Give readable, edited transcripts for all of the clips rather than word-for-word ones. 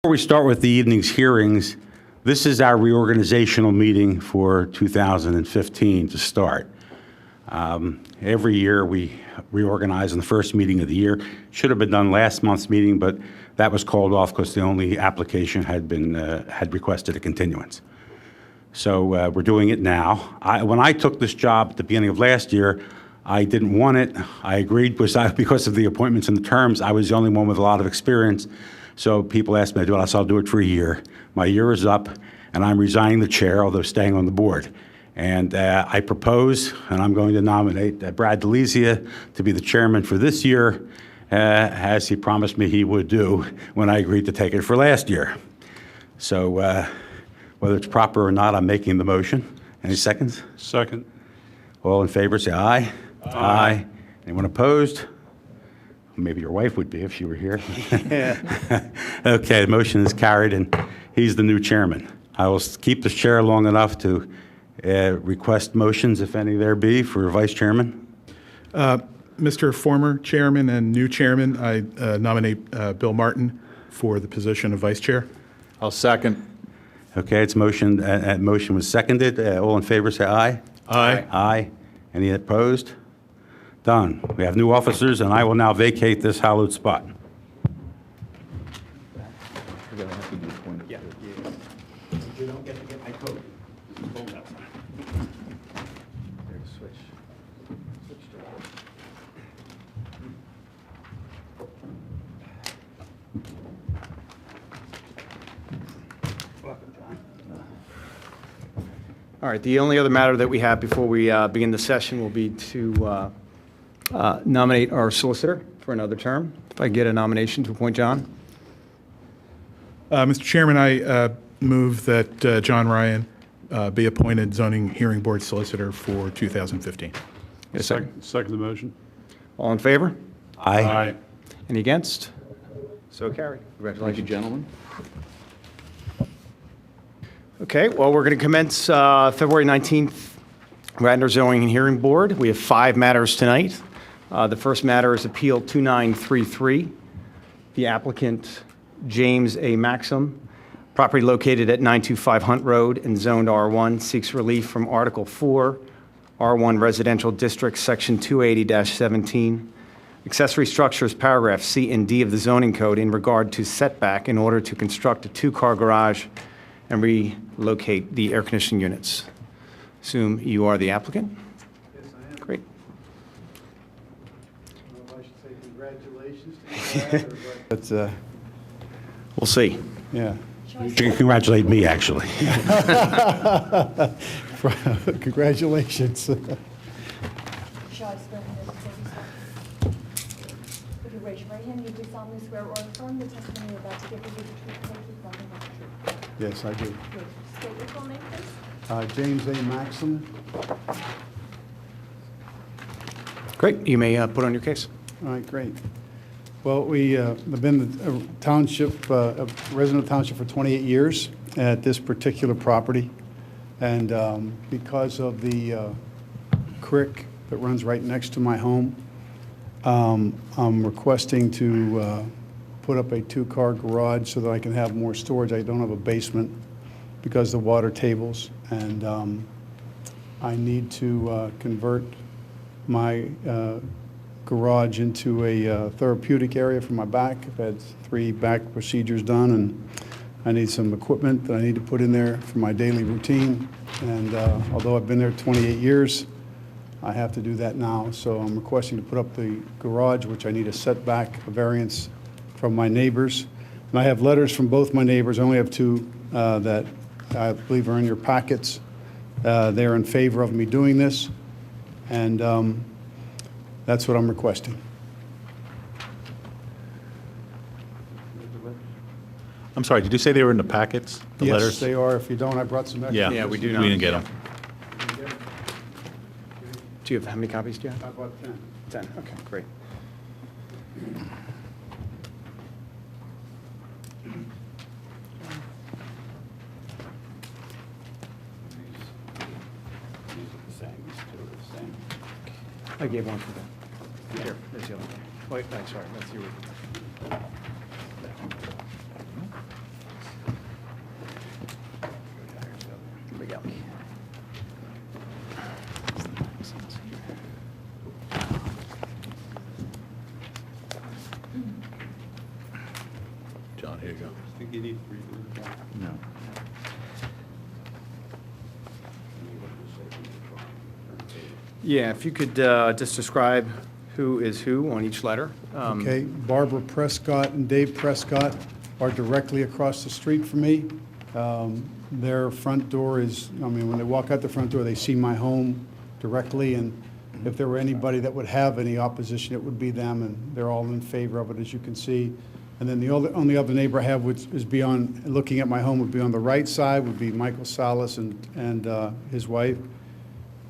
Before we start with the evening's hearings, this is our reorganizational meeting for 2015 to start. Every year we reorganize in the first meeting of the year. Should have been done last month's meeting, but that was called off because the only application had requested a continuance. So we're doing it now. When I took this job at the beginning of last year, I didn't want it. I agreed because of the appointments and the terms. I was the only one with a lot of experience. So people asked me to do it. I said, I'll do it for a year. My year is up, and I'm resigning the chair, although staying on the board. And I propose, and I'm going to nominate Brad DeLizia to be the chairman for this year, as he promised me he would do when I agreed to take it for last year. So whether it's proper or not, I'm making the motion. Any seconds? Second. All in favor, say aye. Aye. Anyone opposed? Maybe your wife would be if she were here. Okay, the motion is carried, and he's the new chairman. I will keep the chair long enough to request motions, if any there be, for vice chairman. Mr. Former Chairman and new Chairman, I nominate Bill Martin for the position of Vice Chair. I'll second. Okay, it's motion. Motion was seconded. All in favor, say aye. Aye. Aye. Any opposed? Done. We have new officers, and I will now vacate this hallowed spot. You don't get to get my coat. All right, the only other matter that we have before we begin the session will be to nominate our solicitor for another term. If I get a nomination to appoint John. Mr. Chairman, I move that John Ryan be appointed Zoning Hearing Board Solicitor for 2015. Get a second? Second the motion. All in favor? Aye. Any against? So carried. Thank you, gentlemen. Okay, well, we're going to commence February 19th, Radnor Zoning and Hearing Board. We have 5 matters tonight. The first matter is Appeal 2933. The applicant, James A. Maxim, property located at 925 Hunt Road and zoned R1, seeks relief from Article 4, R1 Residential District, Section 280-17, accessory structures, paragraph C and D of the zoning code in regard to setback in order to construct a 2-car garage and relocate the air conditioning units. Assume you are the applicant? Yes, I am. Great. I don't know if I should say congratulations to you, but We'll see. yeah. You can congratulate me, actually. Congratulations. Shall I swear him in and say this? If you raise your right hand, you do solemnly swear or affirm the testimony you're about to give will be the truth, the whole truth, nothing but the truth. Yes, I do. Good. State your full name, please. James A. Maxim. Great. You may put on your case. All right, great. Well, we have been a township, a resident of township for 28 years at this particular property. And because of the creek that runs right next to my home, I'm requesting to put up a 2-car garage so that I can have more storage. I don't have a basement because of the water tables. And I need to convert my garage into a therapeutic area for my back. I've had 3 back procedures done, and I need some equipment that I need to put in there for my daily routine. And although I've been there 28 years, I have to do that now. So I'm requesting to put up the garage, which I need a setback, a variance from my neighbors. And I have letters from both my neighbors. I only have 2 that I believe are in your packets. They're in favor of me doing this. And that's what I'm requesting. I'm sorry, did you say they were in the packets, the Yes, letters? they are. If you don't, I brought some extra. Yeah, we do not. We didn't get them. Do you have, how many copies do you have? I brought 10. 10. Okay, great. I gave one for them. Here, there's the other one. Wait, sorry, that's you. go. Think you need 3 minutes? No. Yeah, if you could just describe who is who on each letter. Okay, Barbara Prescott and Dave Prescott are directly across the street from me. Their front door is, I mean, when they walk out the front door, they see my home directly, and if there were anybody that would have any opposition, it would be them, and they're all in favor of it, as you can see. And then the only other neighbor I have, which is beyond, looking at my home, would be on the right side, would be Michael Salas and his wife,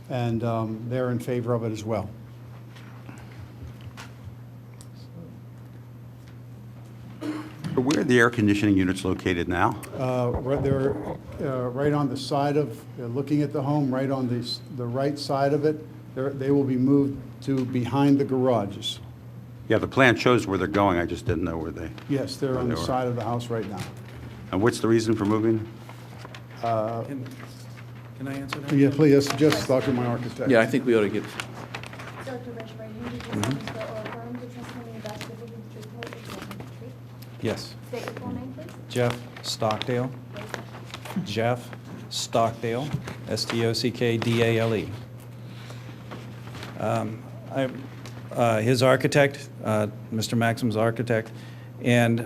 and they're in favor of it as well. Where are the air conditioning units located now? They're right on the side of, looking at the home, right on the right side of it. They will be moved to behind the garages. Yeah, the plan shows where they're going, I just didn't know where they... Yes, they're on the They were. side of the house right now. And what's the reason for moving? Can I answer that? Yeah, please, just talk to my architect. Yeah, I think we ought to get, Start to raise your right hand. Do you solemnly swear or affirm the testimony you're about to give will be the truth, the whole truth, and nothing but the truth? Yes. State your full name, please. Jeff Stockdale. Jeff Stockdale, Stockdale. I'm his architect, Mr. Maxim's architect, and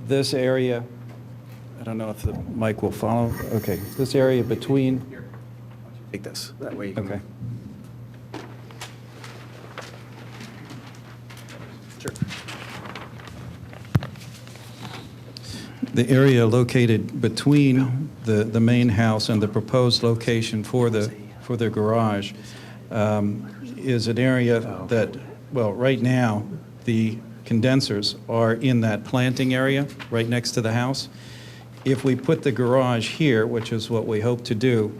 this area, I don't know if the mic will follow. Okay, this area between, Take this, that way you can... okay. Sure. The area located between the main house and the proposed location for the garage is an area that, well, right now, the condensers are in that planting area right next to the house. If we put the garage here, which is what we hope to do,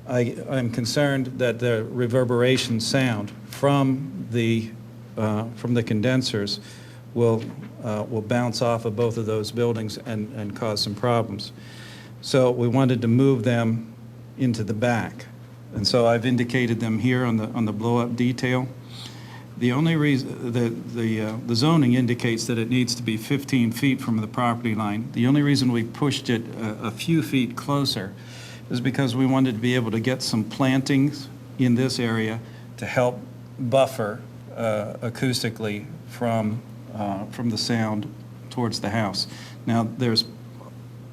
I'm concerned that the reverberation sound from the condensers will bounce off of both of those buildings and cause some problems. So we wanted to move them into the back. And so I've indicated them here on the blow-up detail. The only reason, the zoning indicates that it needs to be 15 feet from the property line. The only reason we pushed it a few feet closer is because we wanted to be able to get some plantings in this area to help buffer acoustically from the sound towards the house. Now, there's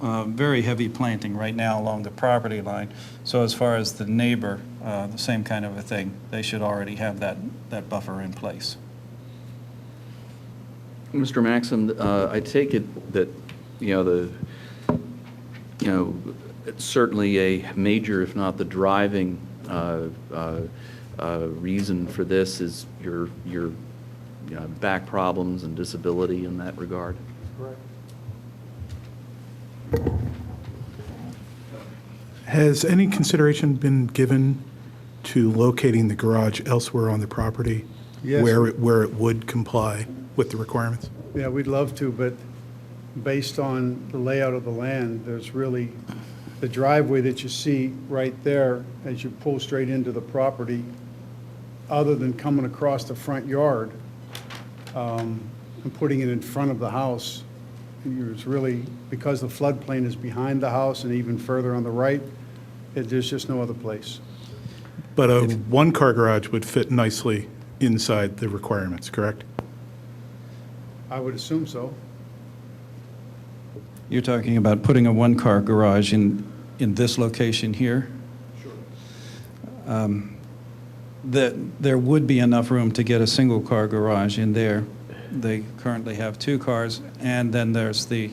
very heavy planting right now along the property line, so as far as the neighbor, the same kind of a thing. They should already have that buffer in place. Mr. Maxim, I take it that, it's certainly a major, if not the driving reason for this is your back problems and disability in that regard? Correct. Has any consideration been given to locating the garage elsewhere on the property? Yes. Where it would comply with the requirements? Yeah, we'd love to, but based on the layout of the land, there's really, the driveway that you see right there as you pull straight into the property, other than coming across the front yard and putting it in front of the house, there's really, because the floodplain is behind the house and even further on the right, there's just no other place. But a one-car garage would fit nicely inside the requirements, correct? I would assume so. You're talking about putting a one-car garage in this location here? Sure. There would be enough room to get a single-car garage in there. They currently have 2 cars, and then there's the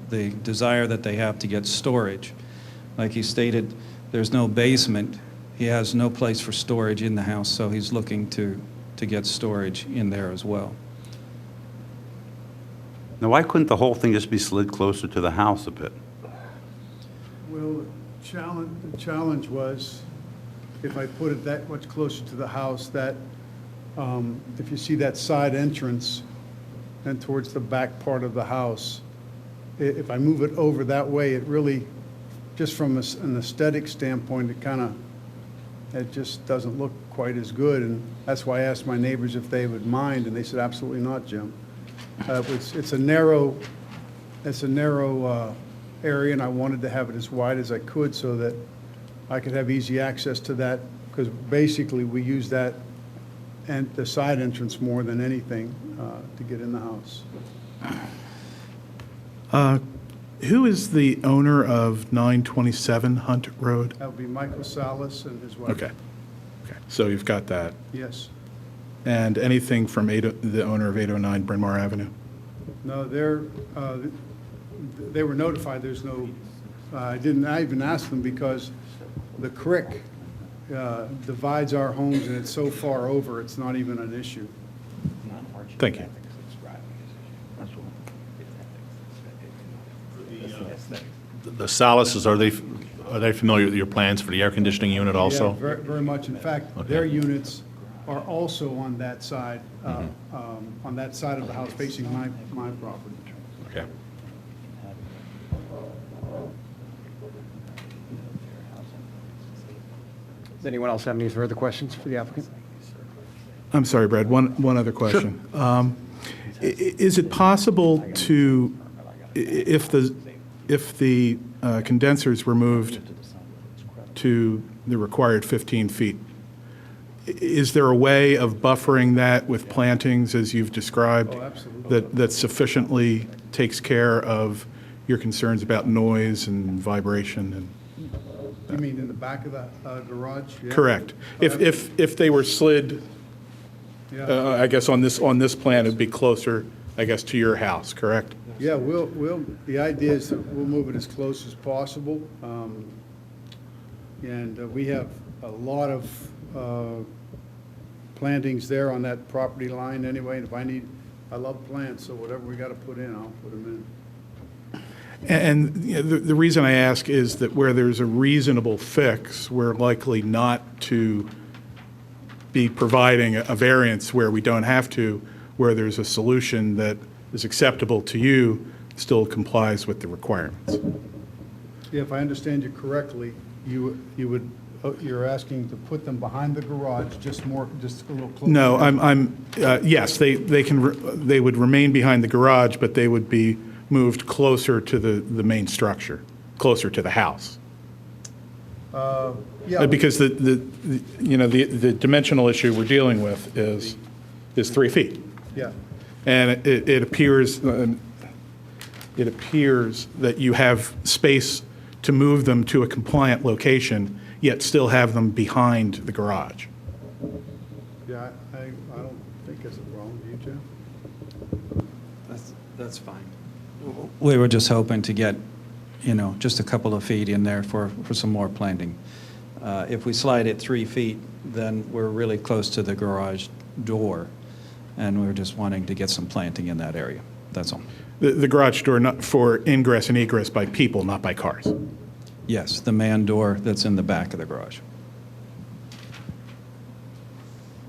desire that they have to get storage. Like he stated, there's no basement. He has no place for storage in the house, so he's looking to get storage in there as well. Now, why couldn't the whole thing just be slid closer to the house a bit? Well, the challenge was, if I put it that much closer to the house, that if you see that side entrance and towards the back part of the house, if I move it over that way, it really, just from an aesthetic standpoint, it just doesn't look quite as good. And that's why I asked my neighbors if they would mind, and they said, absolutely not, Jim. It's a narrow it's a narrow area, and I wanted to have it as wide as I could so that I could have easy access to that, because basically we use that and the side entrance more than anything to get in the house. Who is the owner of 927 Hunt Road? That would be Michael Salas and his wife. Okay. Okay. So you've got that. Yes. And anything from the owner of 809 Bryn Mawr Avenue? No, they were notified, there's no, I even ask them because the creek divides our homes and it's so far over, it's not even an issue. Thank you. The Solaces, are they familiar with your plans for the air conditioning unit also? Yeah, very, very much. In fact, their units are also on that side, on that side of the house facing my property. Okay. Does anyone else have any further questions for the applicant? I'm sorry, Brad, one other question. Is it possible to, if the condensers were moved to the required 15 feet, is there a way of buffering that with plantings, as you've described? Oh, absolutely. That sufficiently takes care of your concerns about noise and vibration and? You mean in the back of the garage? Yeah. Correct. If they were slid, Yeah, I guess on this plan, it'd be closer, I guess, to your house, correct? yeah, the idea is that we'll move it as close as possible. And we have a lot of plantings there on that property line anyway. And I love plants, so whatever we got to put in, I'll put them in. And you know, the reason I ask is that where there's a reasonable fix, we're likely not to be providing a variance where we don't have to, where there's a solution that is acceptable to you, still complies with the requirements. Yeah, if I understand you correctly, you're asking to put them behind the garage, just a little closer? No, yes, they would remain behind the garage, but they would be moved closer to the main structure, closer to the house. Yeah. Because the dimensional issue we're dealing with is 3 feet. Yeah. And it appears that you have space to move them to a compliant location, yet still have them behind the garage. Yeah, I don't think it's a problem, do you, Jim? That's fine. We were just hoping to get, just a couple of feet in there for some more planting. If we slide it 3 feet, then we're really close to the garage door, and we were just wanting to get some planting in that area. That's all. The garage door not for ingress and egress by people, not by cars. Yes, the man door that's in the back of the garage.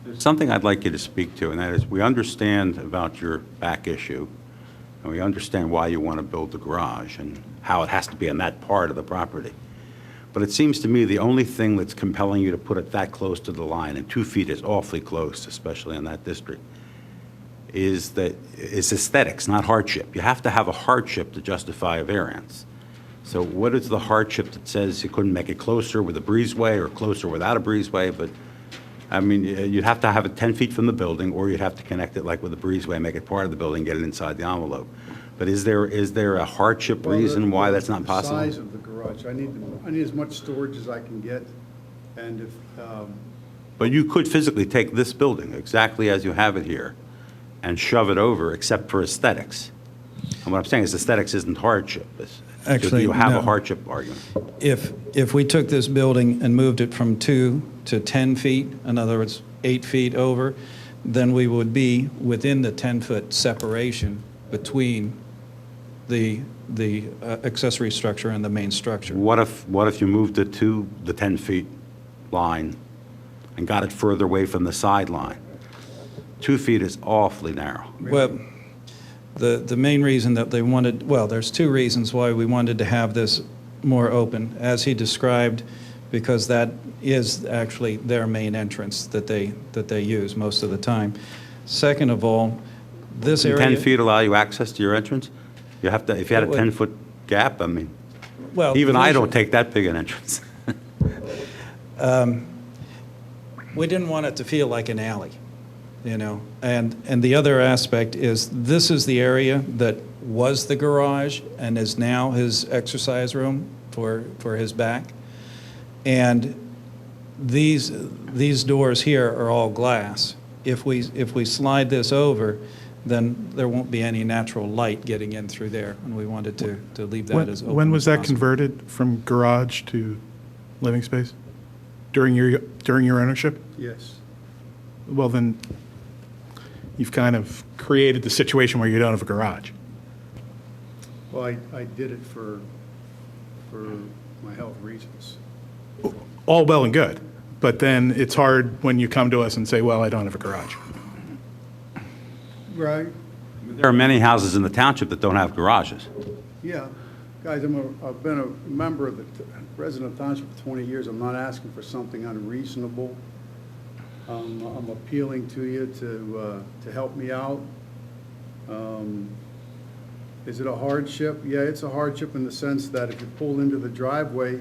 There's something I'd like you to speak to, and that is, we understand about your back issue, and we understand why you want to build the garage and how it has to be on that part of the property. But it seems to me the only thing that's compelling you to put it that close to the line, and 2 feet is awfully close, especially in that district, is aesthetics, not hardship. You have to have a hardship to justify a variance. So what is the hardship that says you couldn't make it closer with a breezeway or closer without a breezeway? But, I mean, you'd have to have it 10 feet from the building, or you'd have to connect it like with a breezeway, make it part of the building, get it inside the envelope. But is there a hardship reason why that's not possible? The size of the garage, I need as much storage as I can get, and if, But you could physically take this building, exactly as you have it here, and shove it over, except for aesthetics. And what I'm saying is aesthetics isn't hardship. Actually, you have no. a hardship argument. If we took this building and moved it from 2 to 10 feet, in other words, 8 feet over, then we would be within the 10-foot separation between the accessory structure and the main structure. What if you moved it to the 10 feet line and got it further away from the sideline? 2 feet is awfully narrow. Well, the main reason that they wanted, well, there's 2 reasons why we wanted to have this more open, as he described, because that is actually their main entrance that they use most of the time. Second of all, this area... 10 feet allow you access to your entrance? You have to, if you had a It would- 10-foot gap, I mean, Well, even I don't visually- take that big an entrance. We didn't want it to feel like an alley, you know? And the other aspect is, this is the area that was the garage and is now his exercise room for his back. And these doors here are all glass. If we slide this over, then there won't be any natural light getting in through there, and we wanted to leave that as open When was as that possible. converted from garage to living space? During your ownership? Yes. Well, then, you've kind of created the situation where you don't have a garage. Well, I did it for my health reasons. All well and good, but then it's hard when you come to us and say, well, I don't have a garage. Right. There are many houses in the township that don't have garages. Yeah. Guys, I've been a member of resident of Township for 20 years. I'm not asking for something unreasonable. I'm appealing to you to help me out. Is it a hardship? Yeah, it's a hardship in the sense that if you pull into the driveway,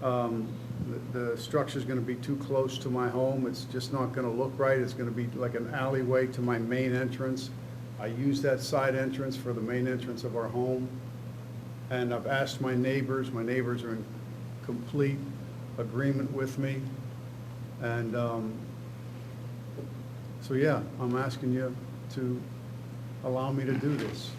the structure's going to be too close to my home. It's just not going to look right. It's going to be like an alleyway to my main entrance. I use that side entrance for the main entrance of our home. And I've asked my neighbors are in complete agreement with me. And so, yeah, I'm asking you to allow me to do this.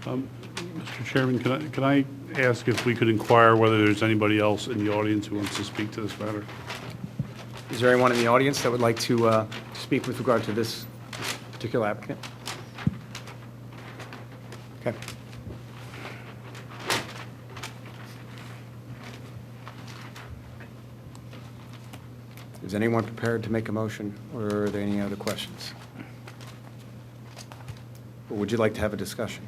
Mr. Chairman, can I ask if we could inquire whether there's anybody else in the audience who wants to speak to this matter? Is there anyone in the audience that would like to speak with regard to this particular applicant? Okay. Is anyone prepared to make a motion, or are there any other questions? Or would you like to have a discussion?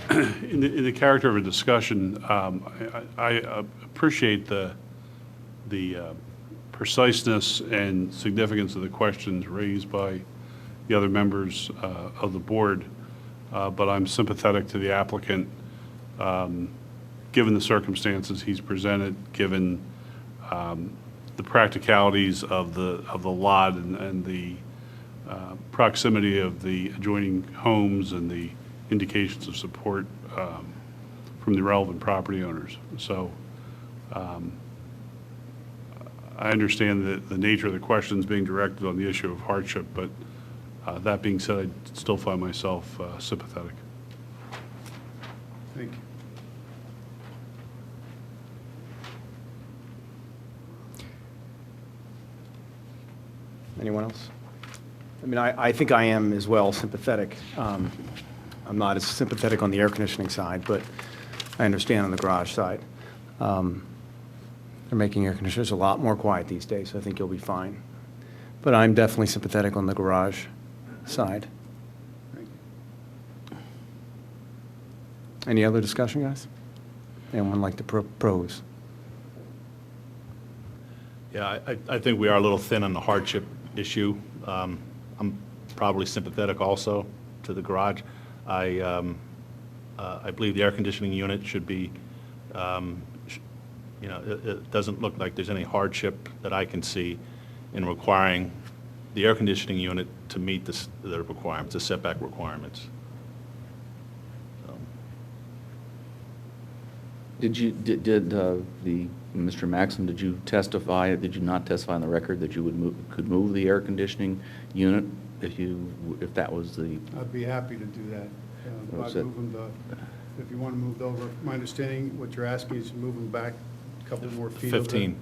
In the character of a discussion, I appreciate the preciseness and significance of the questions raised by the other members of the board, but I'm sympathetic to the applicant, given the circumstances he's presented, given the practicalities of the lot and the proximity of the adjoining homes and the indications of support from the relevant property owners. So I understand the nature of the questions being directed on the issue of hardship, but that being said, I still find myself sympathetic. Thank you. Anyone else? I mean, I think I am as well sympathetic. I'm not as sympathetic on the air conditioning side, but I understand on the garage side. They're making air conditioners a lot more quiet these days, so I think you'll be fine. But I'm definitely sympathetic on the garage side. Thank you. Any other discussion, guys? Anyone like to propose? Yeah, I think we are a little thin on the hardship issue. I'm probably sympathetic also to the garage. I believe the air conditioning unit should be, it doesn't look like there's any hardship that I can see in requiring the air conditioning unit to meet the requirements, the setback requirements. Did Mr. Maxim, did you not testify on the record that you could move the air conditioning unit if that was the? I'd be happy to do that. Was By it- moving if you want to move over, my understanding, what you're asking is move them back a couple more feet. of the- 15.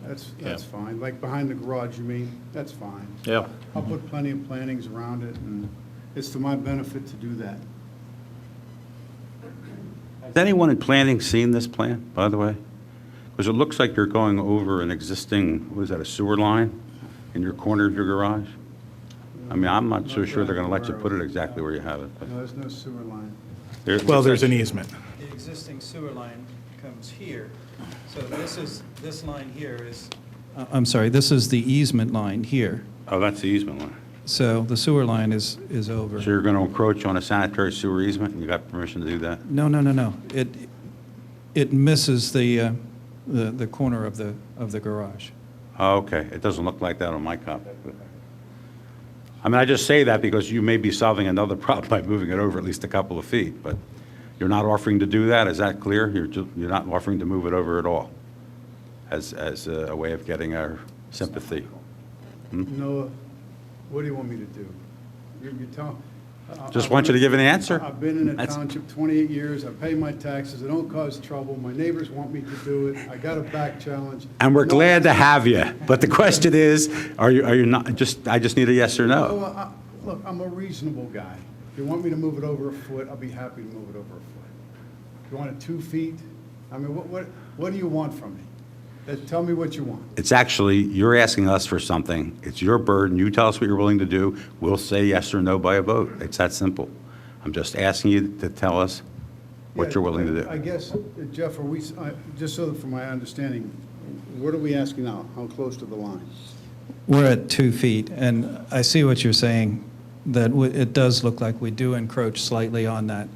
That's Yeah. fine. Like behind the garage, you mean? That's fine. Yeah. I'll put plenty of plantings around it, and it's to my benefit to do that. Has anyone in planning seen this plan, by the way? Because it looks like you're going over an existing, what is that, a sewer line in your corner of your garage? I mean, I'm not so sure they're going to let you put it exactly where you have it. but No, there's no sewer line. Well, there's an easement. The existing sewer line comes here, so this line here is... I'm sorry, this is the easement line here. Oh, that's the easement line. So the sewer line is over. So you're going to encroach on a sanitary sewer easement, and you got permission to do that? No, no, no, no. It misses the corner of the garage. Oh, okay. It doesn't look like that on my copy. I mean, I just say that because you may be solving another problem by moving it over at least a couple of feet, but you're not offering to do that? Is that clear? You're not offering to move it over at all as a way of getting our sympathy? Noah, what do you want me to do? You tell. Just want you to give an answer. I've been in a That's- township 28 years, I pay my taxes, I don't cause trouble, my neighbors want me to do it, I got a back challenge. And we're No, glad to have you, but the question is, are you not, I just need a yes or no. Noah, look, I'm a reasonable guy. If you want me to move it over a foot, I'll be happy to move it over a foot. If you want it 2 feet, I mean, what do you want from me? Tell me what you want. It's actually, you're asking us for something. It's your burden. You tell us what you're willing to do. We'll say yes or no by a vote. It's that simple. I'm just asking you to tell us what Yeah, you're willing to I do. guess, Jeff, are we, just so that from my understanding, what are we asking now? How close to the line? We're at 2 feet, and I see what you're saying, that it does look like we do encroach slightly on that.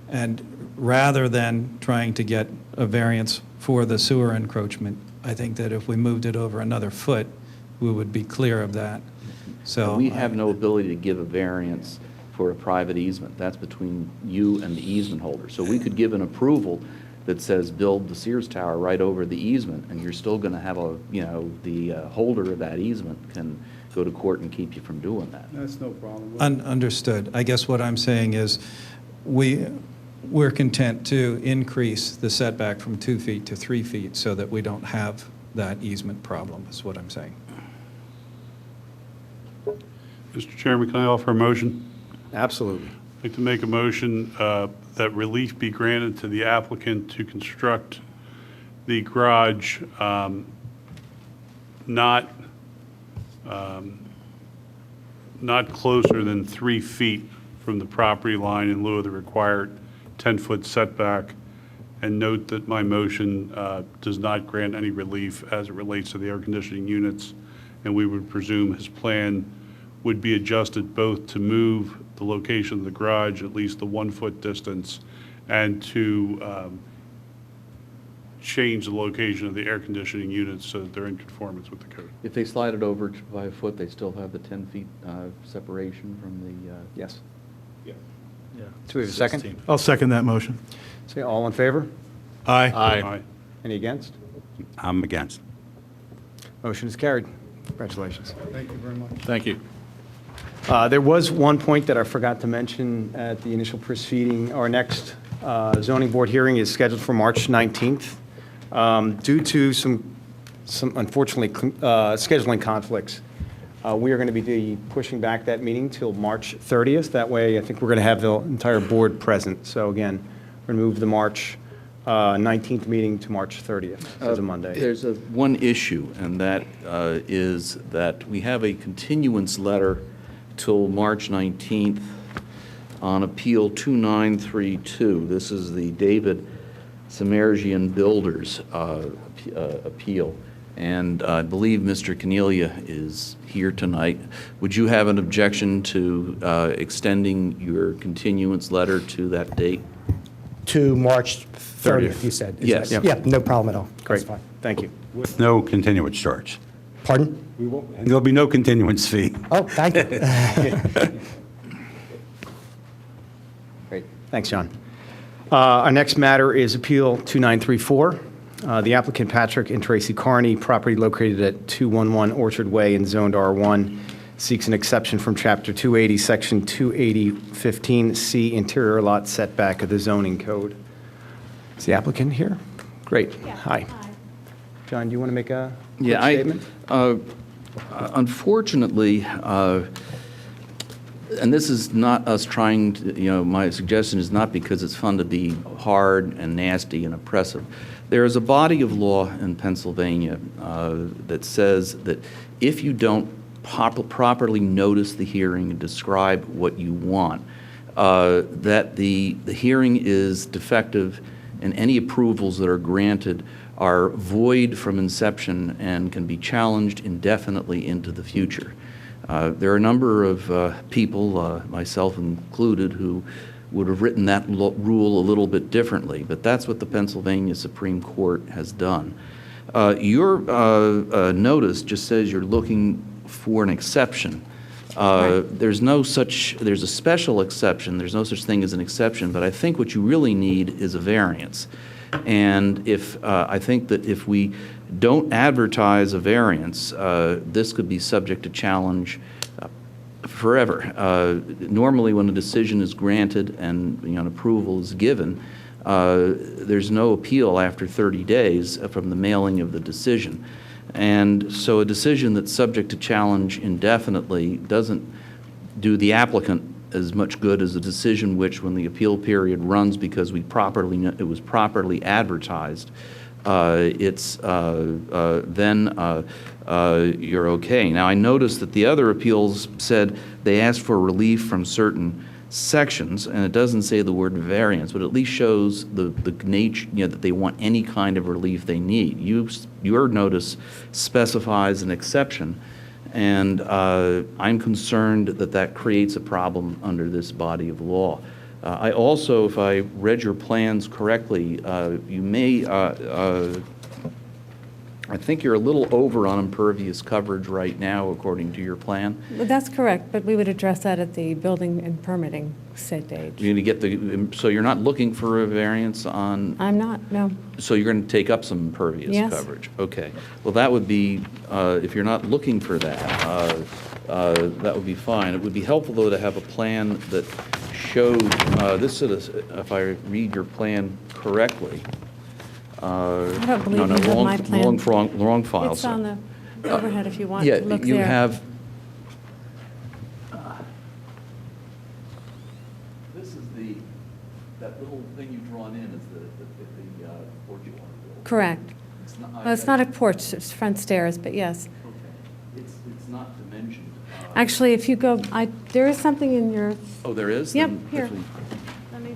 And rather than trying to get a variance for the sewer encroachment, I think that if we moved it over another foot, we would be clear of that. So We have no ability to give a variance for a private easement. That's between you and the easement holder. So we could give an approval that says build the Sears Tower right over the easement, and you're still going to have the holder of that easement can go to court and keep you from doing that. That's no problem. Understood. I guess what I'm saying is we're content to increase the setback from 2 feet to 3 feet so that we don't have that easement problem, is what I'm saying. Mr. Chairman, can I offer a motion? Absolutely. I'd like to make a motion that relief be granted to the applicant to construct the garage not closer than 3 feet from the property line in lieu of the required 10-foot setback, and note that my motion does not grant any relief as it relates to the air conditioning units, and we would presume his plan would be adjusted both to move the location of the garage at least the 1 foot distance and to change the location of the air conditioning units so that they're in conformance with the code. If they slide it over by a foot, they still have the 10 feet separation from the... Yes. Yeah. Do we have a second? I'll second that motion. Say all in favor? Aye. Aye. Any against? I'm against. Motion is carried. Congratulations. Thank you very much. Thank you. There was one point that I forgot to mention at the initial proceeding. Our next zoning board hearing is scheduled for March 19th. Due to some unfortunately scheduling conflicts, we are going to be pushing back that meeting till March 30th. That way, I think we're going to have the entire board present. So again, we're going to move the March 19th meeting to March 30th as a Monday. There's one issue, and that is that we have a continuance letter till March 19th on Appeal 2932. This is the David Samergian Builders appeal, and I believe Mr. Cornelia is here tonight. Would you have an objection to extending your continuance letter to that date? To March 30th, you said? Is Yes. that- Yeah, no problem at all. Great, That's fine. thank you. With no continuance charge. Pardon? And there'll be no continuance fee. Oh, thank you. Great, thanks, John. Our next matter is Appeal 2934. The applicant Patrick and Tracy Carney, property located at 211 Orchard Way and zoned R1, seeks an exception from Chapter 280, Section 280-15C, interior lot setback of the zoning code. Is the applicant here? Great, hi. John, do you want to make a quick statement? Unfortunately, and this is not us trying to, my suggestion is not because it's fun to be hard and nasty and oppressive. There is a body of law in Pennsylvania that says that if you don't properly notice the hearing and describe what you want, that the hearing is defective and any approvals that are granted are void from inception and can be challenged indefinitely into the future. There are a number of people, myself included, who would have written that rule a little bit differently, but that's what the Pennsylvania Supreme Court has done. Your notice just says you're looking for an exception. There's a special exception, there's no such thing as an exception, but I think what you really need is a variance. And I think that if we don't advertise a variance, this could be subject to challenge forever. Normally, when a decision is granted and an approval is given, there's no appeal after 30 days from the mailing of the decision. And so a decision that's subject to challenge indefinitely doesn't do the applicant as much good as a decision which, when the appeal period runs because it was properly advertised, then you're okay. Now, I noticed that the other appeals said they asked for relief from certain sections, and it doesn't say the word variance, but at least shows the nature, that they want any kind of relief they need. Your notice specifies an exception, and I'm concerned that that creates a problem under this body of law. I also, if I read your plans correctly, you may, I think you're a little over on impervious coverage right now, according to your plan. Well, that's correct, but we would address that at the building and permitting stage. You're going to get so you're not looking for a variance on? I'm not, no. So you're going to take up some impervious Yes. coverage? Okay. Well, that would be, if you're not looking for that, that would be fine. It would be helpful, though, to have a plan that showed, this sort of, if I read your plan correctly. I don't believe you have my plan. Wrong file. It's on the overhead if you want Yeah, to look you there. have, this is that little thing you've drawn in is the porch you want to build. Correct. Well, it's not a porch, it's front stairs, but yes. Okay. It's not dimensioned. Actually, if you go, there is something in your, Oh, there is? Yep, Then here. if we- let me,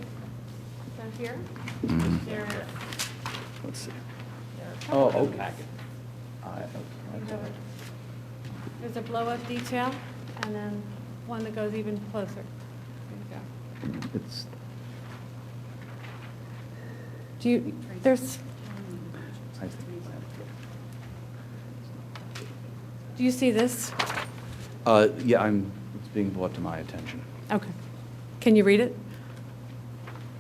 down here, Mm-hmm. there, Let's see. there are a Oh, couple of okay. There's a blow-up detail, and then one that goes even closer. There you go. It's, Do you, there's, do you see this? yeah, it's being brought to my attention. Okay. Can you read it?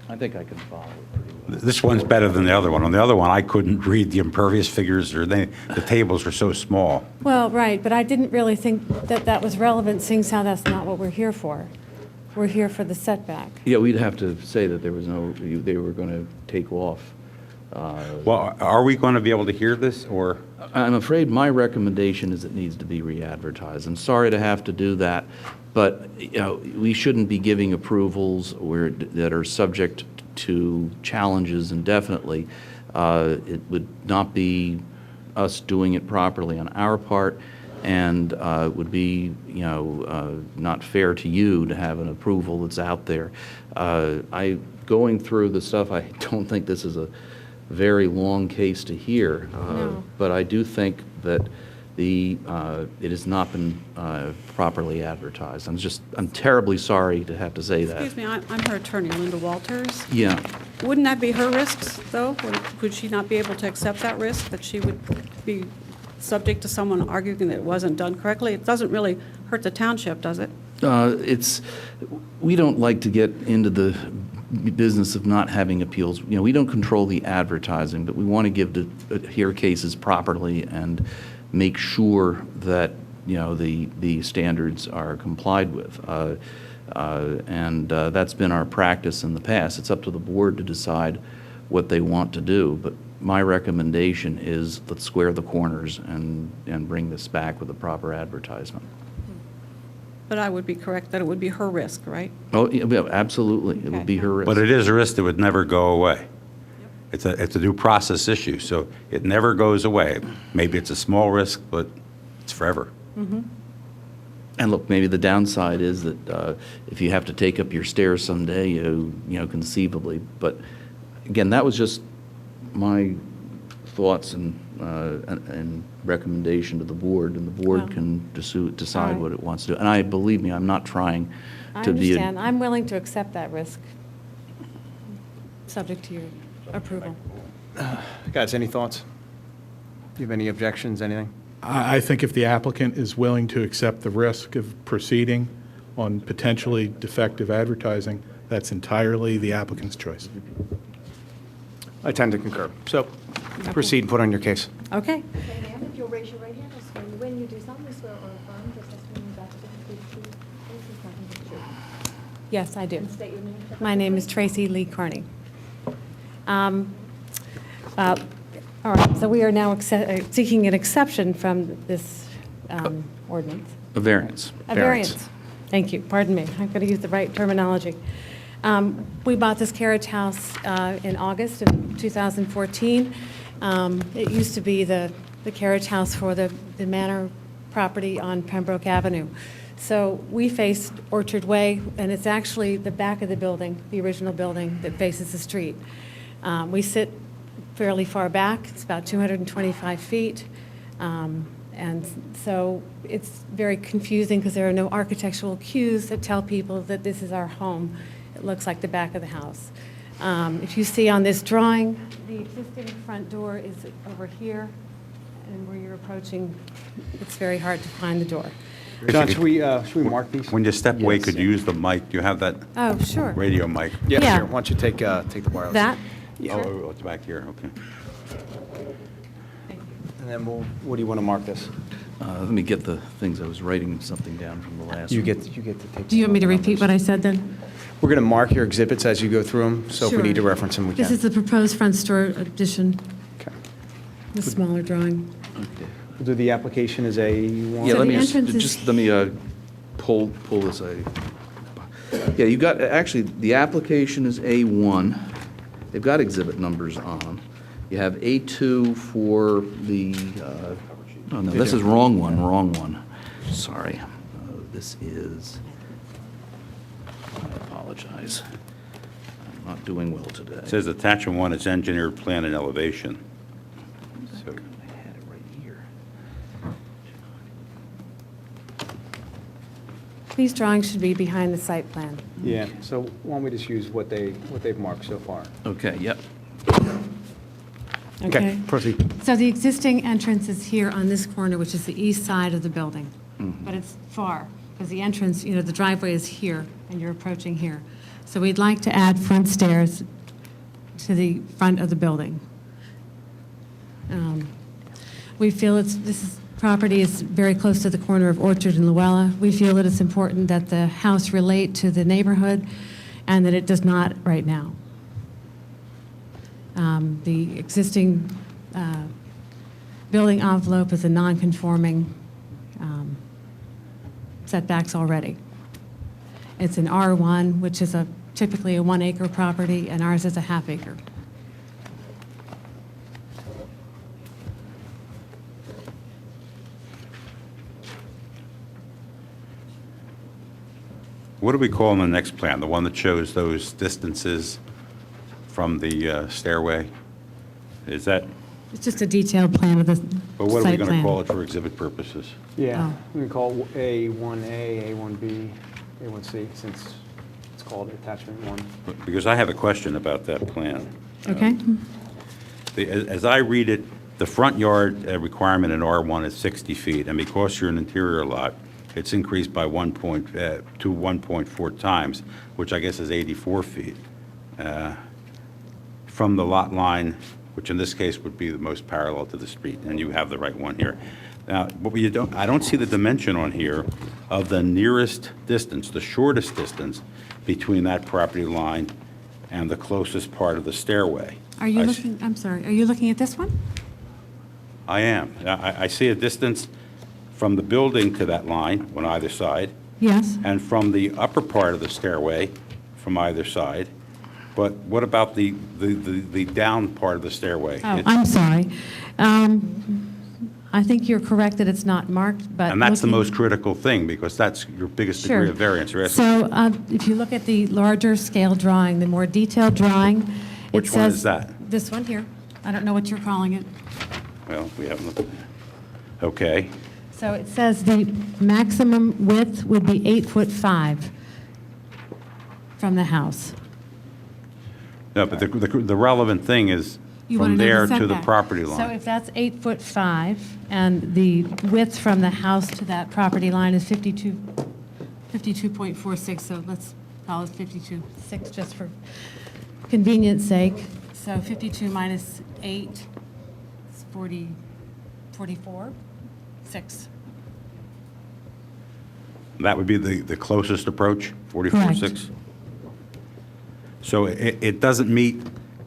I think I can follow it pretty well. This one's better than the other one. On the other one, I couldn't read the impervious figures, or the tables were so small. Well, right, but I didn't really think that that was relevant, seeing how that's not what we're here for. We're here for the setback. Yeah, we'd have to say that there was they were going to take off. Well, are we going to be able to hear this, or? I'm afraid my recommendation is it needs to be re-advertised. I'm sorry to have to do that, but we shouldn't be giving approvals that are subject to challenges indefinitely. It would not be us doing it properly on our part, and it would be not fair to you to have an approval that's out there. Going through the stuff, I don't think this is a very long case to hear, No. but I do think that it has not been properly advertised. I'm terribly sorry to have to say that. Excuse me, I'm her attorney, Linda Walters. Yeah. Wouldn't that be her risks, though? Would she not be able to accept that risk, that she would be subject to someone arguing that it wasn't done correctly? It doesn't really hurt the township, does it? We don't like to get into the business of not having appeals. We don't control the advertising, but we want to hear cases properly and make sure that the standards are complied with. And that's been our practice in the past. It's up to the board to decide what they want to do, but my recommendation is let's square the corners and bring this back with a proper advertisement. But I would be correct that it would be her risk, right? Oh, yeah, absolutely. It would be her risk. But it is a risk that would never go away. It's a due process issue, so it never goes away. Maybe it's a small risk, but it's forever. And look, maybe the downside is that if you have to take up your stairs someday, conceivably. But again, that was just my thoughts and recommendation to the board, and the board Wow. can decide All right. what it wants to do. And believe me, I'm not trying I to be. understand. I'm willing to accept that risk, subject to your approval. Guys, any thoughts? Do you have any objections, anything? I think if the applicant is willing to accept the risk of proceeding on potentially defective advertising, that's entirely the applicant's choice. I tend to concur. So proceed and put on your case. Okay. Okay, ma'am, if you'll raise your right hand, I swear you in, you do solemnly swear or affirm the testimony you're about to give is the truth, and this is nothing but the truth. Yes, I do. And state your name. for the My name is record. Tracy Lee Carney. All right, so we are now seeking an exception from this ordinance. A variance. A variance. Thank you, pardon me, I'm going to use the right terminology. We bought this carriage house in August of 2014. It used to be the carriage house for the Manor property on Pembroke Avenue. So we faced Orchard Way, and it's actually the back of the building, the original building that faces the street. We sit fairly far back, it's about 225 feet. And so it's very confusing because there are no architectural cues that tell people that this is our home. It looks like the back of the house. If you see on this drawing, the existing front door is over here, and where you're approaching, it's very hard to find the door. John, should we mark these? When you step away, Yes. could you use the mic? Do you have that Oh, sure. radio mic? Yeah, Yeah. sure. Why don't you take the wireless? That? Oh, it's back here, okay. And then what do you want to mark this? Let me get the things. I was writing something down from the last. You one. get to take. Do you want me to the repeat what I numbers. said then? We're going to mark your exhibits as you go through them, so if we Sure. need to reference them, we can. This is the proposed front store addition, Okay. the smaller drawing. We'll do the application as A1. Yeah, So let the me entrance is- just let me pull this. Yeah, you got actually the application is A1. They've got exhibit numbers on. You have A2 for the. Oh no, this is wrong one. Wrong one. Sorry. This is. I apologize. I'm not doing well today. It says attachment 1 is engineered plan and elevation. So I had it right here. These drawings should be behind the site plan. Yeah, so why don't we just use what they've marked so far? Okay. Yep. Okay, proceed. So the existing entrance is here on this corner, which is the east side of the building. But it's far, because the entrance, the driveway is here, and you're approaching here. So we'd like to add front stairs to the front of the building. We feel this property is very close to the corner of Orchard and Luella. We feel that it's important that the house relate to the neighborhood, and that it does not right now. The existing building envelope is a non-conforming setbacks already. It's an R1, which is typically a 1-acre property, and ours is a half-acre. what do we call in the next plan? The one that shows those distances from the stairway? Is that, It's just a detailed plan of the but what are we site going to plan. call it for exhibit purposes? Yeah, Oh. we can call A1A, A1B, A1C, since it's called attachment 1. Because I have a question about that plan. Okay? As I read it, the front yard requirement in R1 is 60 feet, and because you're an interior lot, it's increased by to 1.4 times, which I guess is 84 feet. From the lot line, which in this case would be the most parallel to the street, and you have the right one here. Now, I don't see the dimension on here of the nearest distance, the shortest distance between that property line and the closest part of the stairway. Are you looking, I'm sorry, are you looking at this one? I am. I see a distance from the building to that line on either side, Yes. and from the upper part of the stairway from either side. But what about the down part of the stairway? Oh, I'm sorry. I think you're correct that it's not marked, but. And that's the looking- most critical thing, because that's your biggest Sure. degree of variance. You're asking- So if you look at the larger scale drawing, the more detailed drawing, it Which one is says- that? This one here. I don't know what you're calling it. Well, we haven't, okay. So it says the maximum width would be 8'5" from the house. No, but the relevant thing is You wanna from know there to the setback. property So line. if that's 8'5", and the width from the house to that property line is 52.46, so let's call it 52.6 just for convenience sake. So 52 minus 8 is 44, 6. That would be the closest approach, 44.6? So it doesn't meet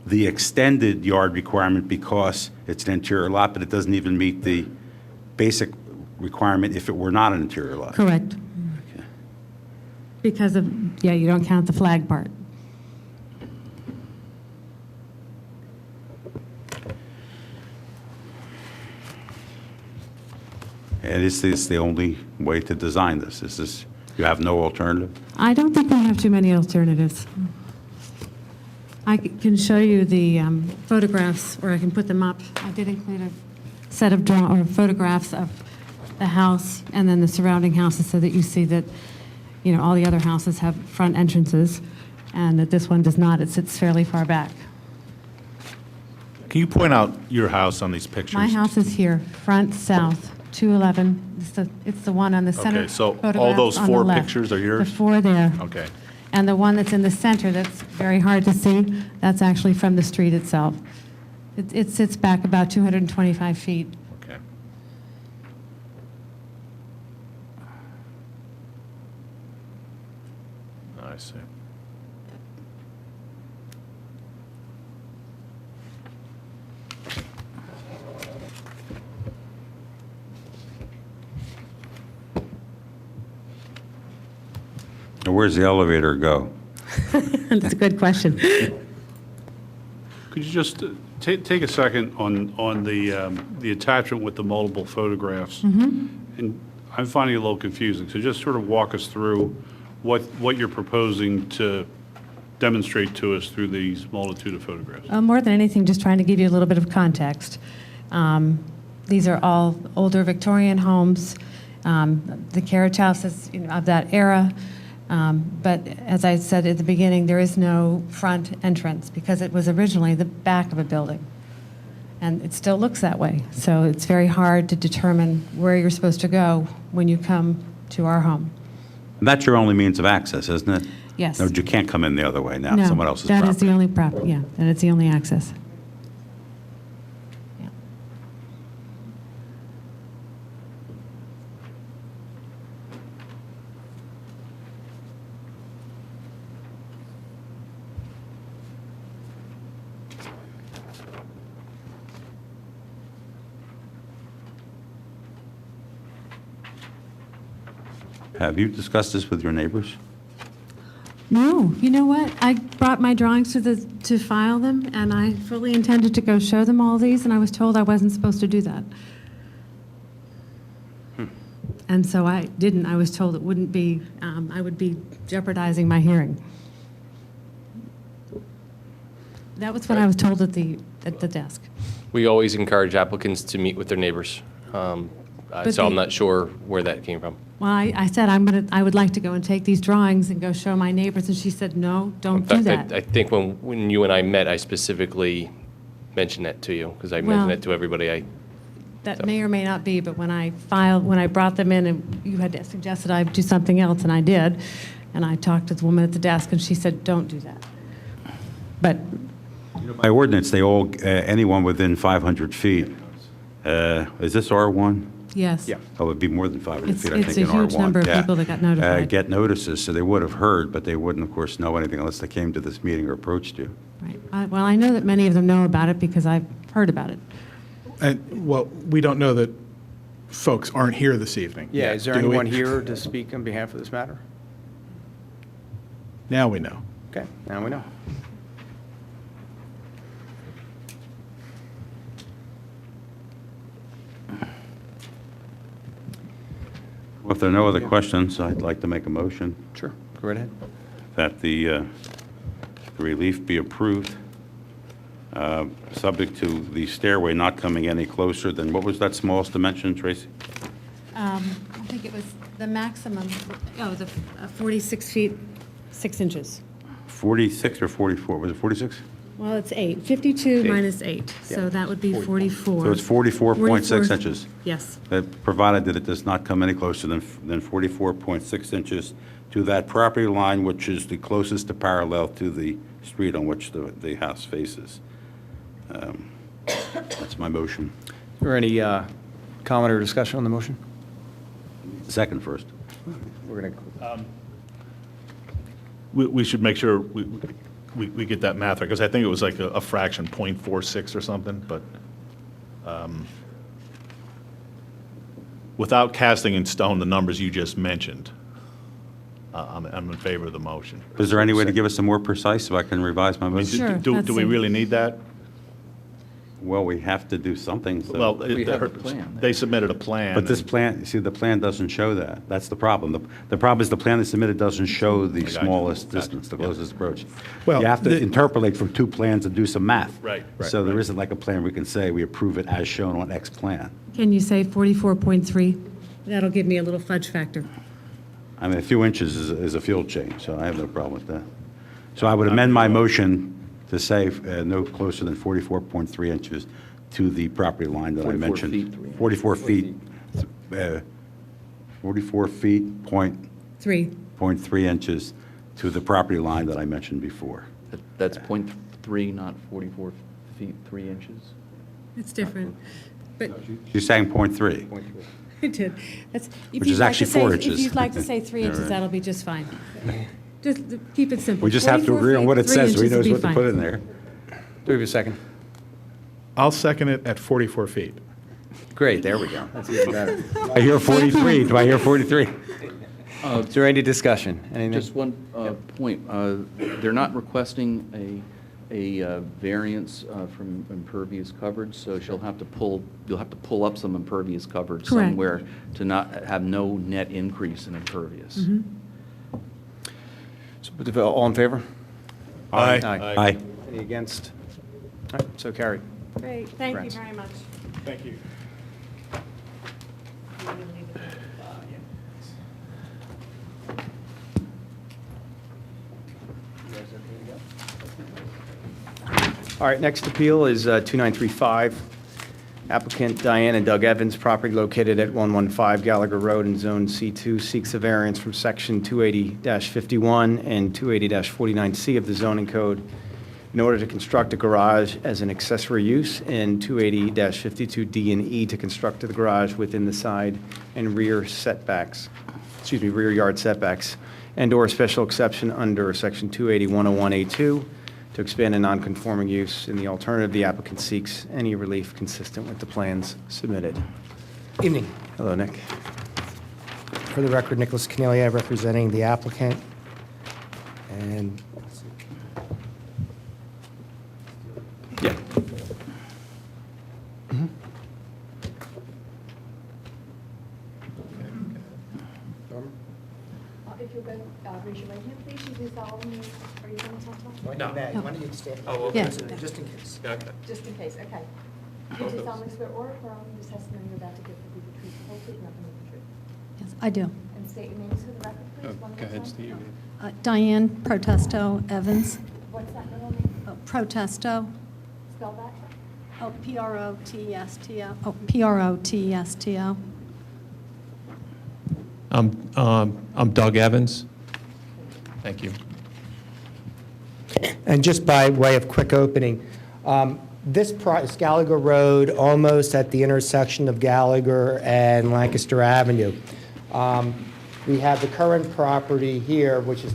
the extended yard requirement because it's an interior lot, but it doesn't even meet the basic requirement if it were not an interior lot? Correct. Because of, yeah, you don't count the flag part. And is this the only way to design this? Is this, you have no alternative? I don't think we have too many alternatives. I can show you the photographs, or I can put them up. I did include a set of photographs of the house and then the surrounding houses so that you see that, you know, all the other houses have front entrances and that this one does not. It sits fairly far back. Can you point out your house on these pictures? My house is here, front south, 211. It's the one on the center. Okay, so all photograph those on the four left. pictures are yours? The four there. Okay. And the one that's in the center that's very hard to see, that's actually from the street itself. It sits back about 225 feet. Okay. I see. Now, where's the elevator go? That's a good question. Could you just take a second on the attachment with the multiple photographs? And I'm finding it a little confusing, so just sort of walk us through what you're proposing to demonstrate to us through these multitude of photographs. More than anything, just trying to give you a little bit of context. These are all older Victorian homes, the carriage houses, you know, of that era. But as I said at the beginning, there is no front entrance because it was originally the back of a building. And it still looks that way. So it's very hard to determine where you're supposed to go when you come to our home. And that's your only means of access, isn't it? Yes. No, you can't come in the other way now, No, someone else's that is the property. only that is the only access. Yeah. Have you discussed this with your neighbors? No, you know what? I brought my drawings to file them, and I fully intended to go show them all these, and I was told I wasn't supposed to do that. And so I didn't. I was told it wouldn't be, I would be jeopardizing my hearing. That was what I was told at the desk. We always encourage applicants to meet with their neighbors. So I'm not sure where that came from. Well, I said I would like to go and take these drawings and go show my neighbors, and she said, no, don't do that. I think when you and I met, I specifically mentioned that to you, because I mentioned it to everybody. That may or may not be, but when I brought them in, and you had suggested I do something else, and I did, and I talked to the woman at the desk, and she said, don't do that. But By ordinance, they all, anyone within 500 feet, is this R1? yes. Yeah. Oh, it'd be more than 500 feet, I It's think, a in R1. huge number of Yeah. people that got notified. Get notices, so they would have heard, but they wouldn't, of course, know anything unless they came to this meeting or approached you. Right. Well, I know that many of them know about it because I've heard about it. And, well, we don't know that folks aren't here this evening. Yeah, yet, is there do we? anyone here to speak on behalf of this matter? Now we know. Okay, now we know. Well, if there are no other questions, I'd like to make a motion Sure, go right ahead. that the relief be approved subject to the stairway not coming any closer than, what was that smallest dimension, Tracy? I think it was the maximum, the 46 feet, 6 inches. 46 or 44? Was it 46? Well, it's 8. 52 minus 8, so that would be 44. So it's 44.6 44. inches. Yes. Provided that it does not come any closer than 44.6 inches to that property line, which is the closest to parallel to the street on which the house faces. That's my motion. Is there any comment or discussion on the motion? Second first. We're going to, We should make sure we get that math right, because I think it was like a fraction, 0.46 or something, but without casting in stone the numbers you just mentioned, I'm in favor of the motion. Is there any way to give us some more precise so I can revise my motion? Sure, Do let's we see. really need that? Well, we have to do something. So. Well, We have a plan. they submitted a plan. But this plan, you see, the plan doesn't show that. That's the problem. The problem is the plan they submitted doesn't show the got you. smallest Got you. distance, the closest approach. Well, You have to the- interpolate from two plans and do some math. Right, right, So there right. isn't like a plan we can say we approve it as shown on X plan. Can you say 44.3? That'll give me a little fudge factor. I mean, a few inches is a field change, so I have no problem with that. So I would amend my motion to say no closer than 44.3 inches to the property line that I 44 mentioned. feet, 3 inches. 44 feet, 44 feet, point 3. 0.3 inches to the property line that I mentioned before. That's 0.3, not 44 feet, 3 inches? It's different. But She's saying 0.3. I did. That's, if Which you'd is like actually to say- 4 If inches. you'd like to say 3 All inches, right. that'll be just fine. Just keep it simple. We just have to 44 agree on feet, what it 3 says, so he inches will knows be what to fine. put in there. do we have a second? I'll second it at 44 feet. Great, there we go. That's even better. I hear 43. Do I hear 43? Is there any discussion? Anything? Just one point. They're not requesting a variance from impervious coverage, so you'll have to pull up some impervious coverage Correct. somewhere to not have no net increase in impervious. So, all in favor? Aye. Aye. Any against? All right, so carried. Great, thank you Congrats. very much. Thank you. All right, next appeal is 2935. Applicant Diane and Doug Evans, property located at 115 Gallagher Road in Zone C2, seeks a variance from Section 280-51 and 280-49C of the zoning code in order to construct a garage as an accessory use, and 280-52D and E to construct the garage within the side and rear setbacks, rear yard setbacks, and/or special exception under Section 280-101A2 to expand a non-conforming use. In the alternative, the applicant seeks any relief consistent with the plans submitted. Evening. Hello, Nick. For the record, Nicholas Cornelia representing the applicant. And Yeah. If you'll go, raise your right hand, please. You do solemnly, are you going to testify? no. Why don't you stand? Yeah. Just in case. Just in case, okay. You do solemnly swear or affirm the testimony you're about to give will be the truth, the whole truth, nothing but the truth. Yes, I do. And state your names for the record, please. one at a time. Diane Protesto Evans. What's that middle name? Protesto, Spell that. oh, P-R-O-T-E-S-T-O. Oh, P-R-O-T-E-S-T-O. I'm Doug Evans. Thank you. And just by way of quick opening, this is Gallagher Road, almost at the intersection of Gallagher and Lancaster Avenue. We have the current property here, which is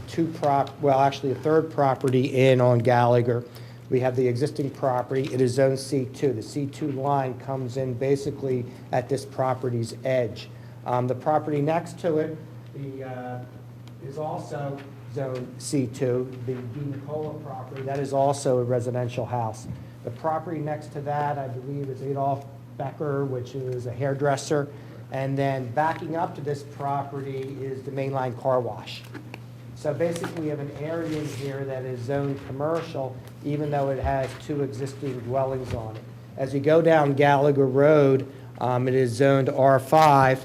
actually a third property in on Gallagher. We have the existing property. It is Zone C2. The C2 line comes in basically at this property's edge. The property next to it is also Zone C2, the D. Nicola property. That is also a residential house. The property next to that, I believe, is Adolph Becker, which is a hairdresser. And then backing up to this property is the mainline car wash. So basically, we have an area in here that is zoned commercial, even though it has 2 existing dwellings on it. As you go down Gallagher Road, it is zoned R5,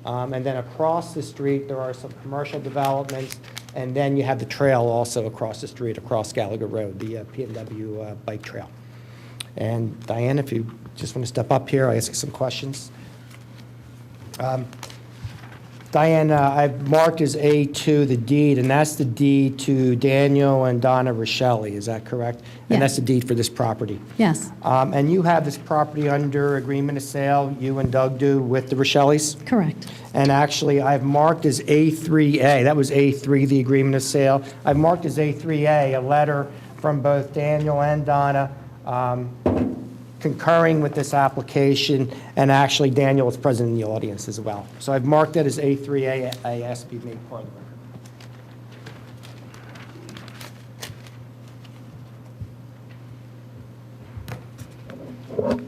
and then across the street, there are some commercial developments, and then you have the trail also across the street, across Gallagher Road, the P&W bike trail. And Diane, if you just want to step up here, I'll ask you some questions. Diane, I've marked as A2 the deed, and that's the deed to Daniel and Donna Rochelle, is that correct? And that's the deed for this property. Yes, And you have this property under agreement of sale, you and Doug do, with the Rochelles? correct. And actually, I've marked as A3A, that was A3, the agreement of sale. I've marked as A3A, a letter from both Daniel and Donna concurring with this application, and actually Daniel was present in the audience as well. So I've marked that as A3A, I asked to be made part of the record.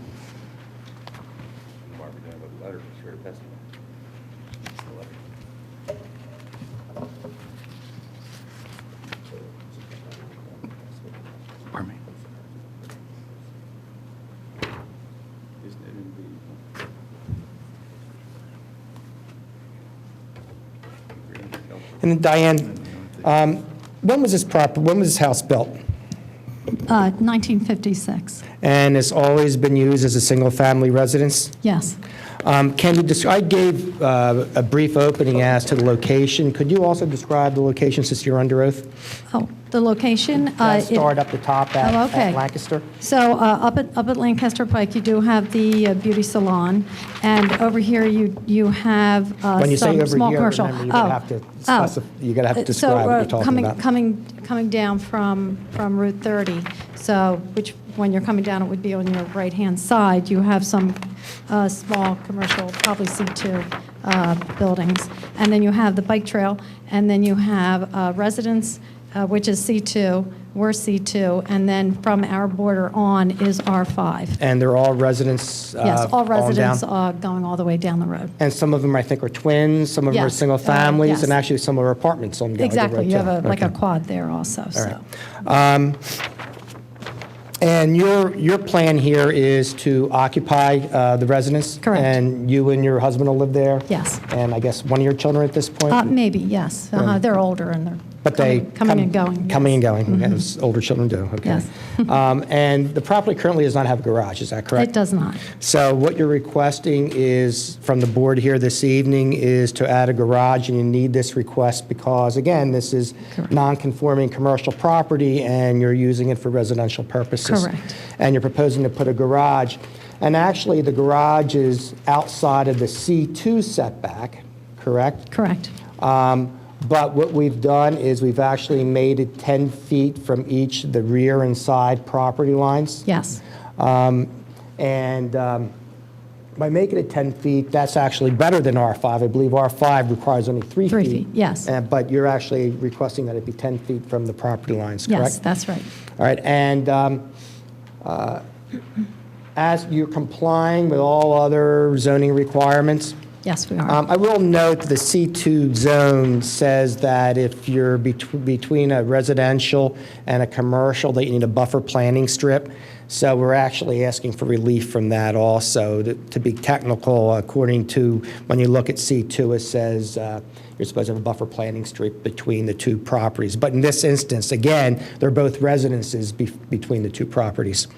Pardon me. And then Diane, when was this house built? 1956, And it's always been used as a single-family residence? yes. Can you I gave a brief opening as to the location. Could you also describe the location since you're under oath? Oh, the location? That start up the top at Oh, okay. at Lancaster? So up at Lancaster Pike, you do have the beauty salon, and over here you have When you say some over small here, commercial. remember, you're gonna have to you're gonna have to describe what you're talking about. Coming down from Route 30, so when you're coming down, it would be on your right-hand side. You have some small commercial, probably C2 buildings. And then you have the bike trail, and then you have residence, which is C2, we're C2, and then from our border on is R5. And they're all residents? Yes, all on down? residents going all the way down the road. And some of them, I think, are twins, some of them are Yes, single families, yes. and actually some are apartments on Gallagher Road, Exactly, you too. have like a Okay. quad there also, so. And your plan here is to occupy the residence? Correct. And you and your husband will live there? Yes. And I guess one of your children at this point? Maybe, yes. They're older and they're But they coming and going. Coming and yes. going, as older children do, okay. Yes. And the property currently does not have a garage, is that correct? It does not. So what you're requesting is, from the board here this evening, is to add a garage, and you need this request because, again, this is Correct. non-conforming commercial property, and you're using it for residential purposes. Correct. And you're proposing to put a garage. And actually, the garage is outside of the C2 setback, correct? Correct. But what we've done is we've actually made it 10 feet from each the rear and side property lines. Yes. And by making it 10 feet, that's actually better than R5. I believe R5 requires only 3 feet. 3 feet, yes. But you're actually requesting that it be 10 feet from the property lines, correct? Yes, that's right. All right, and as you're complying with all other zoning requirements, Yes, we are. I will note the C2 zone says that if you're between a residential and a commercial, that you need a buffer planning strip. So we're actually asking for relief from that also. To be technical, according to, when you look at C2, it says you're supposed to have a buffer planning strip between the two properties. But in this instance, again, they're both residences between the two properties.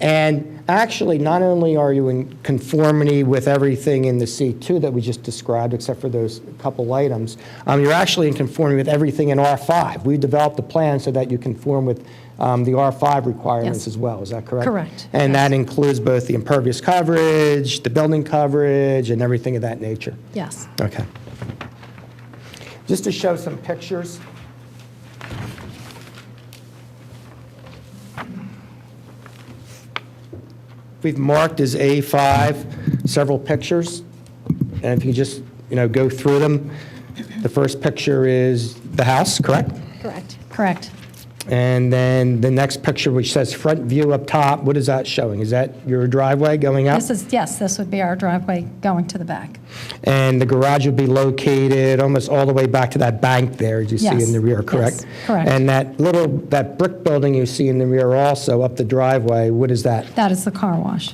And actually, not only are you in conformity with everything in the C2 that we just described, except for those couple items, you're actually in conformity with everything in R5. We developed a plan so that you conform with the R5 requirements Yes. as well. Is that correct? Correct, And yes. that includes both the impervious coverage, the building coverage, and everything of that nature. Yes. Okay. Just to show some pictures. We've marked as A5 several pictures, and if you just, go through them. The first picture is the house, correct? Correct. Correct. And then the next picture, which says front view up top, what is that showing? Is that your driveway going up? Yes, this would be our driveway going to the back. And the garage would be located almost all the way back to that bank there, as you see Yes, in the rear, correct? yes, correct. And that brick building you see in the rear also, up the driveway, what is that? That is the car wash.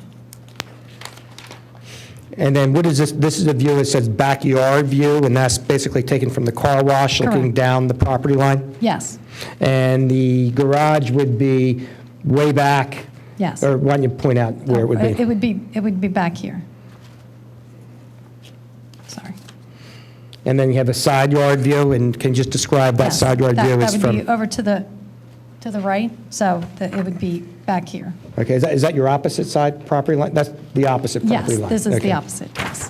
And then what is this? This is a view, it says backyard view, and that's basically taken from the car wash, looking Correct. down the property line? Yes, And the garage would be way back? yes. Or why don't you point out where it would be? It would be back here. Sorry. And then you have a side yard view, and can you just describe that Yes, side yard view is That would be from? over to the right, so it would be back here. Okay, is that your opposite side property line? That's the opposite Yes, property line? this is Okay. the opposite, yes.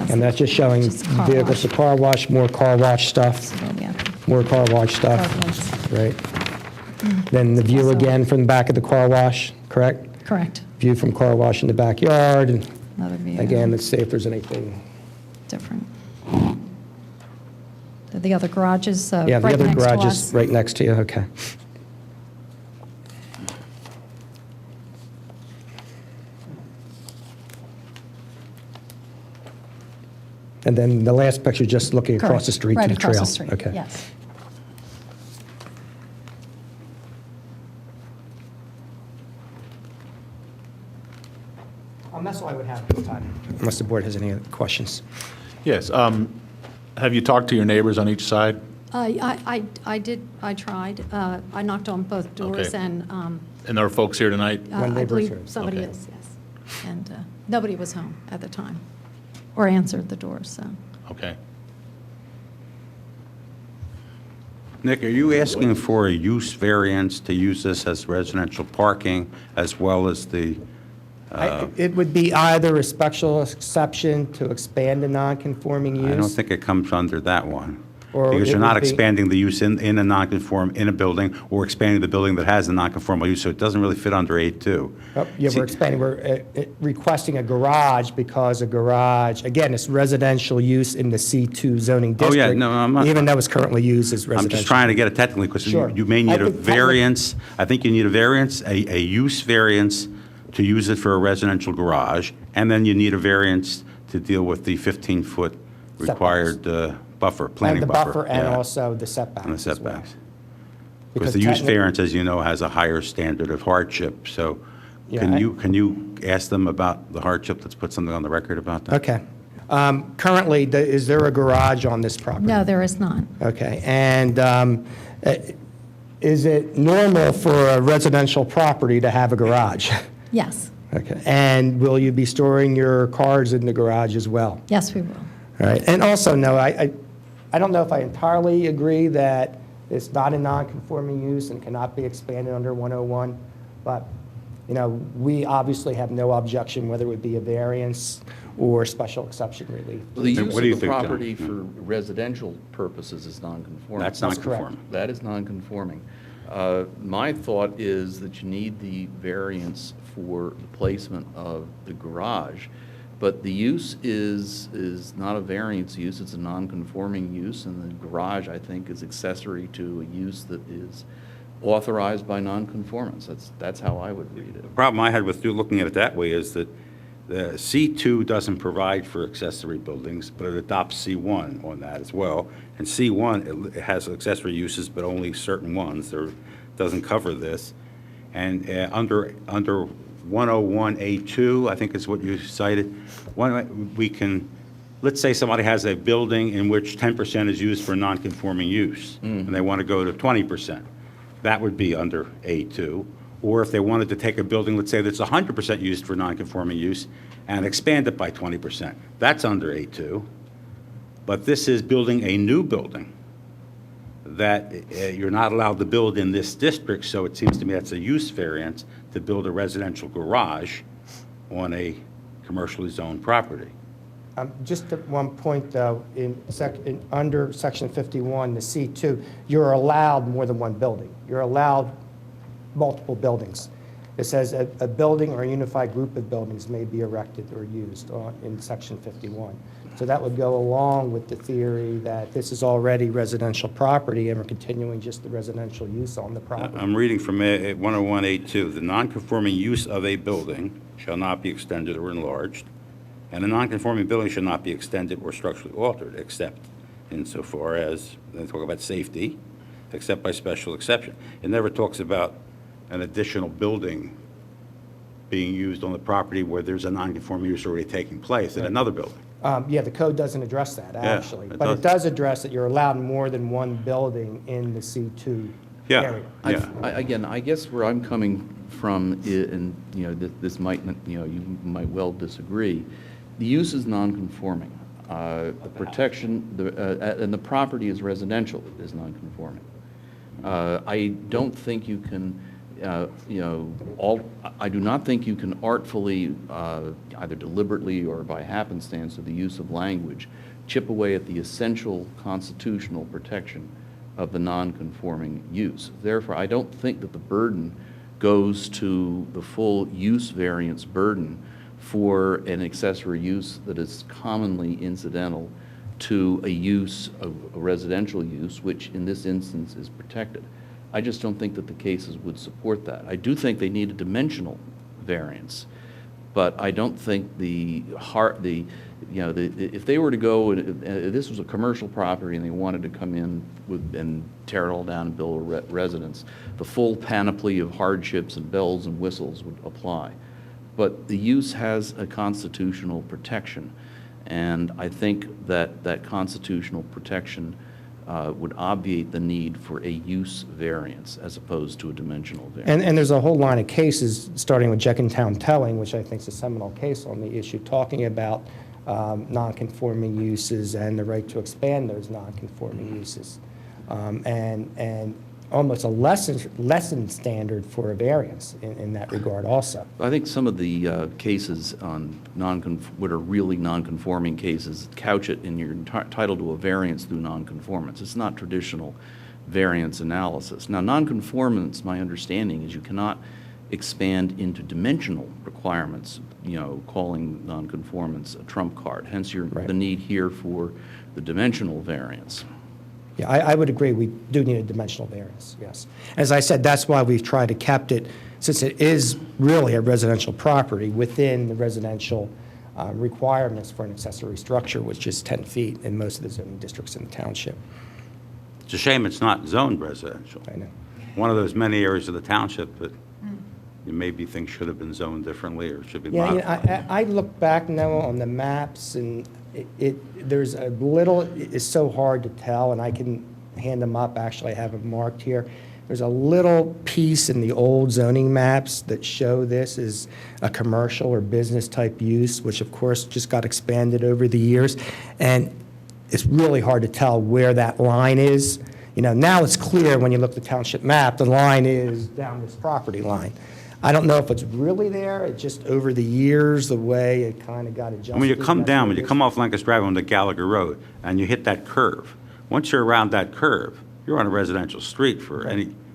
And that's just showing Just car vehicles, wash. the car wash, more car wash stuff, So, yeah, more car wash stuff, car wash. right? Then the view Also- again from the back of the car wash, correct? Correct. View from car wash in the backyard, and Another view. again, let's see if there's anything. Different. The other garages, Yeah, the right other next to garage us. is right next to you, okay. And then the last picture, just looking across Correct. the street to Right the trail. across the street, Okay. yes. That's all I would have at this time. Unless the board has any other questions. Yes. Have you talked to your neighbors on each side? I did, I tried. I knocked on both doors Okay. and And there are folks here tonight? One I neighbor is believe here. somebody Okay. is, yes. And nobody was home at the time or answered the door, so. Okay. Nick, are you asking for a use variance to use this as residential parking as well as the, It would be either a special exception to expand a non-conforming use. I don't think it comes under that one. Or Because it you're not would be- expanding the use in a non-conform, in a building, or expanding the building that has a non-conformal use, so it doesn't really fit under A2. Oh, yeah, See- we're expanding, we're requesting a garage because a garage, again, it's residential use in the C2 zoning Oh, district. yeah, no, I'm not- Even though it's currently used as I'm residential. just trying to get it technically, because Sure. you may I need a think technically- variance. I think you need a variance, a use variance to use it for a residential garage, and then you need a variance to deal with the 15-foot required buffer, planning And the buffer. buffer and yeah, also the setbacks And the as well. setbacks. Because Because the use technically- variance, as you know, has a higher standard of hardship, so Yeah, can you ask them about the hardship? Let's put something on the record about that. Okay. Currently, is there a garage on this property? No, there is not. Okay, and is it normal for a residential property to have a garage? Yes, Okay, and will you be storing your cars in the garage as well? yes, we will. All right, and also, no, I don't know if I entirely agree that it's not a non-conforming use and cannot be expanded under 101, but, you know, we obviously have no objection whether it would be a variance or special exception relief. The use What do you of the think, John? property for residential purposes is non-conforming. That's That's non-conforming. That is non-conforming. My thought is that you need the variance for the placement of the garage, but the use is not a variance use, it's a non-conforming use, and the garage, I think, is accessory to a use that is authorized by non-conformance. That's how I would read it. The problem I had with looking at it that way is that the C2 doesn't provide for accessory buildings, but it adopts C1 on that as well. And C1, it has accessory uses, but only certain ones. It doesn't cover this. And under 101A2, I think is what you cited, we can, let's say somebody has a building in which 10% is used for non-conforming use, and they want to go to 20%. That would be under A2. Or if they wanted to take a building, let's say that's 100% used for non-conforming use, and expand it by 20%, that's under A2. But this is building a new building that you're not allowed to build in this district, so it seems to me that's a use variance to build a residential garage on a commercially zoned property. Just at one point, though, under Section 51, the C2, you're allowed more than one building. You're allowed multiple buildings. It says a building or a unified group of buildings may be erected or used in section 51. So that would go along with the theory that this is already residential property and we're continuing just the residential use on the property. I'm reading from 101A2. The nonconforming use of a building shall not be extended or enlarged, and a nonconforming building shall not be extended or structurally altered, except insofar as, they talk about safety, except by special exception. It never talks about an additional building being used on the property where there's a nonconforming use already taking place in another building. Yeah, the code doesn't address that, actually. it But does. it does address that you're allowed more than one building in the C2 Yeah, area. yeah. Again, I guess where I'm coming from, and, this might, you might well disagree, the use is non-conforming. The protection, and the property is residential, is non-conforming. I don't think you can, I do not think you can artfully, either deliberately or by happenstance of the use of language, chip away at the essential constitutional protection of the non-conforming use. Therefore, I don't think that the burden goes to the full use variance burden for an accessory use that is commonly incidental to a use of a residential use, which in this instance is protected. I just don't think that the cases would support that. I do think they need a dimensional variance, but I don't think if they were to go, this was a commercial property and they wanted to come in and tear it all down and build a residence, the full panoply of hardships and bells and whistles would apply. But the use has a constitutional protection, and I think that that constitutional protection would obviate the need for a use variance as opposed to a dimensional variance. And there's a whole line of cases, starting with Jenkintown Telling, which I think is a seminal case on the issue, talking about nonconforming uses and the right to expand those nonconforming uses, and almost a lessened standard for a variance in that regard also. I think some of the cases on what are really nonconforming cases couch it in you're entitled to a variance through nonconformance. It's not traditional variance analysis. Now, nonconformance, my understanding, is you cannot expand into dimensional requirements, calling nonconformance a trump card. Hence, the need here for the dimensional variance. Yeah, I would agree. We do need a dimensional variance, yes. As I said, that's why we've tried to kept it, since it is really a residential property, within the residential requirements for an accessory structure, which is 10 feet in most of the zoning districts in the township. It's a shame it's not zoned residential. I know. One of those many areas of the township that maybe things should have been zoned differently or should be Yeah, modified. I look back now on the maps, and there's a little, it's so hard to tell, and I can hand them up. Actually, I have them marked here. There's a little piece in the old zoning maps that show this as a commercial or business type use, which of course just got expanded over the years. And it's really hard to tell where that line is. Now it's clear when you look at the township map, the line is down this property line. I don't know if it's really there. It's just over the years, the way it kind of got adjusted. When you come That's down, what when it you is. come off Lancaster Drive onto Gallagher Road, and you hit that curve, once you're around that curve, you're on a residential street for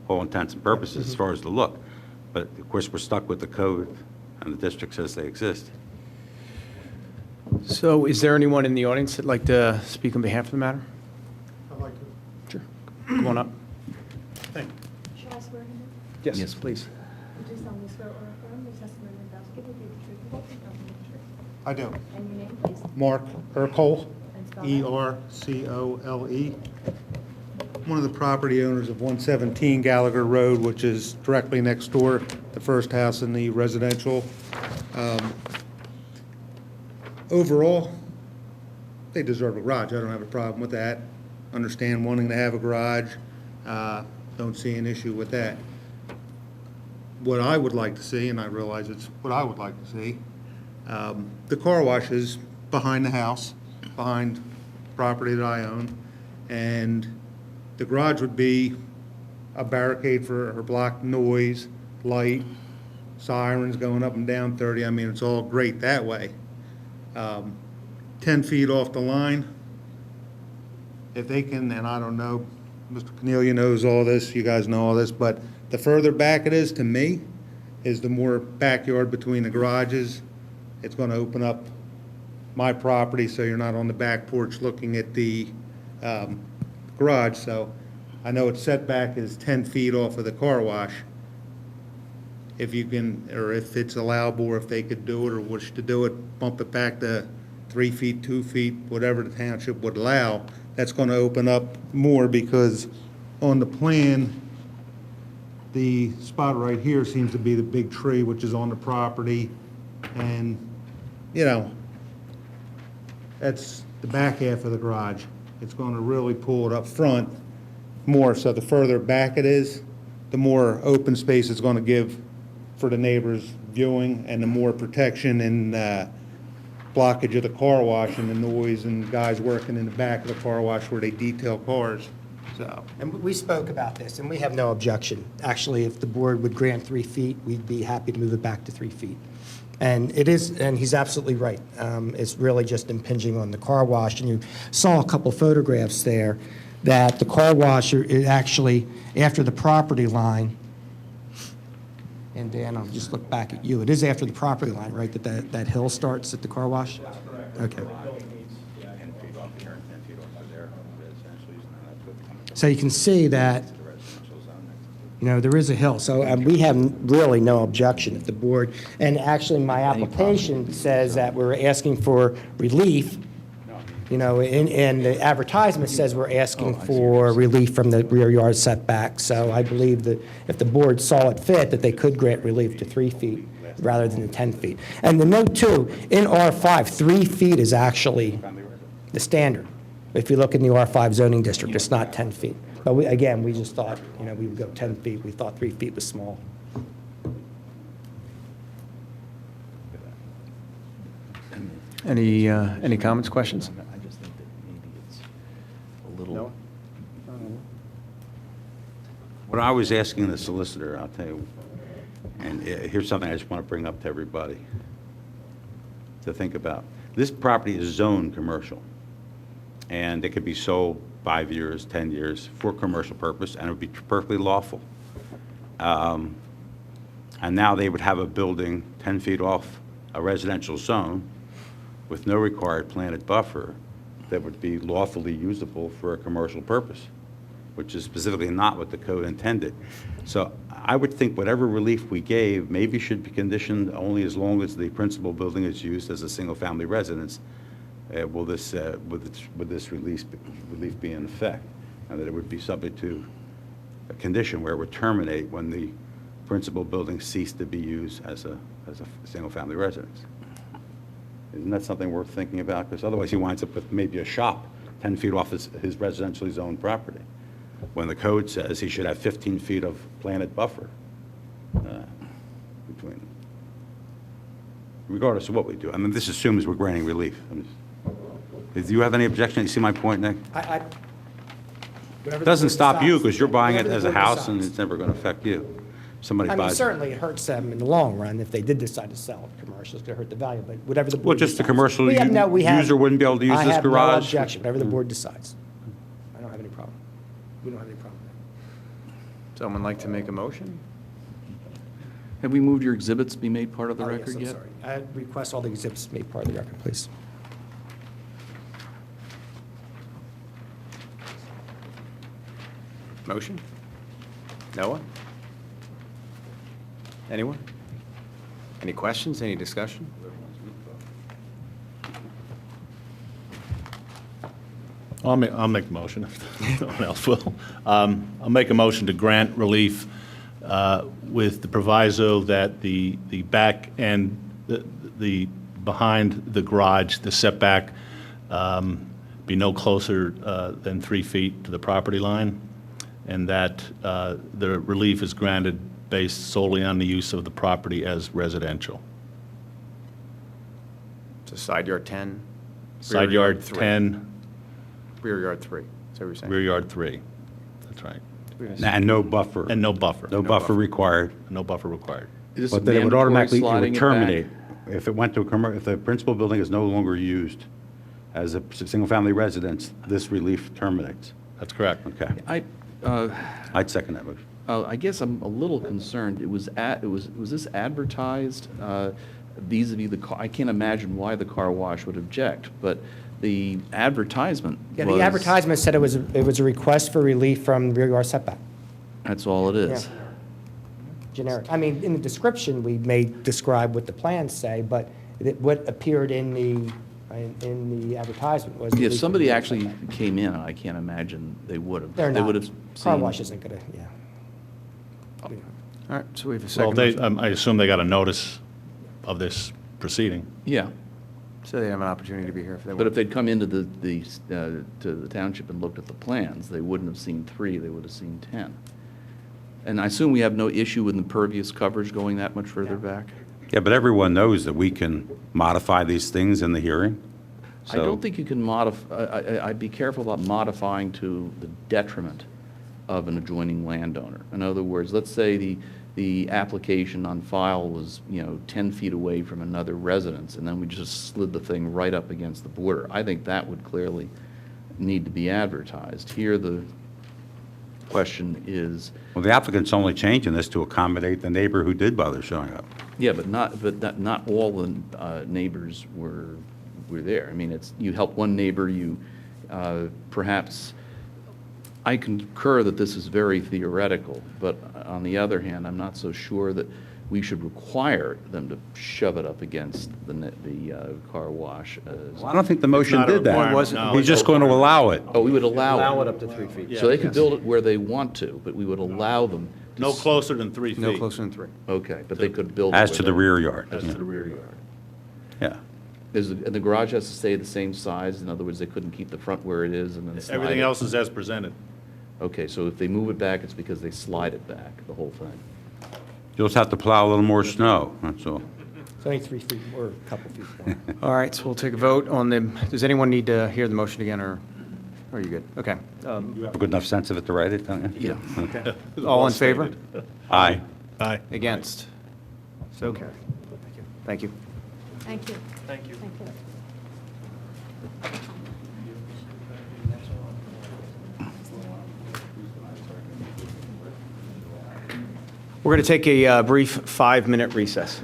all intents and purposes as far as the look. But of course, we're stuck with the code, and the district says they exist. So is there anyone in the audience that'd like to speak on behalf of the matter? I'd like to. Sure. Come on up. Thank you. Shall I swear him in? Yes, please. You do solemnly swear or affirm the testimony you're about to give will be the truth, the whole truth, nothing but the truth. I do. And your name, please? Mark Ercole, And spell that. Ercole. One of the property owners of 117 Gallagher Road, which is directly next door, the first house in the residential. Overall, they deserve a garage. I don't have a problem with that. Understand wanting to have a garage. Don't see an issue with that. What I would like to see, and I realize it's what I would like to see, the car wash is behind the house, behind property that I own, and the garage would be a barricade for block noise, light, sirens going up and down 30. I mean, it's all great that way. 10 feet off the line, if they can, and I don't know, Mr. Cornelia knows all this, you guys know all this, but the further back it is, to me, is the more backyard between the garages, it's going to open up my property, so you're not on the back porch looking at the garage. So I know its setback is 10 feet off of the car wash. If you can, or if it's allowable, or if they could do it or wish to do it, bump it back to 3 feet, 2 feet, whatever the township would allow, that's going to open up more, because on the plan, the spot right here seems to be the big tree, which is on the property. And, you know, that's the back half of the garage. It's going to really pull it up front more. So the further back it is, the more open space it's going to give for the neighbors viewing, and the more protection and blockage of the car wash and the noise and guys working in the back of the car wash where they detail cars. So, And we spoke about this, and we have no objection. Actually, if the board would grant 3 feet, we'd be happy to move it back to 3 feet. And it is, and he's absolutely right. It's really just impinging on the car wash. And you saw a couple photographs there that the car wash is actually after the property line. And Dan, I'll just look back at you. It is after the property line, right, that hill starts at the car wash? That's correct. Okay. So you can see that, you know, there is a hill. So we have really no objection if the board, and actually my application says that we're asking for relief, you know, and the advertisement says we're asking for relief from the rear yard setback. So I believe that if the board saw it fit, that they could grant relief to 3 feet rather than the 10 feet. And the note too, in R5, 3 feet is actually the standard. If you look in the R5 zoning district, it's not 10 feet. But again, we just thought, you know, we would go 10 feet. We thought 3 feet was small. Any comments, questions? I just think that maybe it's a little. What I was asking the solicitor, I'll tell you, and here's something I just want to bring up to everybody to think about. This property is zoned commercial, and it could be sold 5 years, 10 years for commercial purpose, and it would be perfectly lawful. And now they would have a building 10 feet off a residential zone with no required planted buffer that would be lawfully usable for a commercial purpose, which is specifically not what the code intended. So I would think whatever relief we gave maybe should be conditioned only as long as the principal building is used as a single-family residence. Will this relief be in effect? And that it would be subject to a condition where it would terminate when the principal building ceased to be used as a single-family residence. Isn't that something worth thinking about? Because otherwise he winds up with maybe a shop 10 feet off his residentially zoned property, when the code says he should have 15 feet of planted buffer between them. Regardless of what we do. I mean, this assumes we're granting relief. Do you have any objection? You see my point, Nick? It doesn't stop you because you're buying it as a house and it's never going to affect you. Somebody I mean, buys it. certainly it hurts them in the long run if they did decide to sell it commercial. It's going to hurt the value, but whatever the board Well, just the decides. commercial We have no- we have- user wouldn't be able to use this I have no garage? objection, whatever the board decides. I don't have any problem. We don't have any problem. Someone like to make a motion? Have we moved your exhibits to be made part of the Oh, yes, record I'm yet? sorry. I request all the exhibits made part of the record, please. Motion? Noah? Anyone? Any questions, any discussion? I'll make a motion, if no one else will. I'll make a motion to grant relief with the proviso that the back end, the behind the garage, the setback, be no closer than 3 feet to the property line, and that the relief is granted based solely on the use of the property as residential. So side yard 10? Side rear yard 3. 10, Rear yard 3, is that what you're saying? rear yard 3. That's right. And no buffer. And no buffer. No buffer required. No buffer required. Is this But then it would mandatory automatically, it sliding would it back? terminate. If it went to if the principal building is no longer used as a single-family residence, this relief terminates. That's correct. Okay. I, I'd second that motion. I guess I'm a little concerned. Was this advertised vis-à-vis the car? I can't imagine why the car wash would object, but the advertisement Yeah, was. the advertisement said it was a request for relief from rear yard setback. That's all it is. Yeah. Generic. I mean, in the description, we may describe what the plans say, but what appeared in the advertisement was. If relief somebody from rear yard actually setback. came in, I can't imagine they would have. They're They not. would have Car seen. wash isn't gonna, yeah. All right, so we have a Well, second. I assume they got a notice of this proceeding. Yeah, So they have an opportunity to be here if they want. but if they'd come into to the township and looked at the plans, they wouldn't have seen 3, they would have seen 10. And I assume we have no issue with impervious coverage going that much further back? Yeah, but everyone knows that we can modify these things in the hearing. I don't think you can modify, I'd be careful about modifying to the detriment of an adjoining landowner. In other words, let's say the application on file was, 10 feet away from another residence, and then we just slid the thing right up against the border. I think that would clearly need to be advertised. Here, the question is, Well, the applicant's only changing this to accommodate the neighbor who did bother showing up. yeah, but not all the neighbors were there. I mean, you help one neighbor, you perhaps, I concur that this is very theoretical, but on the other hand, I'm not so sure that we should require them to shove it up against the car wash. Well, I don't think the motion not a did that. requirement, no. He's just going to allow it. Oh, we would allow it. Allow it up to 3 feet. So they could build it where they want to, but we would allow them. to No s- closer than 3 feet. No closer than 3. Okay, but they could build. it As where to the they- rear yard. As to the rear yard. Yeah. And the garage has to stay the same size? In other words, they couldn't keep the front where it is and then slide Everything it? else is as presented. Okay, so if they move it back, it's because they slide it back, the whole thing? You'll just have to plow a little more snow, that's all. It's only 3 feet or a couple feet more. All right, so we'll take a vote on the, does anyone need to hear the motion again, or are you good? Okay. You have a good enough sense of it to write it, don't you? Yeah. Okay. All in favor? Aye. Aye. Against? So carried. Thank you. Thank you. Thank you. Thank you. We're going to take a brief 5-minute recess.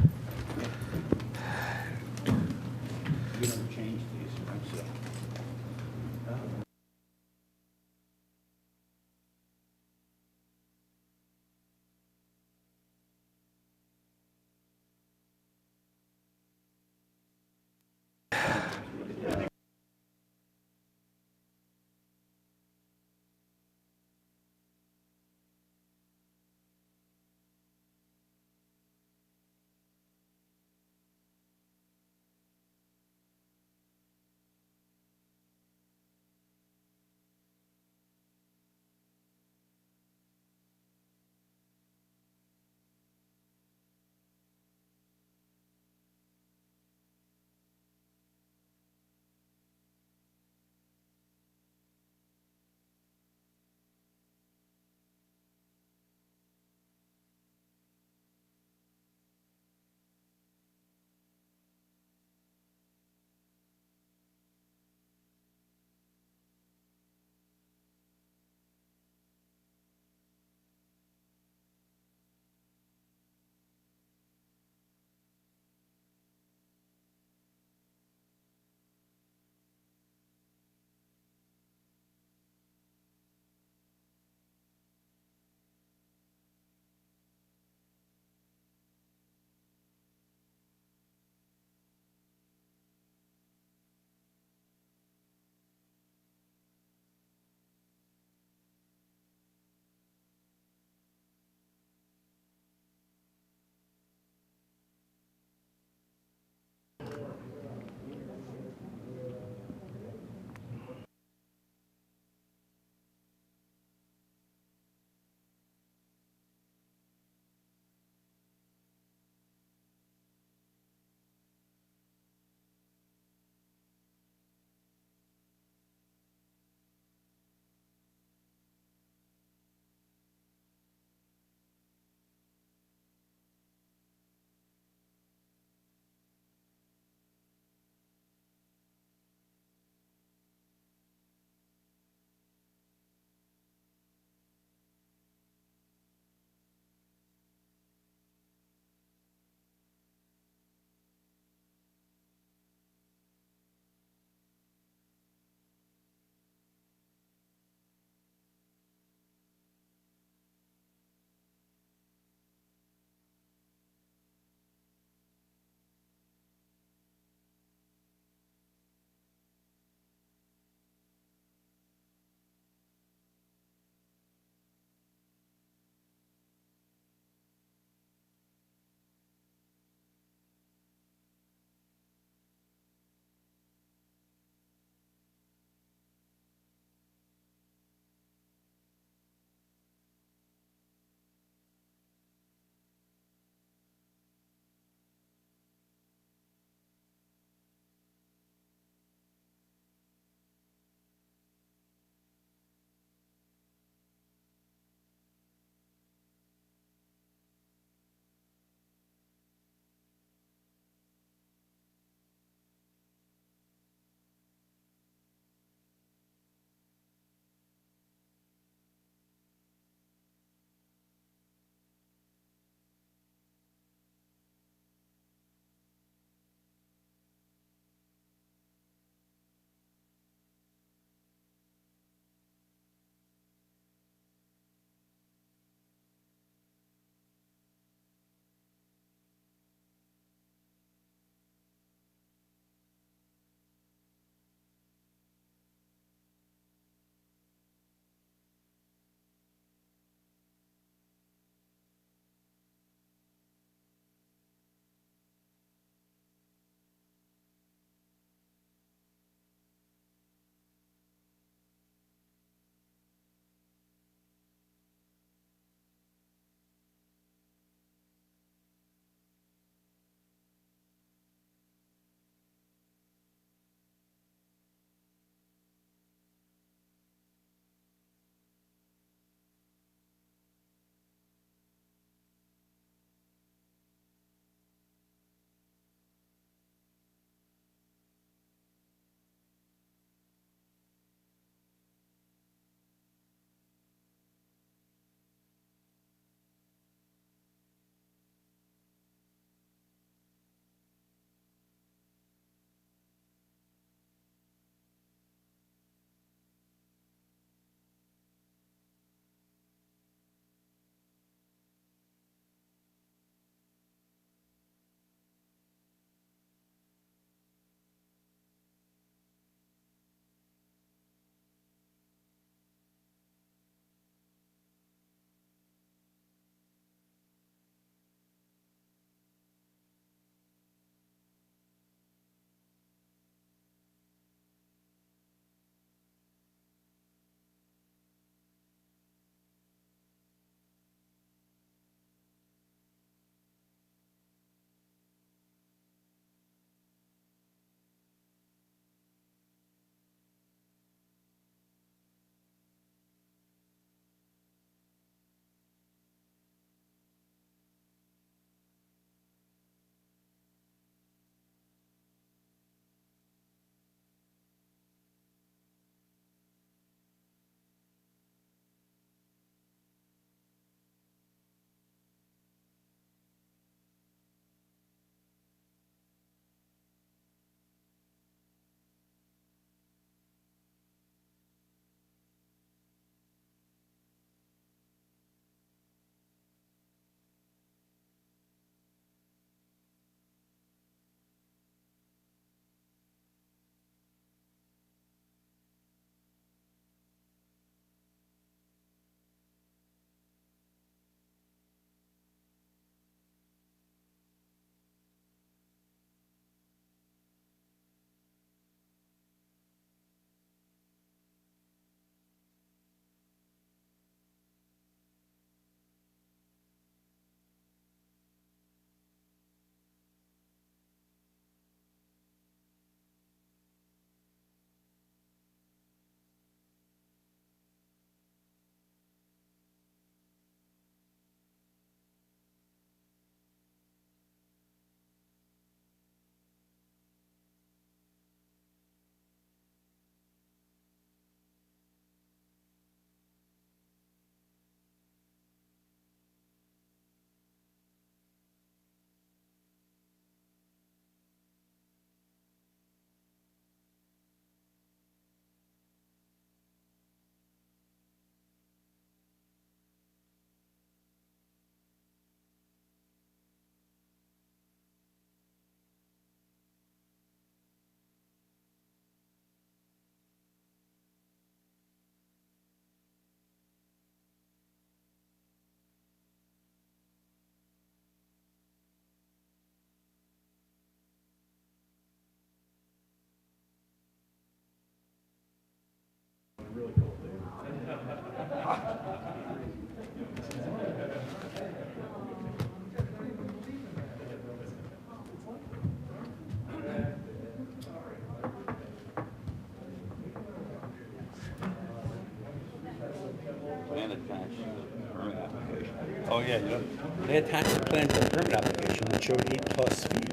They attached the plan to the permit application that showed 8+ feet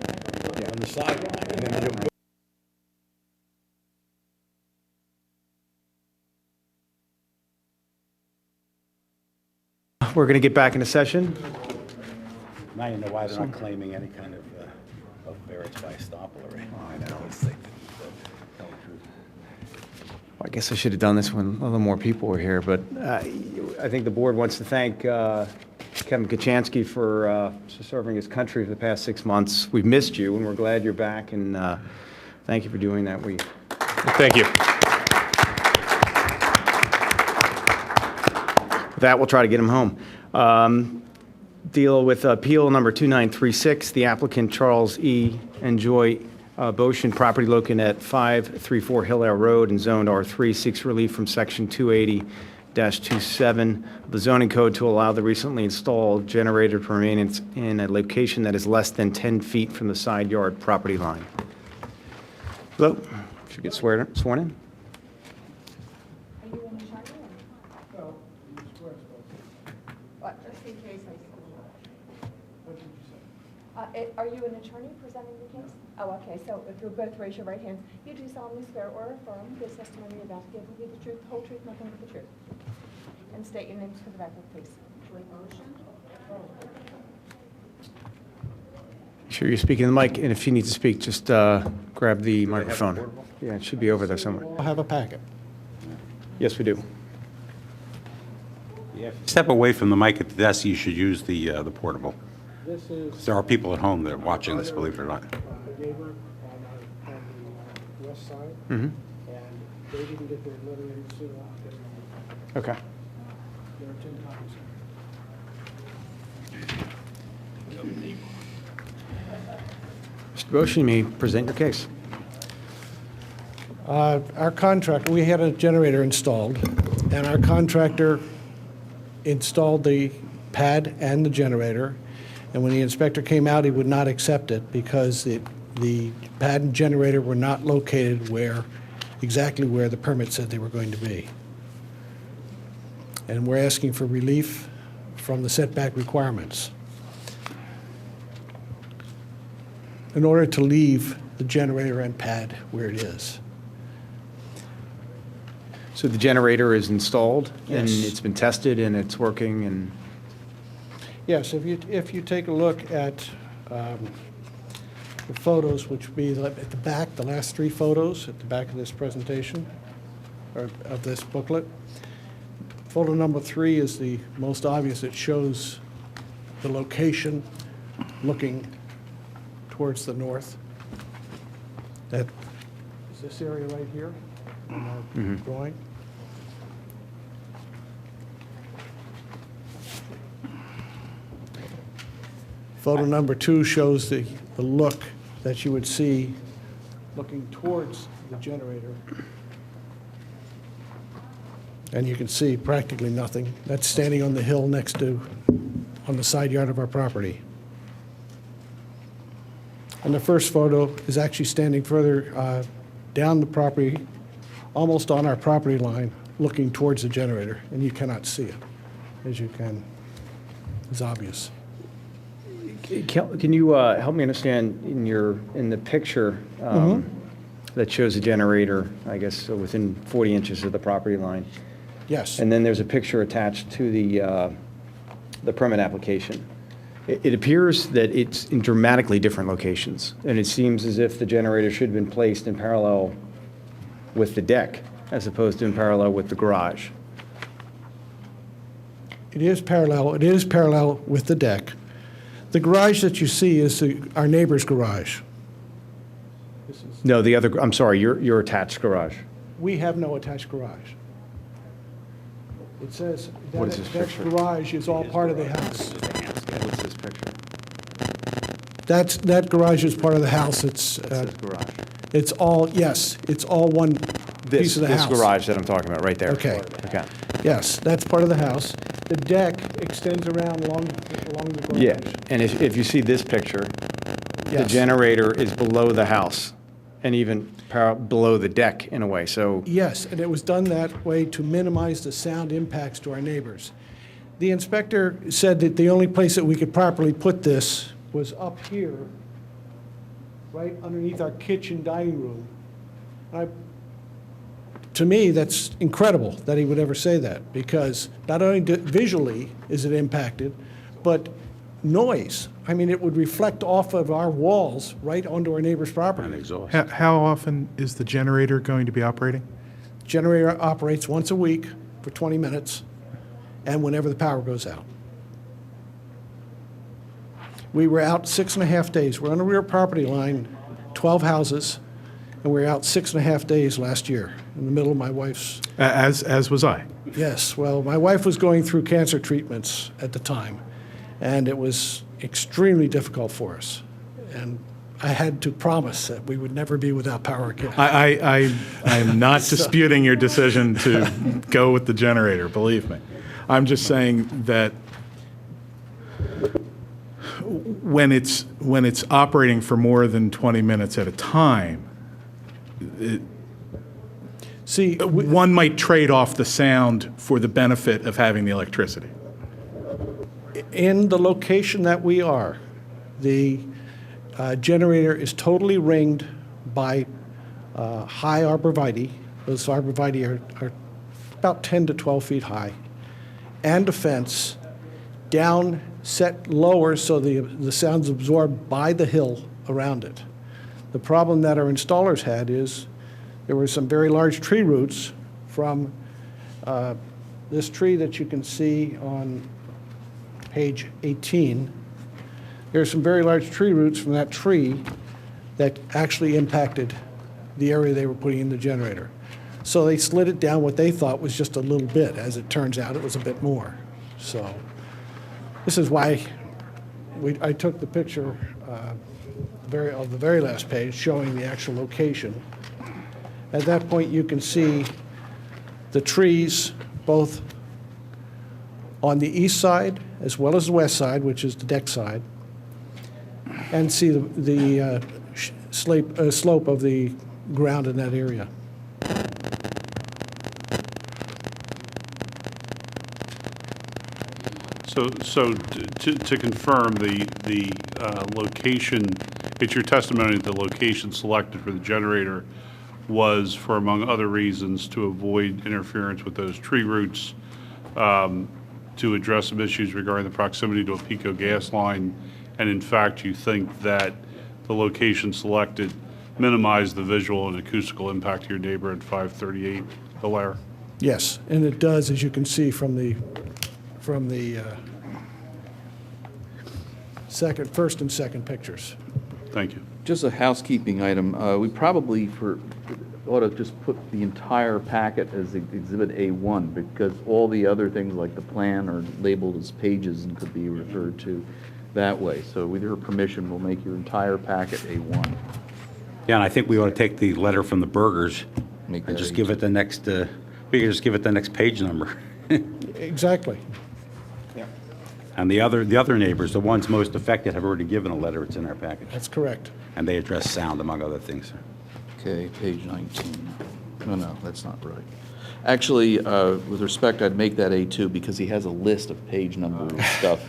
on the sideline, and then they don't go. We're going to get back into session. Now you know why they're not claiming any kind of variance by estoppel already. I know. I guess I should have done this when a little more people were here, but I think the board wants to thank Kevin Kachansky for serving his country for the past 6 months. We've missed you, and we're glad you're back, and thank you for doing that. Thank you. With that, we'll try to get him home. Deal with appeal number 2936, the applicant Charles E. and Joy Boshin, property located at 534 Hill Air Road and zoned R3, seeks relief from section 280-27 of the zoning code to allow the recently installed generator to remain in a location that is less than 10 feet from the side yard property line. Hello, should get sworn in? Are you in the charter? No. What, just in case I... Are you an attorney presenting the case? Oh, okay, so if you'll both raise your right hands, you do solemnly swear or affirm the testimony you're about to give will be the truth, the whole truth, nothing but the truth. And state your names for the record, please. Sure you're speaking in the mic, and if you need to speak, just grab the microphone. Yeah, it should be over there somewhere. I'll have a packet. Yes, we do. Step away from the mic at the desk, you should use the portable. This is There are people at home that are watching this, believe it or not. neighbor on the west side, Mm-hmm. and they didn't get their letter in soon enough. Okay. There are 10 copies. Mr. Boshin, you may present your case. Our contractor, we had a generator installed, and our contractor installed the pad and the generator, and when the inspector came out, he would not accept it because the pad and generator were not located exactly where the permit said they were going to be. And we're asking for relief from the setback requirements in order to leave the generator and pad where it is. So the generator is installed, and Yes. it's been tested, and it's working, and Yes, if you take a look at the photos, which would be at the back, the last 3 photos at the back of this presentation, or of this booklet. Photo number 3 is the most obvious. It shows the location looking towards the north. That is this area right here on our drawing. Photo number 2 shows the look that you would see looking towards the generator. And you can see practically nothing. That's standing on the hill next to, on the side yard of our property. And the first photo is actually standing further down the property, almost on our property line, looking towards the generator, and you cannot see it, as you can. It's obvious. Can you help me understand in the picture that shows the generator, I guess, within 40 inches of the property line? Yes. And then there's a picture attached to the permit application. It appears that it's in dramatically different locations, and it seems as if the generator should have been placed in parallel with the deck as opposed to in parallel with the garage. It is parallel. It is parallel with the deck. The garage that you see is our neighbor's garage. No, I'm sorry, your attached garage. We have no attached garage. It says What is this that picture? garage is all part of the house. What's this picture? That garage is part of the house. It's Garage. it's all, yes, it's all one piece of the house. This garage that I'm talking about, right there. Okay. Okay. Yes, that's part of the house. The deck extends around along the garage. Yeah, and if you see this picture, the Yes. generator is below the house and even below the deck in a way, so, Yes, and it was done that way to minimize the sound impacts to our neighbors. The inspector said that the only place that we could properly put this was up here, right underneath our kitchen dining room. To me, that's incredible that he would ever say that, because not only visually is it impacted, but noise. I mean, it would reflect off of our walls right onto our neighbor's property. And exhaust. How often is the generator going to be operating? Generator operates once a week for 20 minutes, and whenever the power goes out. We were out 6.5 days. We're on the rear property line, 12 houses, and we were out 6.5 days last year in the middle of my wife's. As was I. Yes, well, my wife was going through cancer treatments at the time, and it was extremely difficult for us. And I had to promise that we would never be without power again. I'm not disputing your decision to go with the generator, believe me. I'm just saying that when it's operating for more than 20 minutes at a time, one might trade off the sound for the benefit of having the electricity. In the location that we are, the generator is totally ringed by high arborvitae. Those arborvitae are about 10 to 12 feet high, and a fence down, set lower so the sound's absorbed by the hill around it. The problem that our installers had is there were some very large tree roots from this tree that you can see on page 18. There are some very large tree roots from that tree that actually impacted the area they were putting in the generator. So they slid it down what they thought was just a little bit. As it turns out, it was a bit more. So this is why I took the picture of the very last page showing the actual location. At that point, you can see the trees both on the east side as well as the west side, which is the deck side, and see the slope of the ground in that area. So to confirm, the location, it's your testimony that the location selected for the generator was for, among other reasons, to avoid interference with those tree roots, to address some issues regarding the proximity to a Pico gas line, and in fact, you think that the location selected minimized the visual and acoustical impact to your neighbor at 538 Hilaire? Yes, and it does, as you can see from the first and second pictures. Thank you. Just a housekeeping item. We probably ought to just put the entire packet as Exhibit A1, because all the other things like the plan are labeled as pages and could be referred to that way. So with your permission, we'll make your entire packet A1. Yeah, and I think we ought to take the letter from the Burgers Make and that just give it the next, we can just give it the next page number. Exactly. And the other neighbors, the ones most affected, have already given a letter. It's in our package. That's correct. And they address sound, among other things. Okay, page 19. No, that's not right. Actually, with respect, I'd make that A2 because he has a list of page number stuff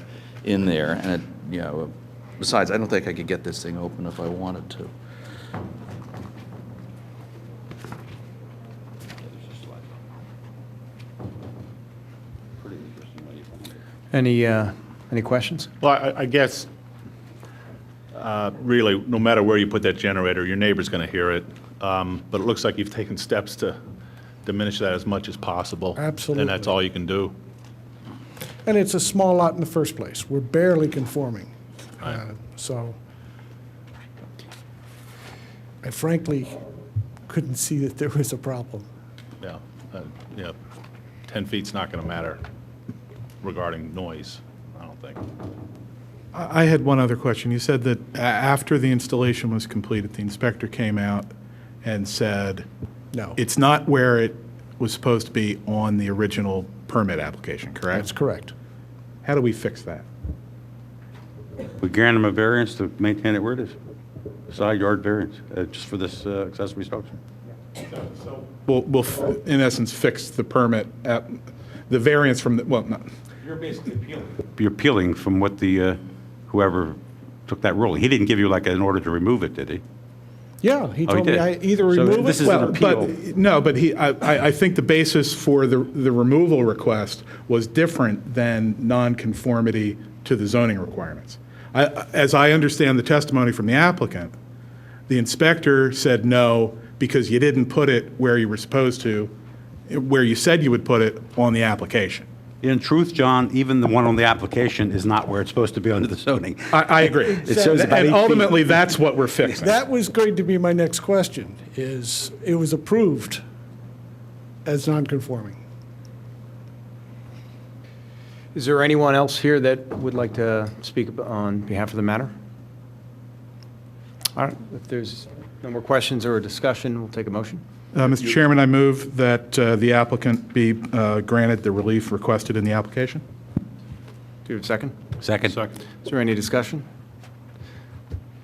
in there. And, besides, I don't think I could get this thing open if I wanted to. Any questions? Well, I guess, really, no matter where you put that generator, your neighbor's going to hear it. But it looks like you've taken steps to diminish that as much as possible. Absolutely. And that's all you can do. And it's a small lot in the first place. We're barely conforming. So I frankly couldn't see that there was a problem. Yeah, 10 feet's not going to matter regarding noise, I don't think. I had one other question. You said that after the installation was completed, the inspector came out and said, No. it's not where it was supposed to be on the original permit application, correct? That's correct. How do we fix that? We grant them a variance to maintain it where it is. Side yard variance, just for this accessory structure. We'll in essence, fix the permit, the variance from the, well, not, You're basically appealing. You're appealing from what the, whoever took that ruling. He didn't give you like an order to remove it, did he? Yeah, he Oh, he told me did. I either So remove this it. is an Well, appeal. but, no, but I think the basis for the removal request was different than nonconformity to the zoning requirements. As I understand the testimony from the applicant, the inspector said no because you didn't put it where you were supposed to, where you said you would put it on the application. In truth, John, even the one on the application is not where it's supposed to be under the zoning. I agree. It shows about 8 And feet. ultimately, that's what we're fixing. That was going to be my next question, is it was approved as non-conforming. Is there anyone else here that would like to speak on behalf of the matter? All right, if there's no more questions or discussion, we'll take a motion. Mr. Chairman, I move that the applicant be granted the relief requested in the application. Do you have a second? Second. Is there any discussion?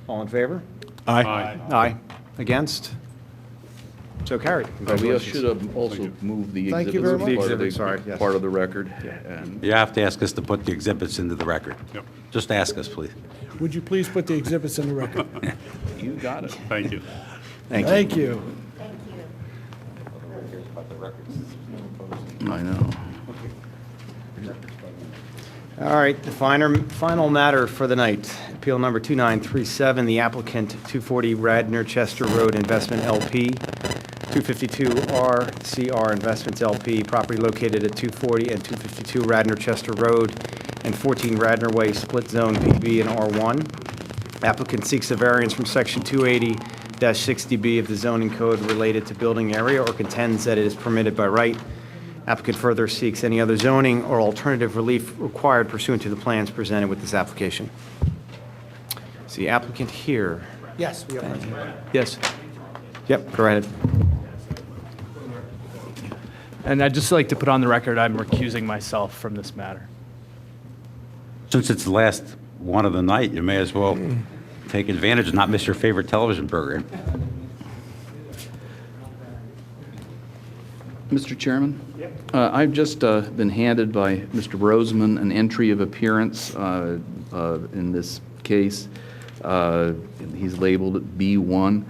All in favor? Aye. Aye. Against? So carried. We Congratulations. should have also moved the Thank you exhibits very as much. part of The exhibit, sorry, yes. part of the record. And You have to ask us to put the exhibits into the record. Yep. Just ask us, please. Would you please put the exhibits in the record? you got it. Thank you. Thank you. Thank you. I know. All right, the final matter for the night, appeal number 2937, the applicant 240 Radnor Chester Road Investment LP, 252 RCR Investments LP, property located at 240 and 252 Radnor Chester Road and 14 Radnor Way, split zone PB and R1. Applicant seeks a variance from section 280-60B of the zoning code related to building area or contends that it is permitted by right. Applicant further seeks any other zoning or alternative relief required pursuant to the plans presented with this application. Is the applicant here? Yes, we are. Yes. Yep, go ahead. And I'd just like to put on the record, I'm recusing myself from this matter. Since it's the last one of the night, you may as well take advantage and not miss your favorite television program. Mr. Chairman? I've just been handed by Mr. Roseman an entry of appearance in this case. He's labeled it B1.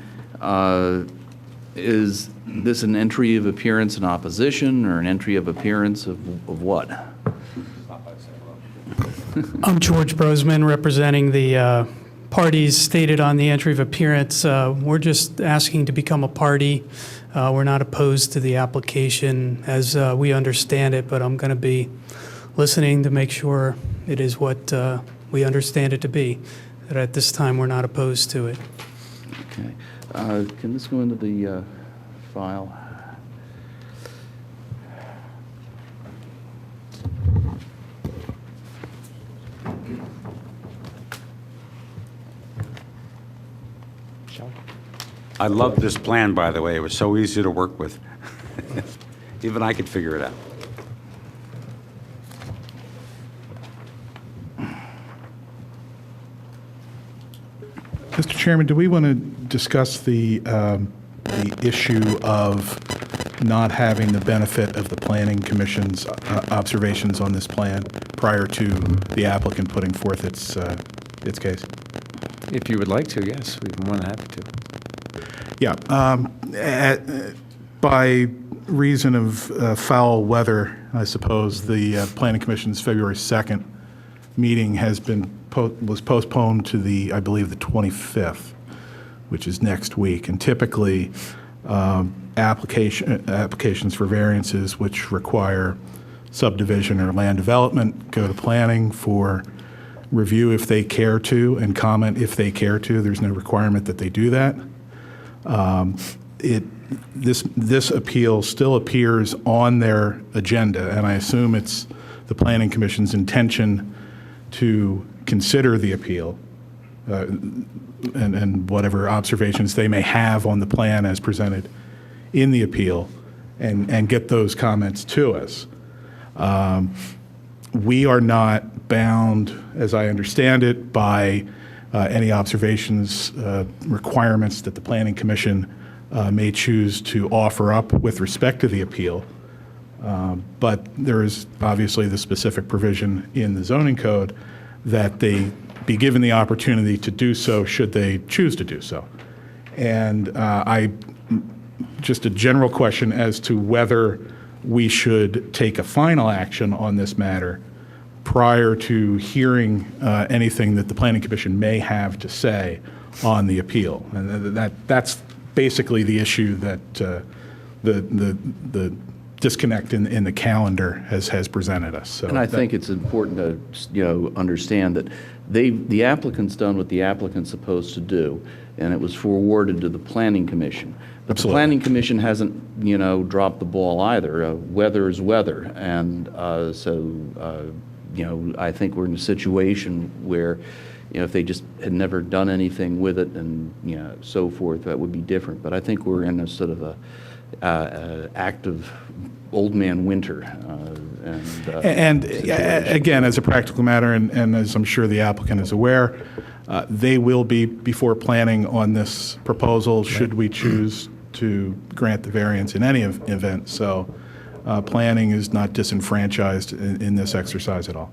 Is this an entry of appearance in opposition or an entry of appearance of what? I'm George Brosman, representing the parties stated on the entry of appearance. We're just asking to become a party. We're not opposed to the application as we understand it, but I'm going to be listening to make sure it is what we understand it to be, that at this time we're not opposed to it. Okay. Can this go into the file? I love this plan, by the way. It was so easy to work with. Even I could figure it out. Mr. Chairman, do we want to discuss the issue of not having the benefit of the Planning Commission's observations on this plan prior to the applicant putting forth its case? If you would like to, yes, we'd be more than happy to. Yeah. By reason of foul weather, I suppose, the Planning Commission's February 2nd meeting was postponed to the, I believe, the 25th, which is next week. And typically, applications for variances which require subdivision or land development go to planning for review if they care to and comment if they care to. There's no requirement that they do that. This appeal still appears on their agenda, and I assume it's the Planning Commission's to consider the appeal and whatever observations they may have on the plan as presented in the appeal and get those comments to us. We are not bound, as I understand it, by any observations, requirements that the Planning Commission may choose to offer up with respect to the appeal. But there is obviously the specific provision in the zoning code that they be given the opportunity to do so should they choose to do so. And just a general question as to whether we should take a final action on this matter prior to hearing anything that the Planning Commission may have to say on the appeal. And that's basically the issue that the disconnect in the calendar has presented us. So And I think it's important to, understand that the applicant's done what the applicant's supposed to do, and it was forwarded to the Planning Commission. But the Planning Commission hasn't, dropped the ball either. Weather is weather, and I think we're in a situation where, if they just had never done anything with it and, so forth, that would be different. But I think we're in a sort of a active old man winter. Again, as a practical matter, and as I'm sure the applicant is aware, they will be before planning on this proposal should we choose to grant the variance in any event. So planning is not disenfranchised in this exercise at all.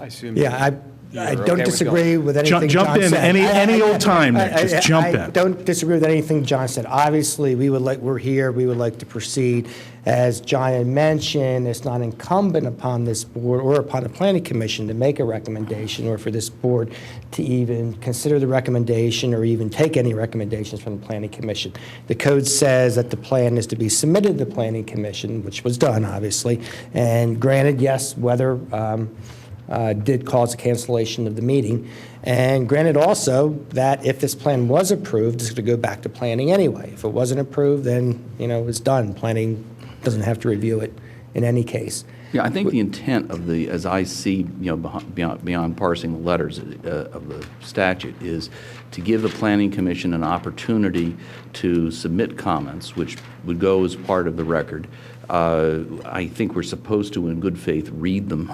I assume. Yeah, I don't disagree with anything Jump John in said. any old time, Nick. Just jump in. I don't disagree with anything John said. Obviously, we're here, we would like to proceed. As John had mentioned, it's not incumbent upon this board or upon the Planning Commission to make a recommendation or for this board to even consider the recommendation or even take any recommendations from the Planning Commission. The code says that the plan is to be submitted to the Planning Commission, which was done, obviously. And granted, yes, weather did cause a cancellation of the meeting. And granted also that if this plan was approved, it's going to go back to planning anyway. If it wasn't approved, then, it's done. Planning doesn't have to review it in any case. Yeah, I think the intent of as I see, beyond parsing the letters of the statute, is to give the Planning Commission an opportunity to submit comments, which would go as part of the record. I think we're supposed to, in good faith, read them,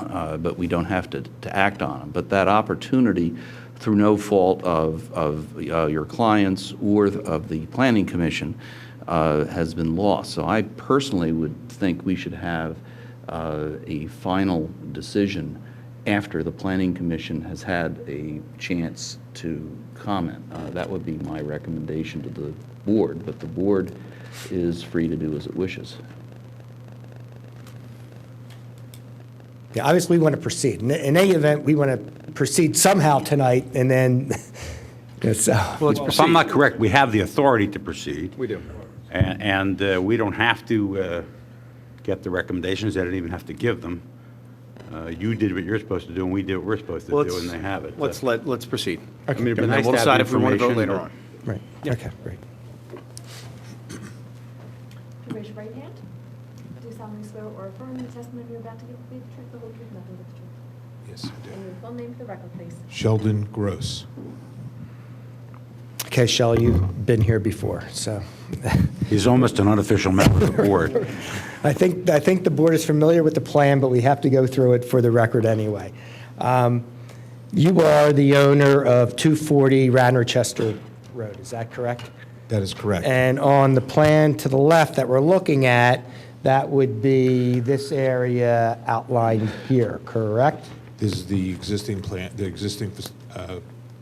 but we don't have to act on them. But that opportunity, through no fault of your clients or of the Planning Commission, has been lost. So I personally would think we should have a final decision after the Planning Commission has had a chance to comment. That would be my recommendation to the board, but the board is free to do as it wishes. Yeah, obviously, we want to proceed. In any event, we want to proceed somehow tonight, and then, so. If I'm not correct, we have the authority to proceed. We do. And we don't have to get the recommendations. They don't even have to give them. You did what you're supposed to do, and we did what we're supposed to do, and they have it. Let's proceed. Okay. And then Nice we'll to have decide the if we want to vote information, later but- on. Right, okay, great. You raise your right hand. Do solemnly swear or affirm the testimony you're about to give will be the truth, the whole truth, nothing but the truth. Yes, I do. And your full name for the record, please. Sheldon Gross. Okay, Shell, you've been here before, so. He's almost an unofficial member of the board. I think the board is familiar with the plan, but we have to go through it for the record anyway. You are the owner of 240 Radnor Chester Road, is that correct? That is correct. And on the plan to the left that we're looking at, that would be this area outlined here, correct? This is the existing plan, the existing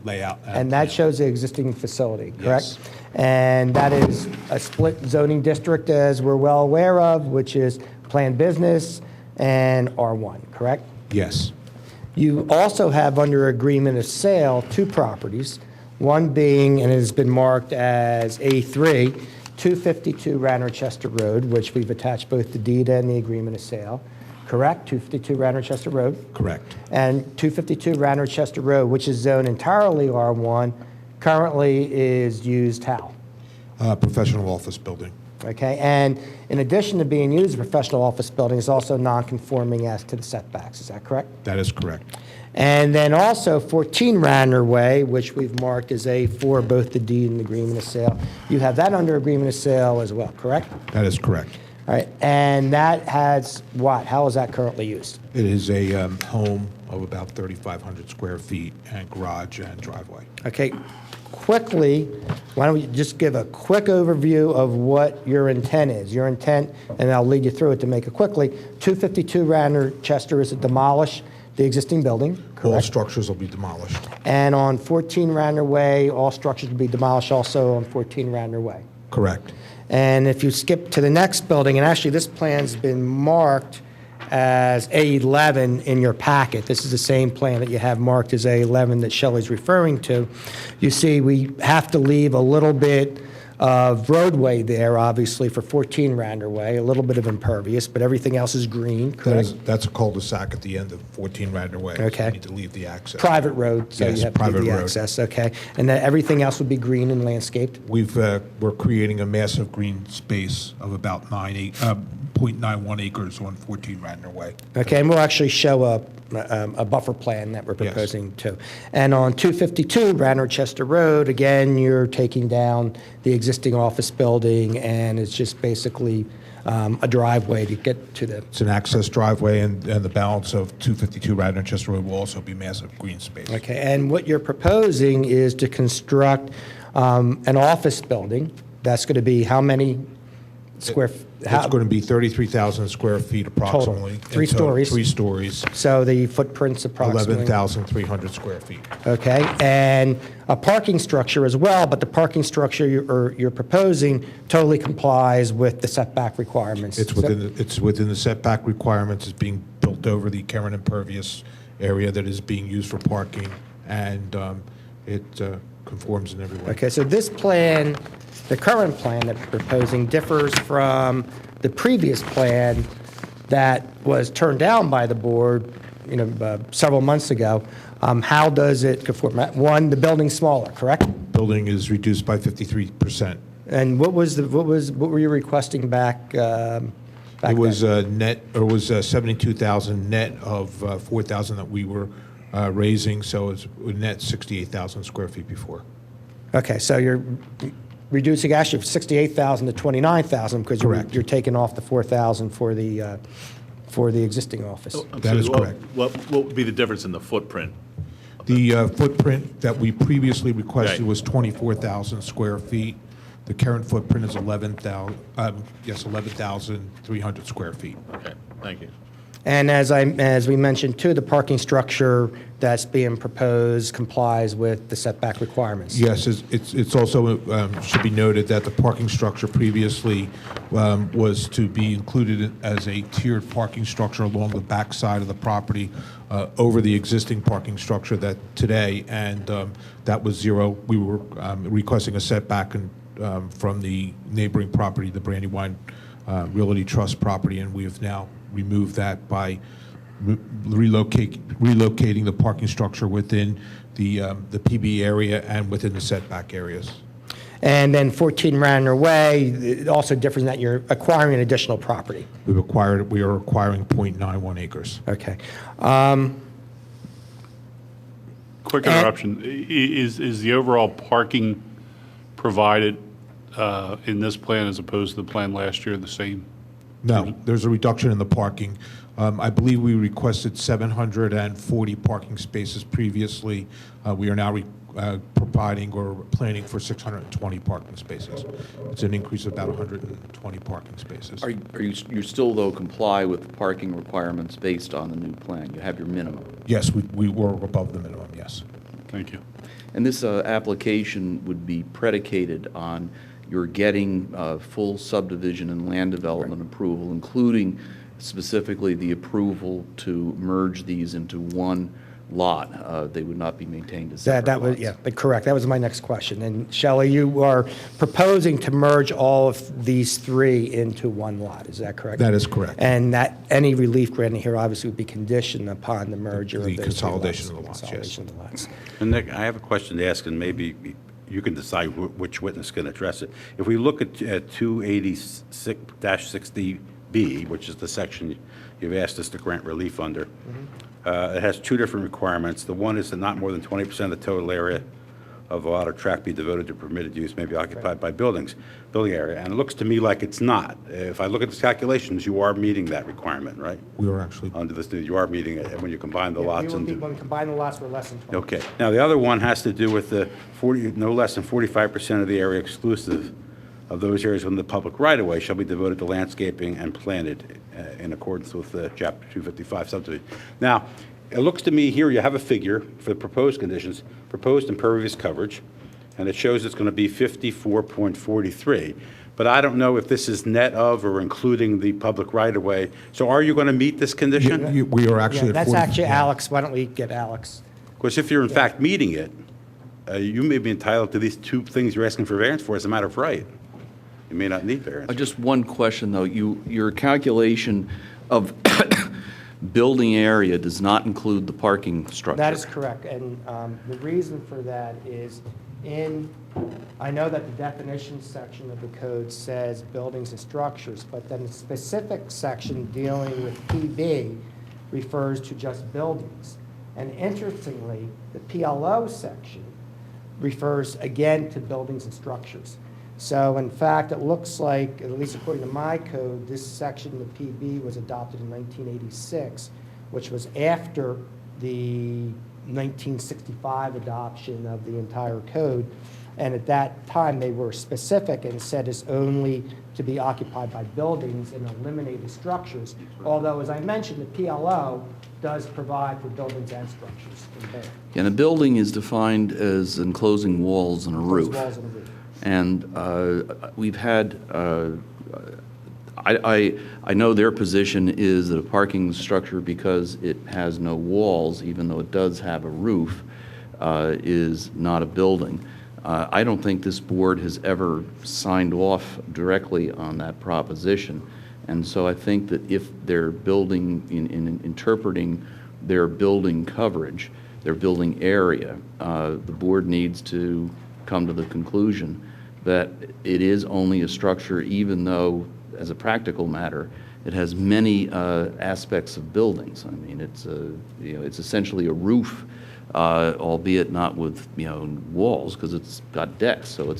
layout. And that shows the existing facility, correct? Yes. And that is a split zoning district, as we're well aware of, which is planned business and R1, correct? Yes. You also have under agreement of sale 2 properties, one being, and it has been marked as A3, 252 Radnor Chester Road, which we've attached both the deed and the agreement of sale, correct? 252 Radnor Chester Road? Correct. And 252 Radnor Chester Road, which is zoned entirely R1, currently is used how? Professional office building. Okay, and in addition to being used as a professional office building, it's also non-conforming as to the setbacks, is that correct? That is correct. And then also 14 Radnor Way, which we've marked as A4, both the deed and agreement of sale. You have that under agreement of sale as well, correct? That is correct. All right, and that has what? How is that currently used? It is a home of about 3,500 square feet and garage and driveway. Okay, quickly, why don't we just give a quick overview of what your intent is? Your intent, and I'll lead you through it to make it quickly. 252 Radnor Chester is to demolish the existing building, correct? All structures will be demolished. And on 14 Radnor Way, all structures will be demolished also on 14 Radnor Way. Correct. And if you skip to the next building, and actually this plan's been marked as A11 in your packet. This is the same plan that you have marked as A11 that Shelley's referring to. You see, we have to leave a little bit of roadway there, obviously, for 14 Radnor Way, a little bit of impervious, but everything else is green, correct? That's a cul-de-sac at the end of 14 Radnor Way. Okay. So you need to leave the access. Private road, so Yes, you have to private leave the road. access, okay. And then everything else would be green and landscaped? We're creating a massive green space of about 0.91 acres on 14 Radnor Way. Okay, and we'll actually show a buffer plan that we're proposing too. And on 252 Radnor Chester Road, again, you're taking down the existing office building, and it's just basically a driveway to get to the... It's an access driveway, and the balance of 252 Radnor Chester Road will also be massive green space. Okay, and what you're proposing is to construct an office building. That's going to be how many square... It's going to be 33,000 square feet approximately. Total. 3 stories? 3 stories. So the footprint's approximately... 11,300 square feet. Okay, and a parking structure as well, but the parking structure you're proposing totally complies with the setback requirements. It's within the setback requirements. It's being built over the current impervious area that is being used for parking, and it conforms in every way. Okay, so this plan, the current plan that we're proposing, differs from the previous plan that was turned down by the board, several months ago. How does it conform? One, the building's smaller, correct? Building is reduced by 53%. And what were you requesting back? It was net, or was 72,000 net of 4,000 that we were raising, so it's net 68,000 square feet before. Okay, so you're reducing actually from 68,000 to 29,000 because you're taking off the 4,000 for the existing office. That is correct. What would be the difference in the footprint? The footprint that we previously requested was 24,000 square feet. The current footprint is 11,300 square feet. Okay, thank you. And as we mentioned too, the parking structure that's being proposed complies with the setback requirements. Yes, it's also should be noted that the parking structure previously was to be included as a tiered parking structure along the back side of the property over the existing parking structure that today, and that was zero. We were requesting a setback from the neighboring property, the Brandywine Realty Trust property, and we have now removed that by relocating the parking structure within the PB area and within the setback areas. And then 14 Radnor Way, it also differs in that you're acquiring an additional property. We are acquiring 0.91 acres. Okay. Quick interruption. Is the overall parking provided in this plan as opposed to the plan last year the same? No, there's a reduction in the parking. I believe we requested 740 parking spaces previously. We are now providing or planning for 620 parking spaces. It's an increase of about 120 parking spaces. You still, though, comply with the parking requirements based on the new plan? You have your minimum? Yes, we were above the minimum, yes. Thank you. And this application would be predicated on your getting full subdivision and land development approval, including specifically the approval to merge these into one lot. They would not be maintained as separate lots. Yeah, correct. That was my next question. And Shelley, you are proposing to merge all of these three into one lot, is that correct? That is correct. And that any relief granted here obviously would be conditioned upon the merger of those consolidation three of the lots, consolidation of the lots. And Nick, I have a question to ask, and maybe you can decide which witness can address it. If we look at 286-60B, which is the section you've asked us to grant relief under, it has two different requirements. The one is that not more than 20% of the total area of the lot or tract be devoted to permitted use may be occupied by building area. And it looks to me like it's not. If I look at the calculations, you are meeting that requirement, right? We are actually. Under this, you are meeting it when you combine the Yeah, lots. when we combine the lots, we're less than 20. Okay. Now, the other one has to do with the 40, no less than 45% of the area exclusive of those areas within the public right-of-way shall be devoted to landscaping and planted in accordance with Chapter 255 subdivision. Now, it looks to me here you have a figure for the proposed conditions, proposed impervious coverage, and it shows it's going to be 54.43. But I don't know if this is net of or including the public right-of-way. So are you going to meet this condition? We are actually Yeah, at that's 40. actually Alex. Why don't we get Alex? Because if you're in fact meeting it, you may be entitled to these two things you're asking for variance for as a matter of right. You may not need variance. Just one question, though. Your calculation of building area does not include the parking structure. That is correct, and the reason for that is I know that the definition section of the code says buildings and structures, but then the specific section dealing with PB refers to just buildings. And interestingly, the PLO section refers again to buildings and structures. So in fact, it looks like, at least according to my code, this section of PB was adopted in 1986, which was after the 1965 adoption of the entire code. And at that time, they were specific and said it's only to be occupied by buildings and eliminated structures. Although, as I mentioned, the PLO does provide for buildings and structures in there. And a building is defined as enclosing walls and a roof. Walls and a roof. And we've had, I know their position is that a parking structure, because it has no walls, even though it does have a roof, is not a building. I don't think this board has ever signed off directly on that proposition. And so I think that if they're building, in interpreting their building coverage, their building area, the board needs to come to the conclusion that it is only a structure, even though, as a practical matter, it has many aspects of buildings. I mean, it's essentially a roof, albeit not with walls, because it's got decks. So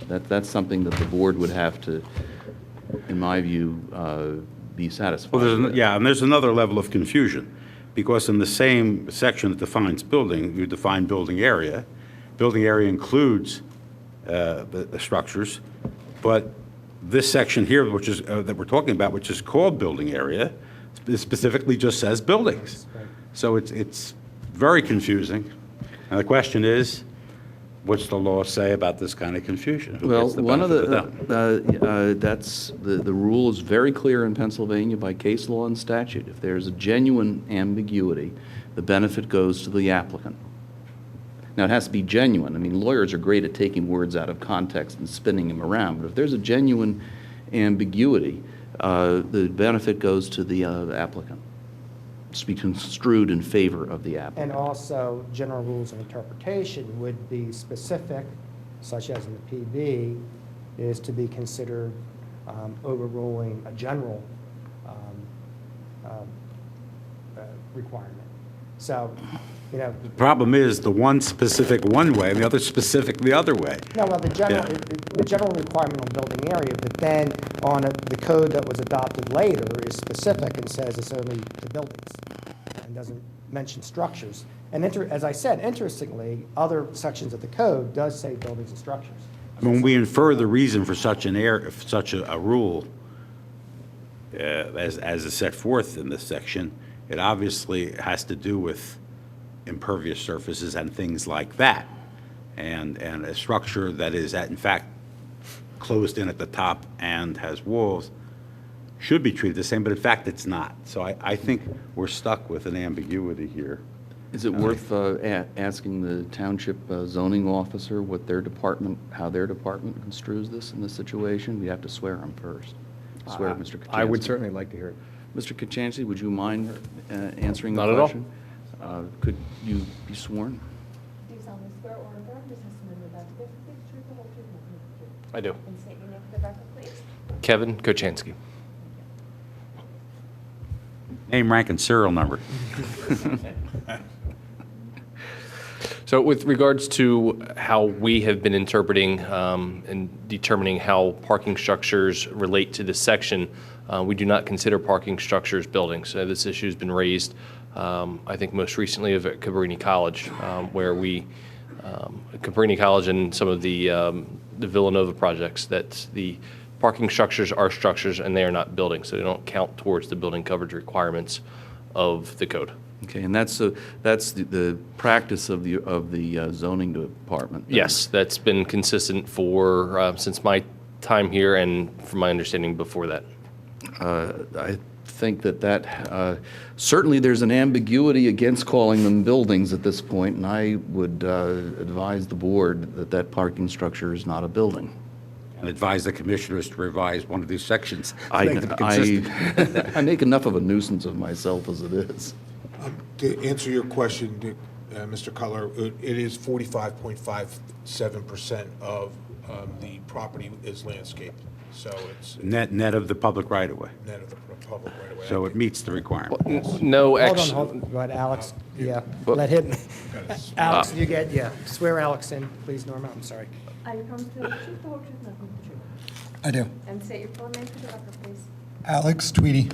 that's something that the board would have to, in my view, be satisfied with. Yeah, and there's another level of confusion, because in the same section that defines building, you define building area. Building area includes the structures, but this section here, which is that we're talking about, which is called building area, specifically just says buildings. So it's very confusing. And the question is, what's the law say about this kind of confusion? Who Well, gets the one of benefit of that? that's, the rule is very clear in Pennsylvania by case law and statute. If there's a genuine ambiguity, the benefit goes to the applicant. Now, it has to be genuine. I mean, lawyers are great at taking words out of context and spinning them around, but if there's a genuine ambiguity, the benefit goes to the applicant. It's to be construed in favor of the applicant. And also, general rules of interpretation would be specific, such as in the PB, is to be considered overruling a general requirement. So, The problem is the one specific one way and the other specific the other way. no, well, the general requirement on building area, but then on the code that was adopted later is specific and says it's only to buildings and doesn't mention structures. And as I said, interestingly, other sections of the code does say buildings and structures. When we infer the reason for such a rule, as is set forth in this section, it obviously has to do with impervious surfaces and things like that, and a structure that is in fact closed in at the top and has walls should be treated the same, but in fact it's not. So I think we're stuck with an ambiguity here. Is it worth asking the township zoning officer what how their department construes this in this situation? We have to swear him first. Swear Mr. Kachansky. I would certainly like to hear it. Mr. Kachansky, would you mind answering the Not at all. question? Could you be sworn? Do you solemnly swear or affirm the testimony you're about to give is the truth, the whole truth, and nothing but the truth? I do. And state your name for the record, please. Kevin Kochansky. Name, rank, and serial number. So with regards to how we have been interpreting and determining how parking structures relate to this section, we do not consider parking structures buildings. So this issue has been raised, I think most recently at Cabrini College, where Cabrini College and some of the Villanova projects, that the parking structures are structures and they are not buildings, so they don't count towards the building coverage requirements of the code. Okay, and that's the practice of the zoning department? Yes, that's been consistent for, since my time here and from my understanding before that. I think that certainly there's an ambiguity against calling them buildings at this point, and I would advise the board that that parking structure is not a building. And advise the commissioners to revise one of these sections. I make enough of a nuisance of myself as it is. To answer your question, Mr. Cutler, it is 45.57% of the property is landscaped. So it's Net of the public right-of-way. net of the public right away. So it meets the requirement. No Hold on, go ahead, Alex. Yeah, let him. Alex, you get, swear Alex in, please, Norma, I'm sorry. Are you promise to tell the truth, the whole truth, nothing but the truth? I do. And state your full name for the record, please. Alex Tweedy.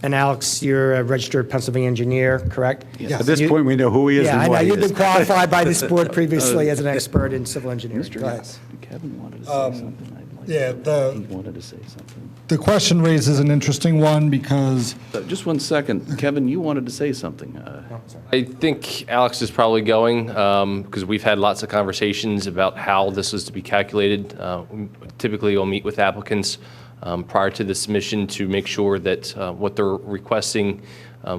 And Alex, you're a registered Pennsylvania engineer, correct? Yes. At this point, we know who he is Yeah, and I know, what he you've is. been qualified by this board previously as an expert in civil engineering. Go ahead. Kevin wanted to say something. Yeah, He wanted to say something. the question raises an interesting one because Just 1 second. Kevin, you wanted to say something. I think Alex is probably going, because we've had lots of conversations about how this was to be calculated. Typically, we'll meet with applicants prior to the submission to make sure that what they're requesting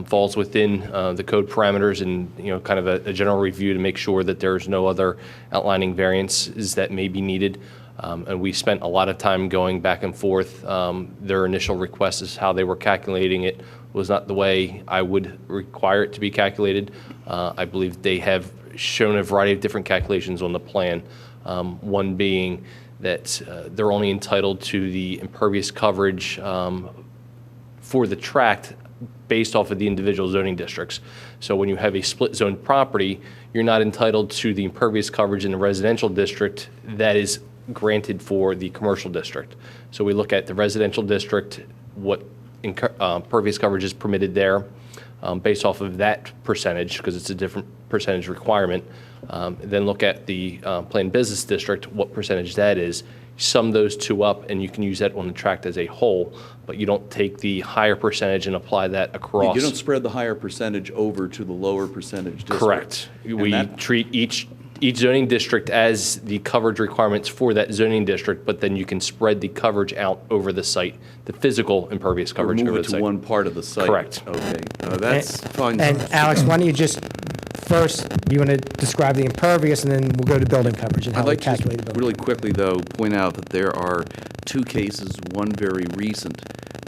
falls within the code parameters, and kind of a general review to make sure that there's no other outlining variances that may be needed. And we spent a lot of time going back and forth. Their initial request is how they were calculating it was not the way I would require it to be calculated. I believe they have shown a variety of different calculations on the plan, one being that they're only entitled to the impervious coverage for the tract based off of the individual zoning districts. So when you have a split zone property, you're not entitled to the impervious coverage in the residential district that is granted for the commercial district. So we look at the residential district, what impervious coverage is permitted there, based off of that percentage, because it's a different percentage requirement. Then look at the planned business district, what percentage that is. Sum those two up, and you can use that on the tract as a whole, but you don't take the higher percentage and apply that across. You don't spread the higher percentage over to the lower percentage district. Correct. We treat each zoning district as the coverage requirements for that zoning district, but then you can spread the coverage out over the site, the physical impervious coverage over Move the it site. to one part of the site. Correct. Okay, that's fine. And Alex, why don't you just, first, you want to describe the impervious, and then we'll go to building coverage and how I'd we like to just calculate the building. really quickly, though, point out that there are two cases, one very recent,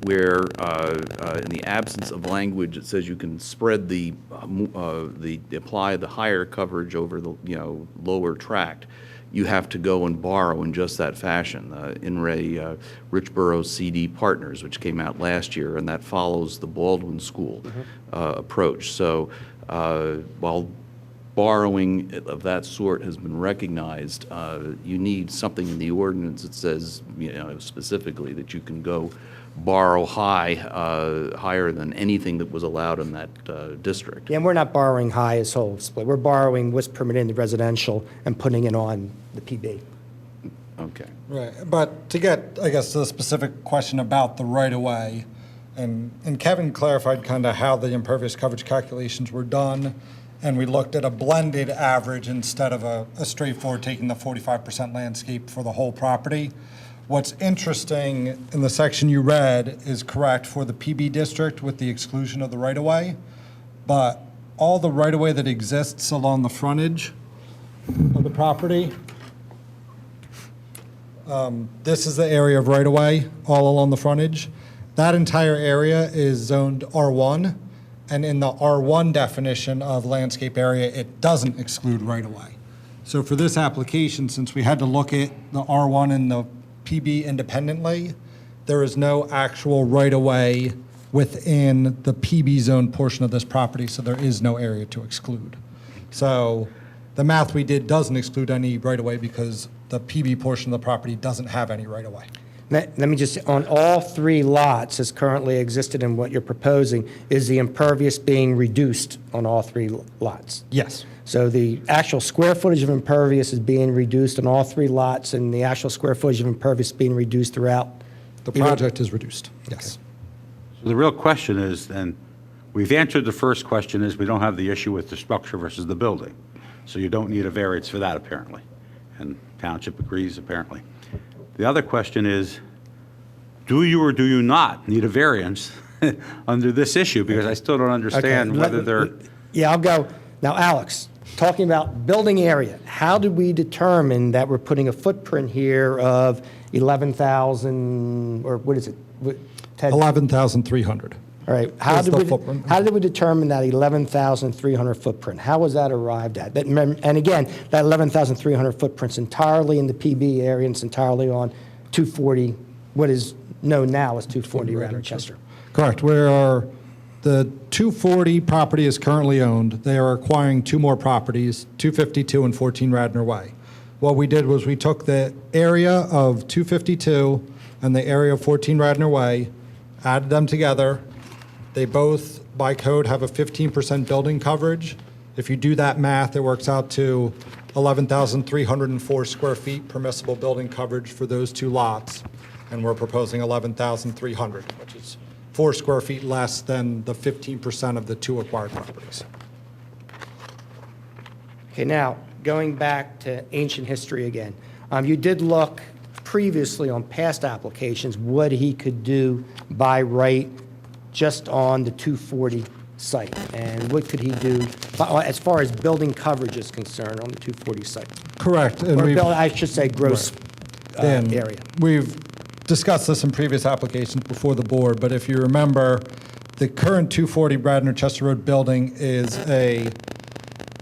where in the absence of language, it says you can spread apply the higher coverage over the lower tract. You have to go and borrow in just that fashion. In Ray Richborough CD Partners, which came out last year, and that follows the Baldwin School approach. So while borrowing of that sort has been recognized, you need something in the ordinance that says, specifically that you can go borrow higher than anything that was allowed in that district. Yeah, and we're not borrowing high as whole split. We're borrowing what's permitted in the residential and putting it on the PB. Okay. Right, but to get, I guess, to the specific question about the right-of-way, and Kevin clarified kind of how the impervious coverage calculations were done, and we looked at a blended average instead of a straightforward taking the 45% landscape for the whole property. What's interesting in the section you read is correct for the PB district with the exclusion of the right-of-way, but all the right-of-way that exists along the frontage of the property, this is the area of right-of-way all along the frontage. That entire area is zoned R1, and in the R1 definition of landscape area, it doesn't exclude right-of-way. So for this application, since we had to look at the R1 and the PB independently, there is no actual right-of-way within the PB zone portion of this property, so there is no area to exclude. So the math we did doesn't exclude any right-of-way because the PB portion of the property doesn't have any right-of-way. Let me just, on all 3 lots as currently existed in what you're proposing, is the impervious being reduced on all 3 lots? Yes. So the actual square footage of impervious is being reduced on all 3 lots, and the actual square footage of impervious being reduced throughout? The project is reduced, yes. So the real question is, and we've answered the first question, is we don't have the issue with the structure versus the building. So you don't need a variance for that, apparently. And Township agrees, apparently. The other question is, do you or do you not need a variance under this issue? Because I still don't understand Okay, whether they're... Yeah, I'll go. Now, Alex, talking about building area, how did we determine that we're putting a footprint here of 11,000, or what is it? 11,300. All right. How Is did the we footprint. how did we determine that 11,300 footprint? How was that arrived at? And again, that 11,300 footprint's entirely in the PB area, and it's entirely on 240, what is known now as 240 Radnor Chester. Correct. The 240 property is currently owned. They are acquiring 2 more properties, 252 and 14 Radnor Way. What we did was we took the area of 252 and the area of 14 Radnor Way, added them together. They both, by code, have a 15% building coverage. If you do that math, it works out to 11,304 square feet permissible building coverage for those 2 lots. And we're proposing 11,300, which is 4 square feet less than the 15% of the 2 acquired properties. Okay, now, going back to ancient history again, you did look previously on past applications what he could do by right just on the 240 site, and what could he do as far as building coverage is concerned on the 240 site? Correct. Or I should say gross Dan, area. We've discussed this in previous applications before the board, but if you remember, the current 240 Radnor Chester Road building is a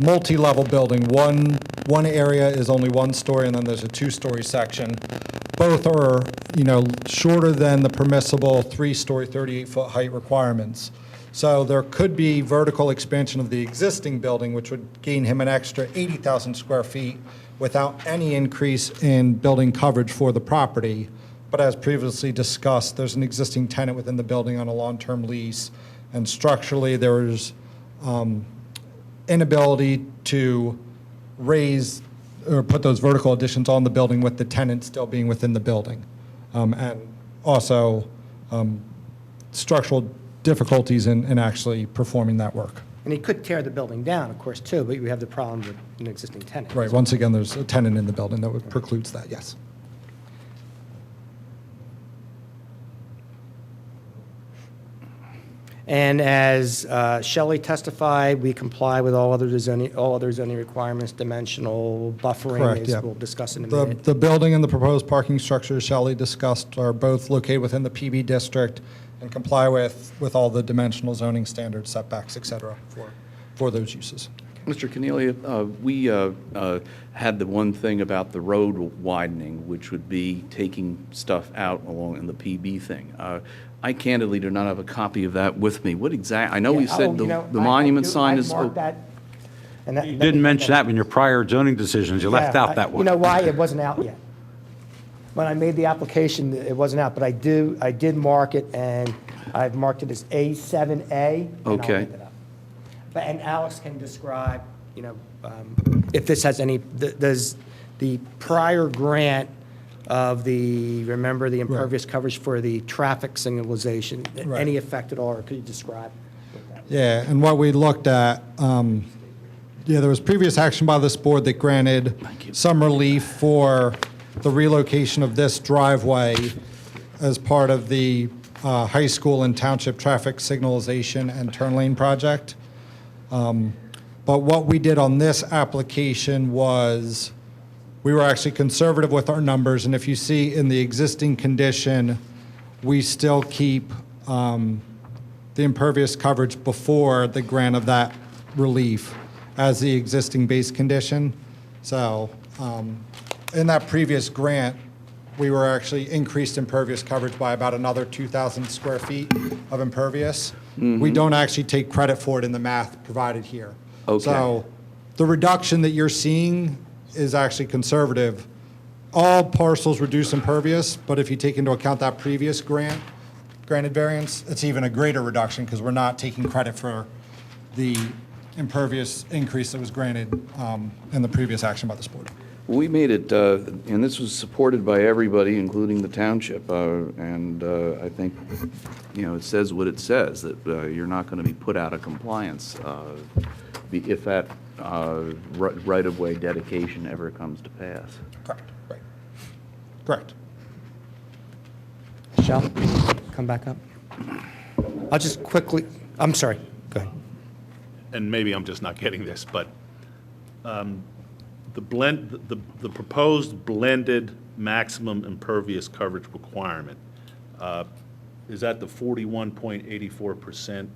multi-level building. One area is only 1 story, and then there's a 2-story section. Both are, shorter than the permissible 3-story, 38-foot height requirements. So there could be vertical expansion of the existing building, which would gain him an extra 80,000 square feet without any increase in building coverage for the property. But as previously discussed, there's an existing tenant within the building on a long-term lease, and structurally there's inability to raise or put those vertical additions on the building with the tenant still being within the building. And also structural difficulties in actually performing that work. And he could tear the building down, of course, too, but you have the problem with an existing tenant. Right, once again, there's a tenant in the building that precludes that, yes. And as Shelley testified, we comply with all other zoning requirements, dimensional, buffering, Correct, as yeah. we'll discuss in a minute. The building and the proposed parking structure Shelley discussed are both located within the PB district and comply with all the dimensional zoning standards, setbacks, et cetera, for those uses. Mr. Cornelia, we had the one thing about the road widening, which would be taking stuff out along in the PB thing. I candidly do not have a copy of that with me. What exactly? I know you said the monument sign is. You didn't mention that in your prior zoning decisions. You left out that one. You know why? It wasn't out yet. When I made the application, it wasn't out, but I did mark it, and I've marked it as A7A. And I'll Okay. leave it up. And Alex can describe, if this has any, does the prior grant of the impervious coverage for the traffic signalization, Right. any effect at all, or could you describe? Yeah, and what we looked at, there was previous action by this board that granted some relief for the relocation of this driveway as part of the high school and township traffic signalization and turn lane project. But what we did on this application was we were actually conservative with our numbers, and if you see in the existing condition, we still keep the impervious coverage before the grant of that relief as the existing base condition. So in that previous grant, we were actually increased impervious coverage by about another 2,000 square feet of impervious. We don't actually take credit for it in the math provided here. Okay. So the reduction that you're seeing is actually conservative. All parcels reduce impervious, but if you take into account that previous granted variance, it's even a greater reduction because we're not taking credit for the impervious increase that was granted in the previous action by this board. We made it, and this was supported by everybody, including the township, and I think, it says what it says, that you're not going to be put out of compliance if that right-of-way dedication ever comes to pass. Correct, right. Correct. Shall come back up? I'll just quickly, I'm sorry, go ahead. And maybe I'm just not getting this, but the proposed blended maximum impervious coverage requirement, is that the 41.84%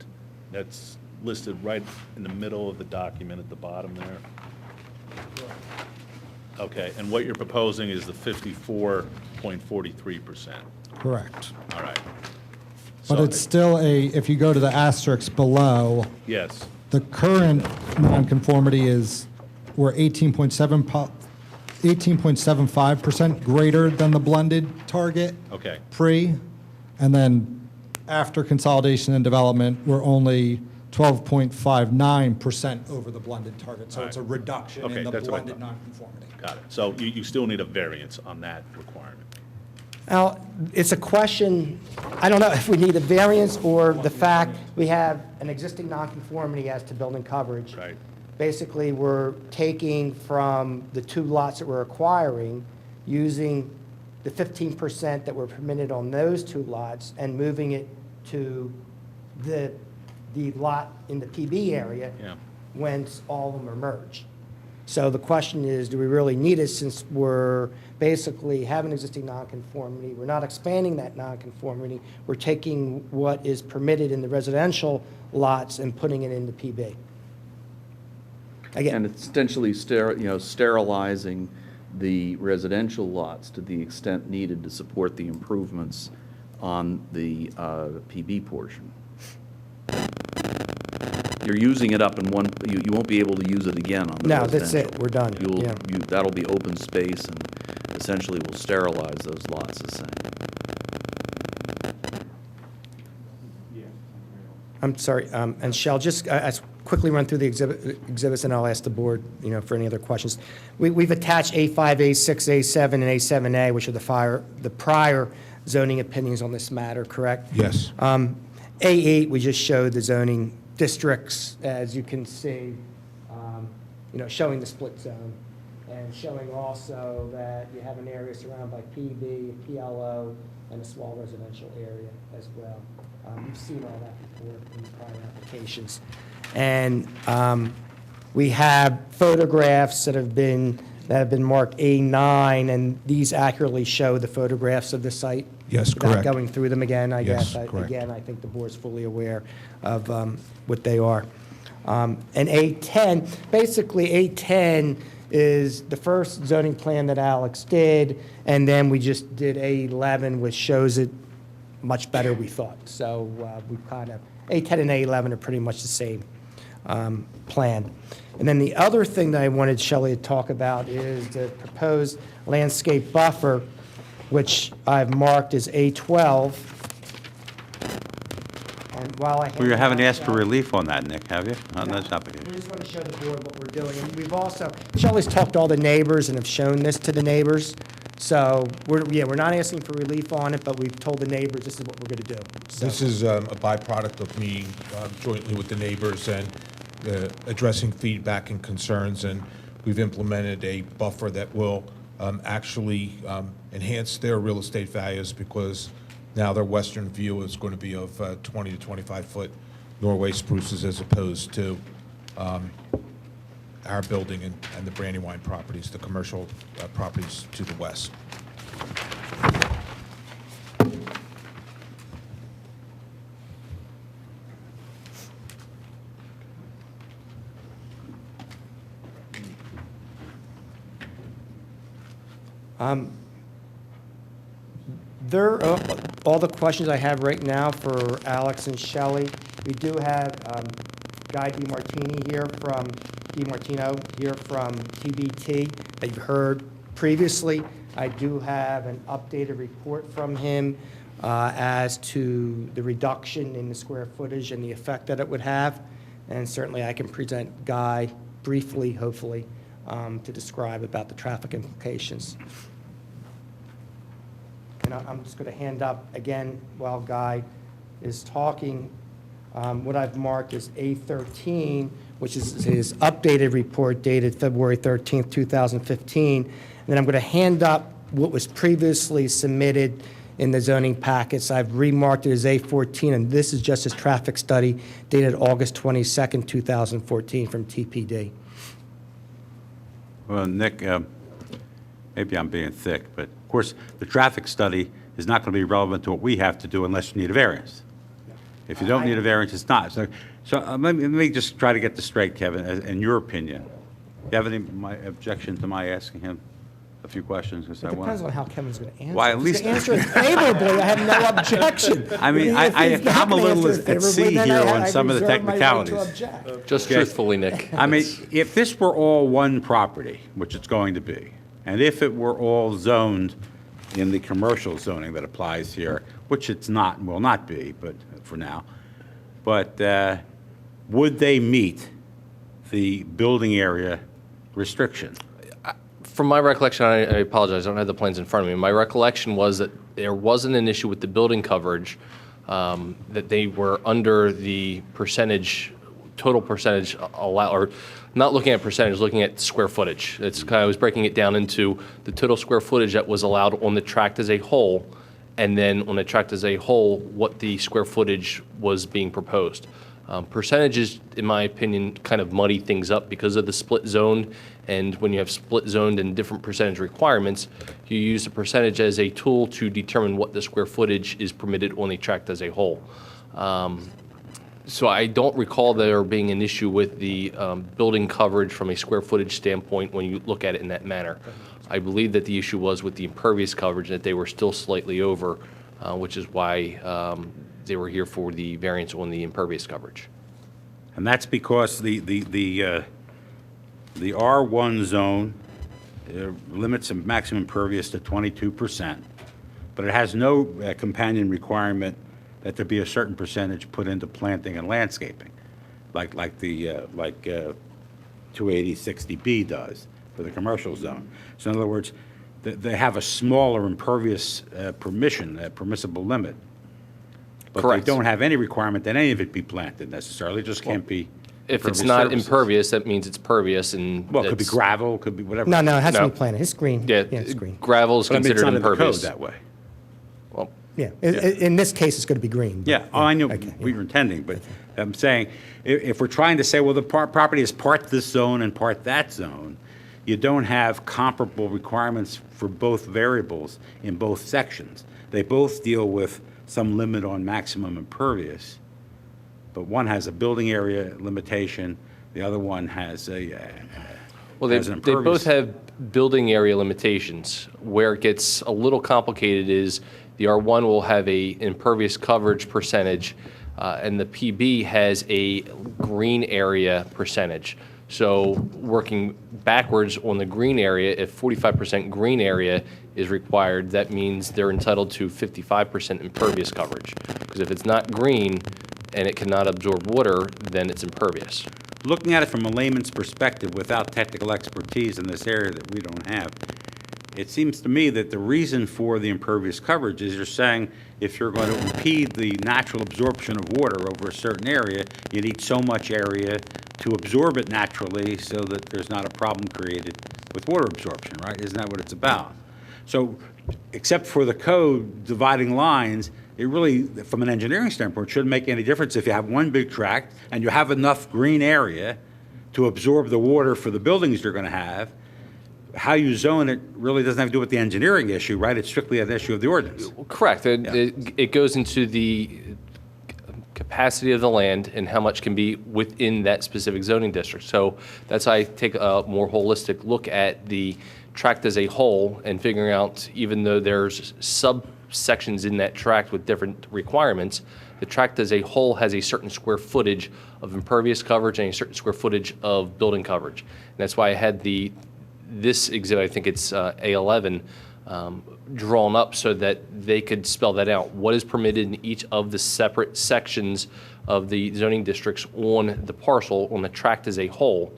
that's listed right in the middle of the document at the bottom there? Okay, and what you're proposing is the 54.43%? Correct. All right. But So- it's still if you go to the asterisk below, Yes, the current nonconformity is, we're 18.75% greater than the blended target okay. pre, and then after consolidation and development, we're only 12.59% over the blended target. So All it's a right. reduction Okay, in the that's what I blended thought. nonconformity. Got it. So you still need a variance on that requirement? Al, it's a question, I don't know if we need a variance or the fact we have an existing nonconformity as to building coverage. Right. Basically, we're taking from the 2 lots that we're acquiring, using the 15% that were permitted on those 2 lots and moving it to the lot in the PB area Yeah. whence all of them are merged. So the question is, do we really need it since we're basically have an existing nonconformity? We're not expanding that nonconformity. We're taking what is permitted in the residential lots and putting it into PB. And it's essentially sterilizing the residential lots to the extent needed to support the improvements on the PB portion. You're using it up in one, you won't be able to use it again on the No, residential. that's it. We're done. Yeah. That'll be open space and essentially will sterilize those lots the same. I'm sorry, and Shell, just I quickly run through the exhibits, and I'll ask the board, for any other questions. We've attached A5, A6, A7, and A7A, which are the prior zoning opinions on this matter, correct? Yes. A8, we just showed the zoning districts, as you can see, showing the split zone, and showing also that you have an area surrounded by PB, PLO, and a small residential area as well. You've seen all that before in the prior applications. And we have photographs that have been marked A9, and these accurately show the photographs of the site. Yes, Without correct. going through them again, I Yes, guess. correct. Again, I think the board's fully aware of what they are. And A10, basically A10 is the first zoning plan that Alex did, and then we just did A11, which shows it much better, we thought. So we kind of, A10 and A11 are pretty much the same plan. And then the other thing that I wanted Shelley to talk about is the proposed landscape buffer, which I've marked as A12. And while I Well, you haven't asked for relief. relief on that, Nick, have you? On this application? We just want to show the board what we're doing. And we've also, Shelley's talked to all the neighbors and have shown this to the neighbors. So we're not asking for relief on it, but we've told the neighbors this is what we're going to do. So- This is a byproduct of me jointly with the neighbors and addressing feedback and concerns, and we've implemented a buffer that will actually enhance their real estate values because now their western view is going to be of 20 to 25-foot Norway spruces as opposed to our building and the Brandywine properties, the commercial properties to the west. There are all the questions I have right now for Alex and Shelley. We do have Guy DiMartini here from DiMartino here from TBT that you've heard previously. I do have an updated report from him as to the reduction in the square footage and the effect that it would have. And certainly I can present Guy briefly, hopefully, to describe about the traffic implications. And I'm just going to hand up, again, while Guy is talking, what I've marked as A13, which is his updated report dated February 13th, 2015. And then I'm going to hand up what was previously submitted in the zoning packets. I've remarked it as A14, and this is just his traffic study dated August 22nd, 2014 from TPD. Well, Nick, maybe I'm being thick, but of course, the traffic study is not going to be relevant to what we have to do unless you need a variance. If you don't need a variance, it's not. So let me just try to get this straight, Kevin, in your opinion. Do you have any objection to my asking him a few questions? It depends on how Kevin's going to answer. Why, at If least he's going to answer it favorably, I have no objection. I mean, I'm a little at sea here on some of the technicalities. Just truthfully, Nick. I mean, if this were all one property, which it's going to be, and if it were all zoned in the commercial zoning that applies here, which it's not, will not be, but for now, but would they meet the building area restriction? From my recollection, I apologize, I don't have the plans in front of me. My recollection was that there wasn't an issue with the building coverage, that they were under the percentage, total percentage allowed, or not looking at percentage, looking at square footage. It's kind of, I was breaking it down into the total square footage that was allowed on the tract as a whole, and then on the tract as a whole, what the square footage was being proposed. Percentages, in my opinion, kind of muddy things up because of the split zoned, and when you have split zoned and different percentage requirements, you use the percentage as a tool to determine what the square footage is permitted on the tract as a whole. So I don't recall there being an issue with the building coverage from a square footage standpoint when you look at it in that manner. I believe that the issue was with the impervious coverage, that they were still slightly over, which is why they were here for the variance on the impervious coverage. And that's because the R1 zone limits the maximum impervious to 22%, but it has no companion requirement that there be a certain percentage put into planting and landscaping, like 280-60B does for the commercial zone. So in other words, they have a smaller impervious permissible limit. But Correct. They don't have any requirement that any of it be planted necessarily. It just can't be. If it's not impervious, that means it's pervious, and Well, it could be gravel, could be whatever. No, it has to be planted. It's green. Yeah, it's green. gravel is But I mean, it's considered not in the code impervious. that way. Well, Yeah, in this case, it's going to be green. Yeah, I know what you're intending, but I'm saying, if we're trying to say, well, the property is part this zone and part that zone, you don't have comparable requirements for both variables in both sections. They both deal with some limit on maximum impervious, but one has a building area limitation, the other one has well, has an they both impervious. have building area limitations. Where it gets a little complicated is the R1 will have a impervious coverage percentage, and the PB has a green area percentage. So working backwards on the green area, if 45% green area is required, that means they're entitled to 55% impervious coverage. Because if it's not green and it cannot absorb water, then it's impervious. Looking at it from a layman's perspective without technical expertise in this area that we don't have, it seems to me that the reason for the impervious coverage is you're saying if you're going to impede the natural absorption of water over a certain area, you need so much area to absorb it naturally so that there's not a problem created with water absorption, right? Isn't that what it's about? So except for the code dividing lines, it really, from an engineering standpoint, shouldn't make any difference if you have one big tract and you have enough green area to absorb the water for the buildings you're going to have. How you zone it really doesn't have to do with the engineering issue, right? It's strictly an issue of the ordinance. Correct. It goes into the capacity of the land and how much can be within that specific zoning district. So that's how I take a more holistic look at the tract as a whole and figuring out, even though there's sections in that tract with different requirements. The tract as a whole has a certain square footage of impervious coverage and a certain square footage of building coverage. And that's why I had this exhibit, I think it's A11, drawn up so that they could spell that out. What is permitted in each of the separate sections of the zoning districts on the parcel, on the tract as a whole.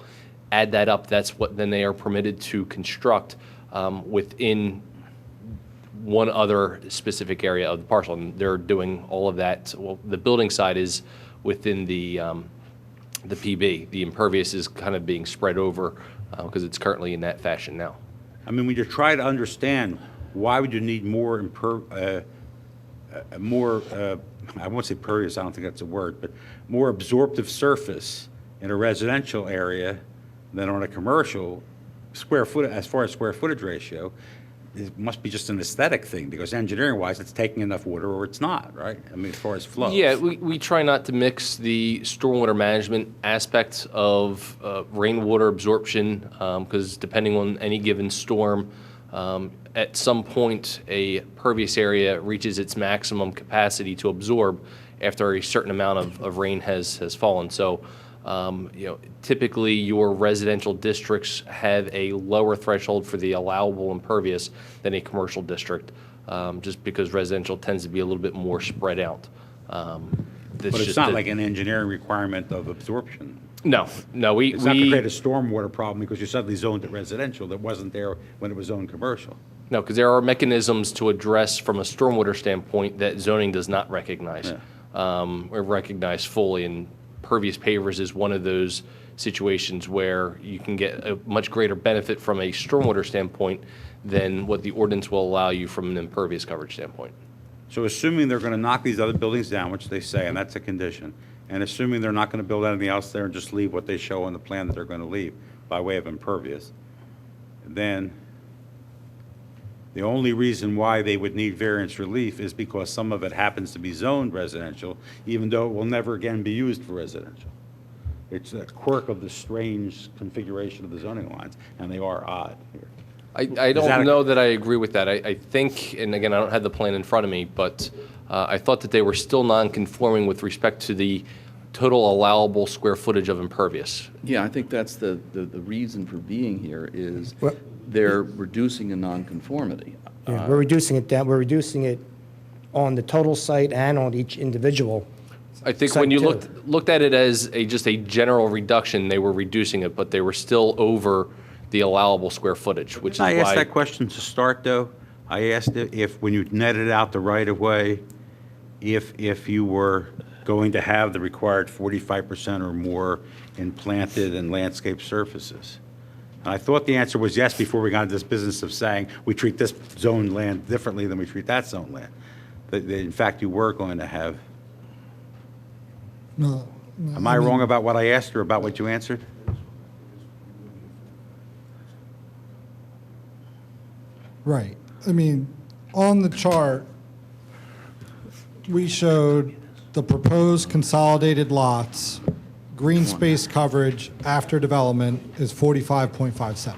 Add that up, that's what then they are permitted to construct within one other specific area of the parcel. And they're doing all of that. Well, the building side is within the PB. The impervious is kind of being spread over because it's currently in that fashion now. I mean, when you try to understand why would you need more, I won't say pervious, I don't think that's a word, but more absorptive surface in a residential area than on a commercial square foot, as far as square footage ratio, it must be just an aesthetic thing, because engineering-wise, it's taking enough water or it's not, right? I mean, as far as flow. Yeah, we try not to mix the stormwater management aspect of rainwater absorption, because depending on any given storm, at some point, a pervious area reaches its maximum capacity to absorb after a certain amount of rain has fallen. So, typically your residential districts have a lower threshold for the allowable impervious than a commercial district, just because residential tends to be a little bit more spread out. But it's not like an engineering requirement of absorption. No. It's not to create a stormwater problem because you suddenly zoned it residential that wasn't there when it was zoned commercial. No, because there are mechanisms to address from a stormwater standpoint that zoning does not recognize, or recognize fully. And pervious pavers is one of those situations where you can get a much greater benefit from a stormwater standpoint than what the ordinance will allow you from an impervious coverage standpoint. So assuming they're going to knock these other buildings down, which they say, and that's a condition, and assuming they're not going to build anything else there and just leave what they show on the plan that they're going to leave by way of impervious, then the only reason why they would need variance relief is because some of it happens to be zoned residential, even though it will never again be used for residential. It's a quirk of the strange configuration of the zoning lines, and they are odd here. I don't know that I agree with that. I think, and again, I don't have the plan in front of me, but I thought that they were still non-conforming with respect to the total allowable square footage of impervious. Yeah, I think that's the reason for being here is they're reducing a nonconformity. Yeah, we're reducing it down, we're reducing it on the total site and on each individual. I think when you looked at it as just a general reduction, they were reducing it, but they were still over the allowable square footage, which is why. I asked that question to start, though. I asked if when you netted out the right-of-way, if you were going to have the required 45% or more in planted and landscape surfaces. And I thought the answer was yes before we got into this business of saying we treat this zone land differently than we treat that zone land. That in fact, you were going to have. No. Am I wrong about what I asked or about what you answered? Right. I mean, on the chart, we showed the proposed consolidated lots, green space coverage after development is 45.57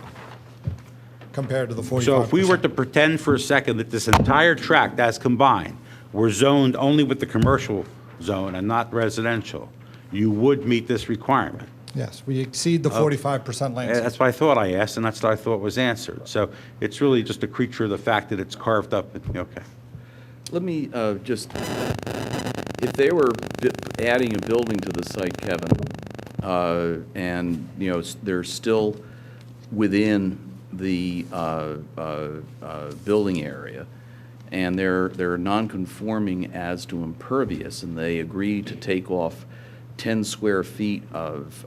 compared to the 45%. So if we were to pretend for a second that this entire tract as combined were zoned only with the commercial zone and not residential, you would meet this requirement. Yes, we exceed the 45% landscape. That's what I thought I asked, and that's what I thought was answered. So it's really just a creature of the fact that it's carved up. Okay. Let me just, if they were adding a building to the site, Kevin, and, they're still within the building area, and they're non-conforming as to impervious, and they agree to take off 10 square feet of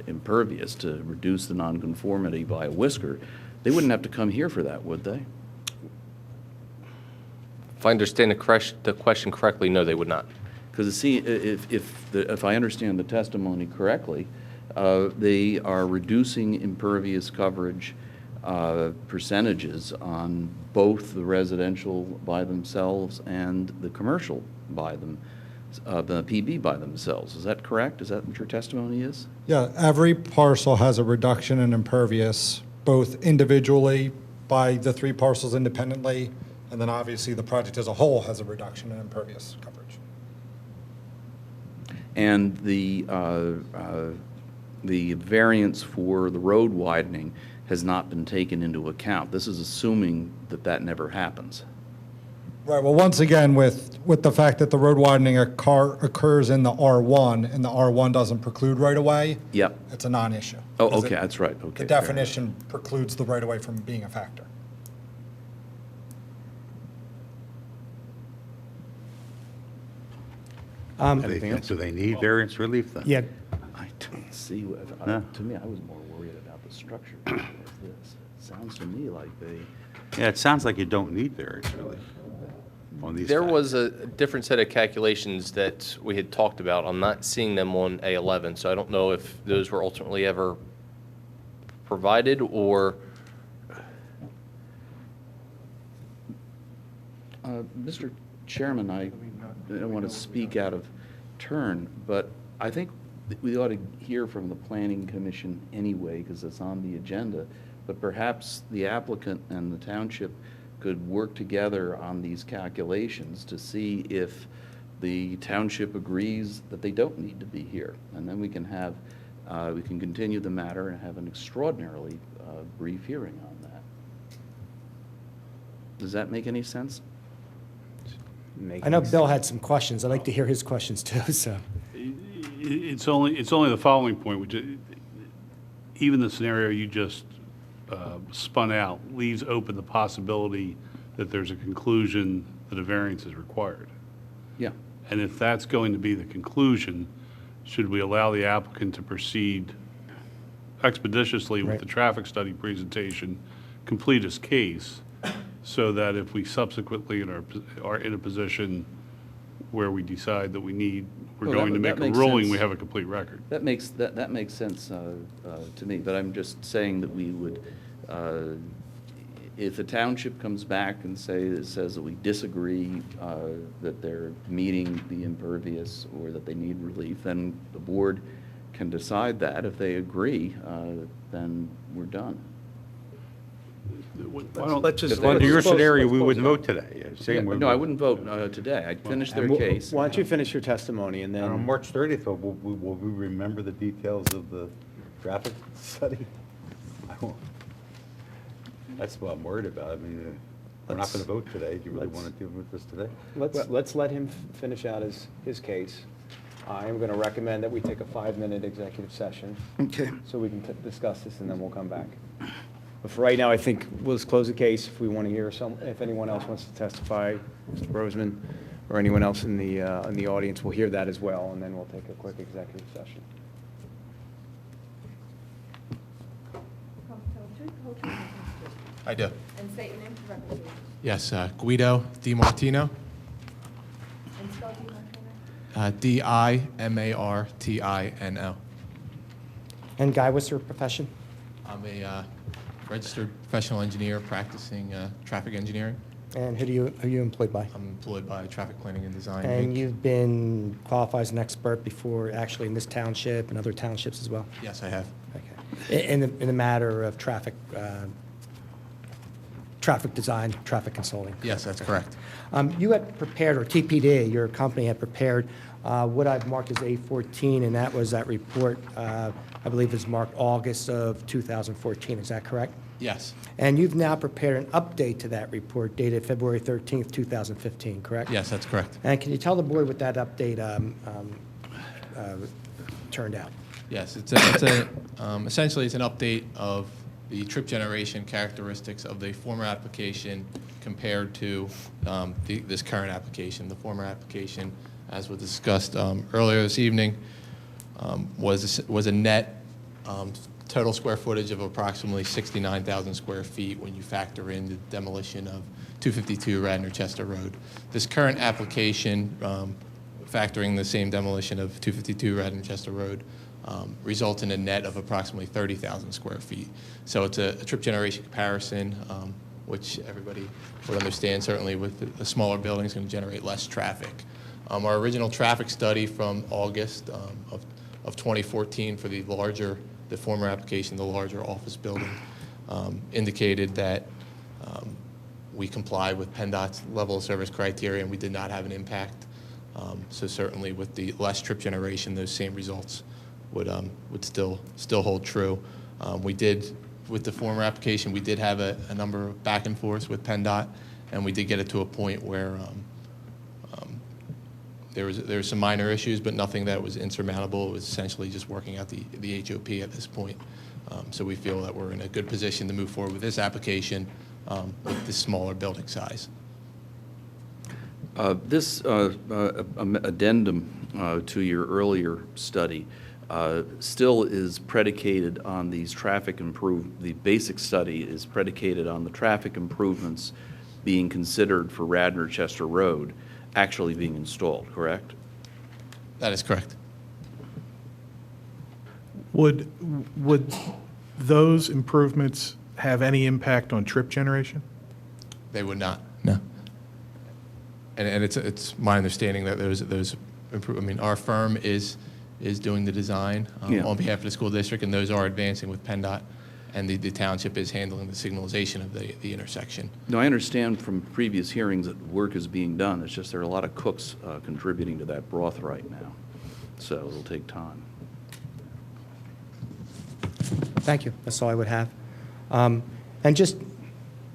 impervious to reduce the nonconformity by a whisker, they wouldn't have to come here for that, would they? If I understand the question correctly, no, they would not. Because see, if I understand the testimony correctly, they are reducing impervious coverage percentages on both the residential by themselves and the commercial by them. The PB by themselves. Is that correct? Is that what your testimony is? Yeah, every parcel has a reduction in impervious, both individually by the 3 parcels independently, And then obviously the project as a whole has a reduction in impervious coverage. And the variance for the road widening has not been taken into account. This is assuming that that never happens. Right, well, once again, with the fact that the road widening occurs in the R1, and the R1 doesn't preclude right-of-way, Yep. it's a non-issue. Oh, 'Cause okay, that's right, okay. The definition precludes the right-of-way from being a factor. Do they need variance relief then? Yeah, I don't see, No. to me, I was more worried about the structure of this. Sounds to me like they, Yeah, it sounds like you don't need variance relief on these There factors. was a different set of calculations that we had talked about. I'm not seeing them on A11, so I don't know if those were ultimately ever provided or. Mr. Chairman, I don't want to speak out of turn, but I think that we ought to hear from the Planning Commission anyway, because it's on the agenda. But perhaps the applicant and the township could work together on these calculations to see if the township agrees that they don't need to be here. And then we can have, we can continue the matter and have an extraordinarily brief hearing on that. Does that make any sense? I know Bill had some questions. I'd like to hear his questions too, so. It's only the following point, which even the scenario you just spun out leaves open the possibility that there's a conclusion that a variance is required. Yeah. And if that's going to be the conclusion, should we allow the applicant to proceed expeditiously with the traffic study presentation, complete his case, so that if we subsequently are in a position where we decide that we're going to make a ruling, we have a complete record. That makes sense to me, but I'm just saying that we would, if the township comes back and says that we disagree that they're meeting the impervious or that they need relief, then the board can decide that. If they agree, then we're done. Under your scenario, we wouldn't vote today. No, I wouldn't vote today. I'd finish their case. Why don't you finish your testimony and And on then, March 30th, will we remember the details of the traffic study? I won't. That's what I'm worried about. I mean, we're not going to vote today. Do you really want to deal with this today? let's let him finish out his case. I am going to recommend that we take a 5-minute executive session. Okay. So we can discuss this and then we'll come back. But for right now, I think we'll just close the case. If we want to hear if anyone else wants to testify, Mr. Brosman or anyone else in the audience, we'll hear that as well, and then we'll take a quick executive session. I do. And state your name for record, please. Yes, Guido DiMartino, And spell DiMartino. Dimartino. and Guy, what's your profession? I'm a registered professional engineer practicing traffic engineering. And who are you employed by? I'm employed by Traffic Planning and Design. And Inc. you've been qualified as an expert before, actually in this township and other townships as well? Yes, I have. Okay. In the matter of traffic design, traffic consulting? Yes, that's correct. You had prepared, or TPD, your company had prepared what I've marked as A14, and that was that report, I believe is marked August of 2014. Is that correct? Yes. And you've now prepared an update to that report dated February 13th, 2015, correct? Yes, that's correct. And can you tell the board what that update turned out? Yes, essentially it's an update of the trip generation characteristics of the former application compared to this current application. The former application, as was discussed earlier this evening, was a net total square footage of approximately 69,000 square feet when you factor in the demolition of 252 Radnor Chester Road. This current application, factoring the same demolition of 252 Radnor Chester Road, results in a net of approximately 30,000 square feet. So it's a trip generation comparison, which everybody would understand, certainly with the smaller building is going to generate less traffic. Our original traffic study from August of 2014 for the former application, the larger office building, indicated that we complied with PennDOT's level of service criteria, and we did not have an impact. So certainly with the less trip generation, those same results would still hold true. We did, with the former application, we did have a number of back and forths with PennDOT, and we did get it to a point where there were some minor issues, but nothing that was insurmountable. It was essentially just working out the HOP at this point. So we feel that we're in a good position to move forward with this application with this smaller building size. This addendum to your earlier study still is predicated on these the basic study is predicated on the traffic improvements being considered for Radnor Chester Road actually being installed, correct? That is correct. Would those improvements have any impact on trip generation? They would not, no. And it's my understanding that our firm is doing the design on behalf of the school district, and those are advancing with PennDOT, and the township is handling the signalization of the intersection. No, I understand from previous hearings that work is being done. It's just there are a lot of cooks contributing to that broth right now, so it'll take time. Thank you. That's all I would have. And just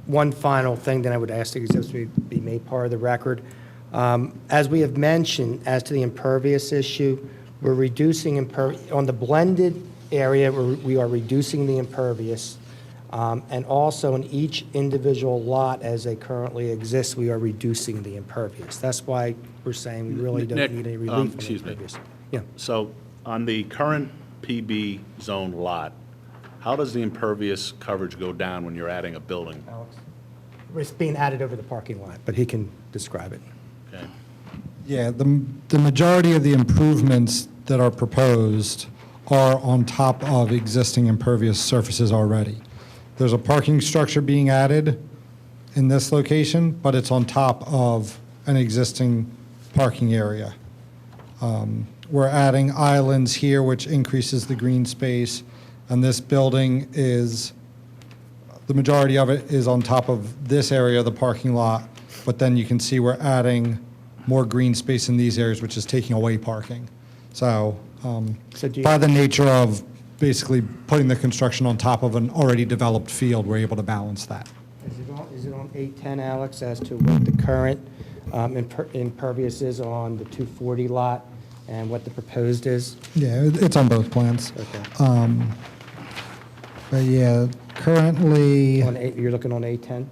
one final thing that I would ask the exhibits to be made part of the record. As we have mentioned, as to the impervious issue, we're reducing on the blended area, we are reducing the impervious. And also in each individual lot as they currently exist, we are reducing the impervious. That's why we're saying we really don't Nick, need any relief from the excuse me. impervious. Yeah. So on the current PB zone lot, how does the impervious coverage go down when you're adding a building? Alex? It's being added over the parking lot, but he can describe it. Okay. Yeah, the majority of the improvements that are proposed are on top of existing impervious surfaces already. There's a parking structure being added in this location, but it's on top of an existing parking area. We're adding islands here, which increases the green space, and this building is, the majority of it is on top of this area of the parking lot, but then you can see we're adding more green space in these areas, which is taking away parking. So by the nature of basically putting the construction on top of an already developed field, we're able to balance that. Is it on 810, Alex, as to what the current impervious is on the 240 lot and what the proposed is? Yeah, it's on both plans. Okay. But yeah, currently, You're looking on 810?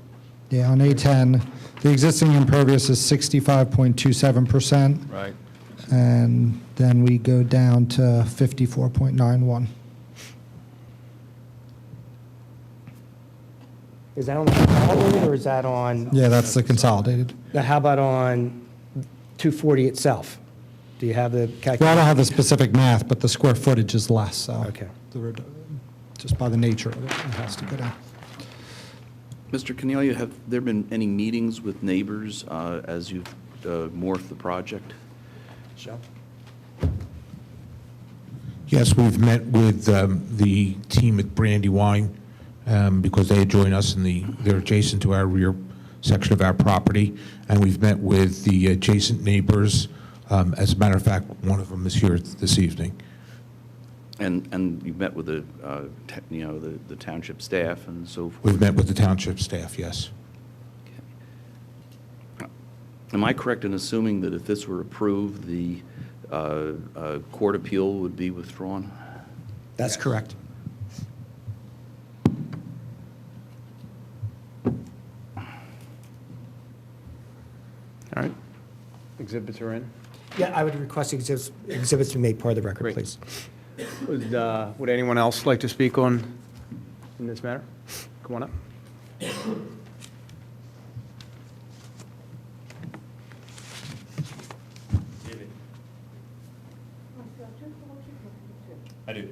yeah, on A10, the existing impervious is 65.27%. Right. And then we go down to 54.91. Is that on the consolidated or is that on? Yeah, that's the consolidated. Now, how about on 240 itself? Do you have the calculation? Well, I don't have the specific math, but the square footage is less, so. Okay. Just by the nature of it, it has to go down. Mr. Cornelia, have there been any meetings with neighbors as you've morphed the project? Yes, we've met with the team at Brandywine because they join us they're adjacent to our rear section of our property, and we've met with the adjacent neighbors. As a matter of fact, one of them is here this evening. And you've met with the township staff and so forth? We've met with the township staff, yes. Okay. Am I correct in assuming that if this were approved, the court appeal would be withdrawn? That's correct. All right. Exhibits are in. Yeah, I would request exhibits to be made part of the record, please. Would anyone else like to speak on this matter? Come on up. I do.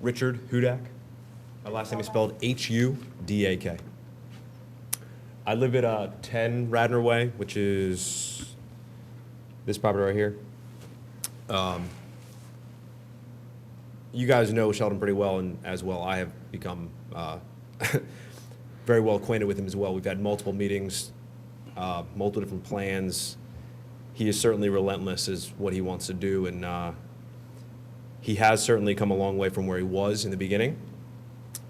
Richard Hudak. My last name is spelled Hudak. I live at 10 Radnor Way, which is this property right here. You guys know Sheldon pretty well, and as well I have become very well acquainted with him as well. We've had multiple meetings, multiple different plans. He is certainly relentless is what he wants to do, and he has certainly come a long way from where he was in the beginning.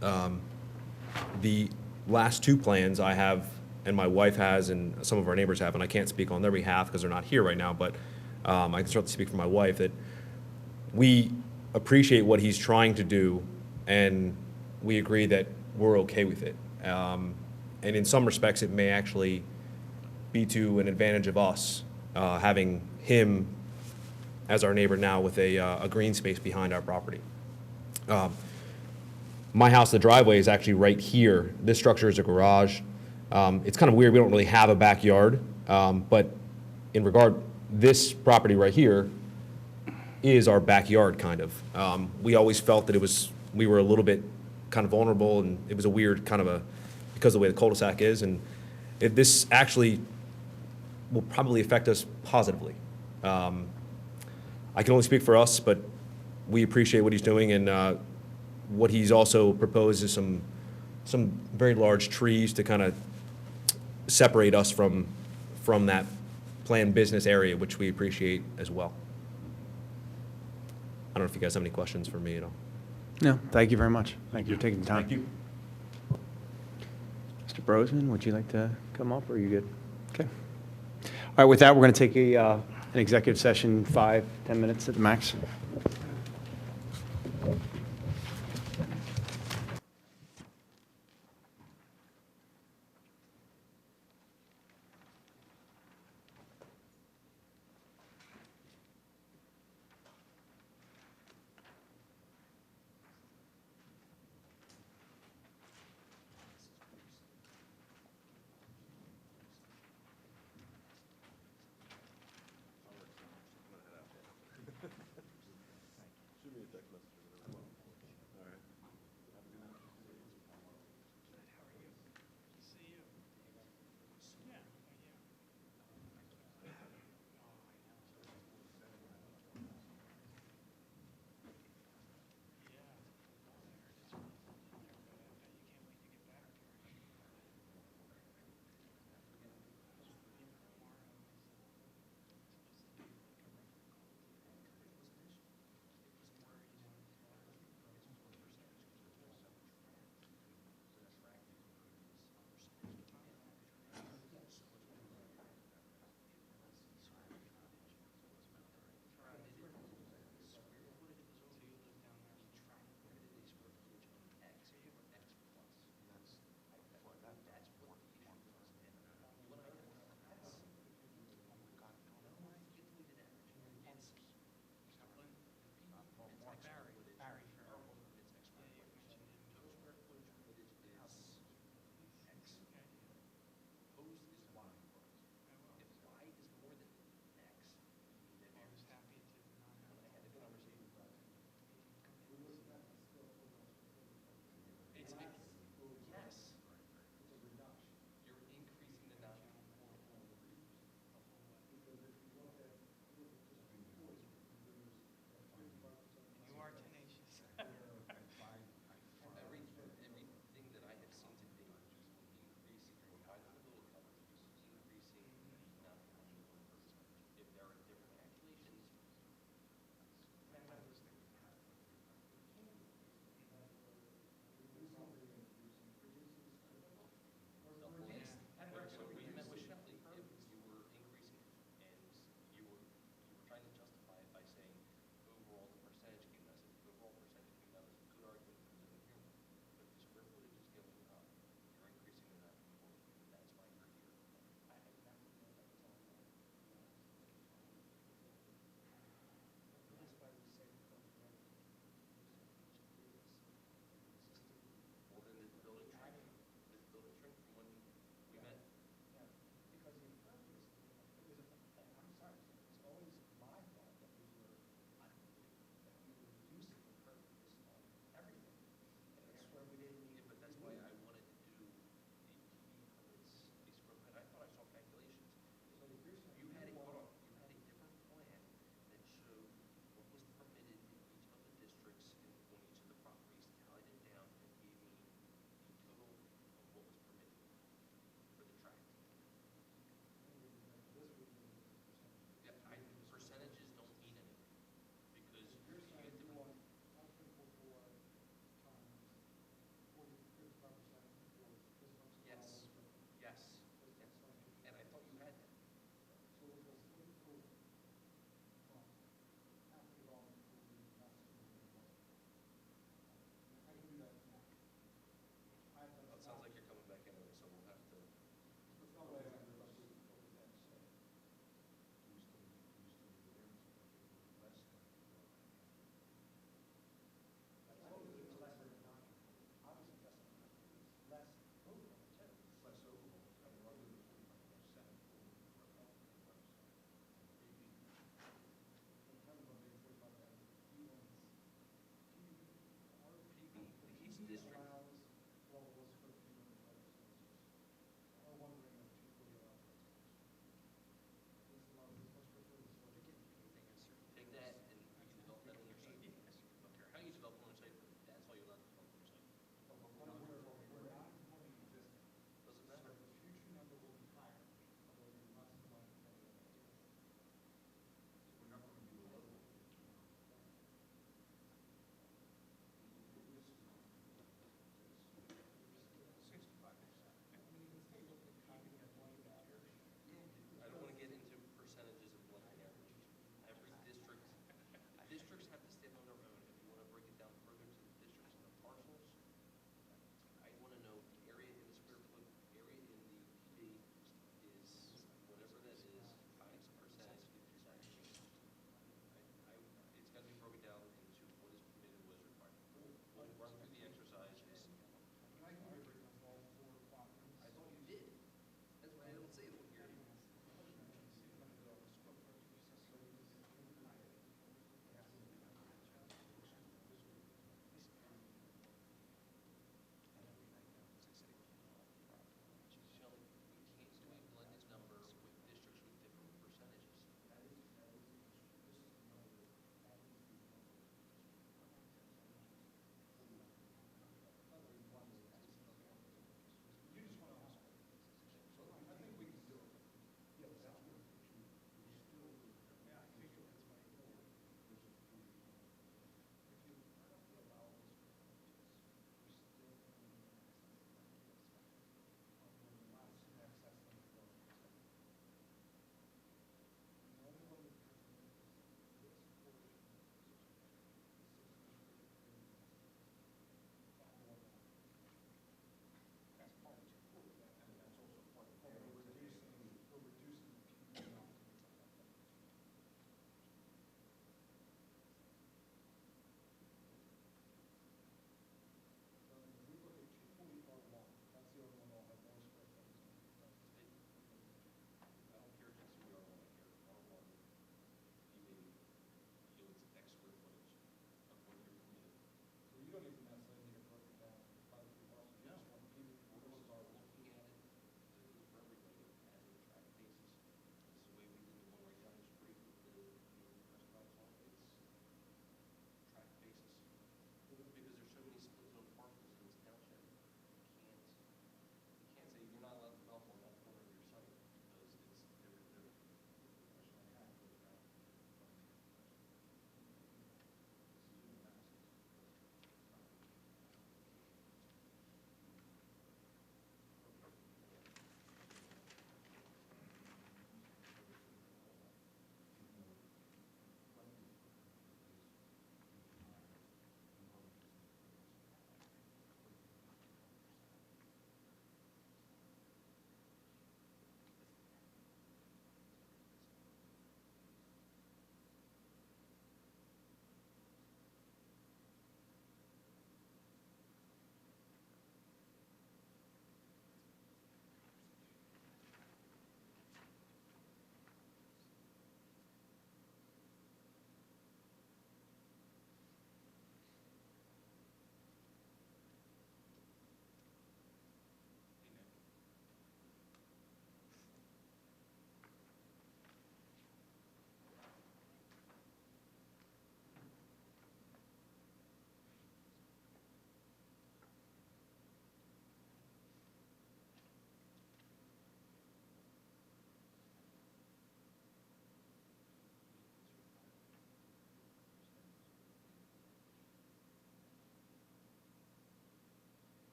The last two plans I have, and my wife has, and some of our neighbors have, and I can't speak on their behalf because they're not here right now, but I can certainly speak for my wife, that we appreciate what he's trying to do, and we agree that we're okay with it. And in some respects, it may actually be to an advantage of us, having him as our neighbor now with a green space behind our property. My house, the driveway is actually right here. This structure is a garage. It's kind of weird, we don't really have a backyard, but in regard, this property right here is our backyard, kind of. We always felt that we were a little bit kind of vulnerable, and it was a weird kind of because of the way the cul-de-sac is, and this actually will probably affect us positively. I can only speak for us, but we appreciate what he's doing, and what he's also proposed is some very large trees to kind of separate us from that planned business area, which we appreciate as well. I don't know if you guys have any questions for me at all. No, thank you very much. Thank you for taking the time. Thank you. Mr. Brosman, would you like to come up, or are you good? Okay. All right, with that, we're going to take an executive session, 5-10 minutes at the max.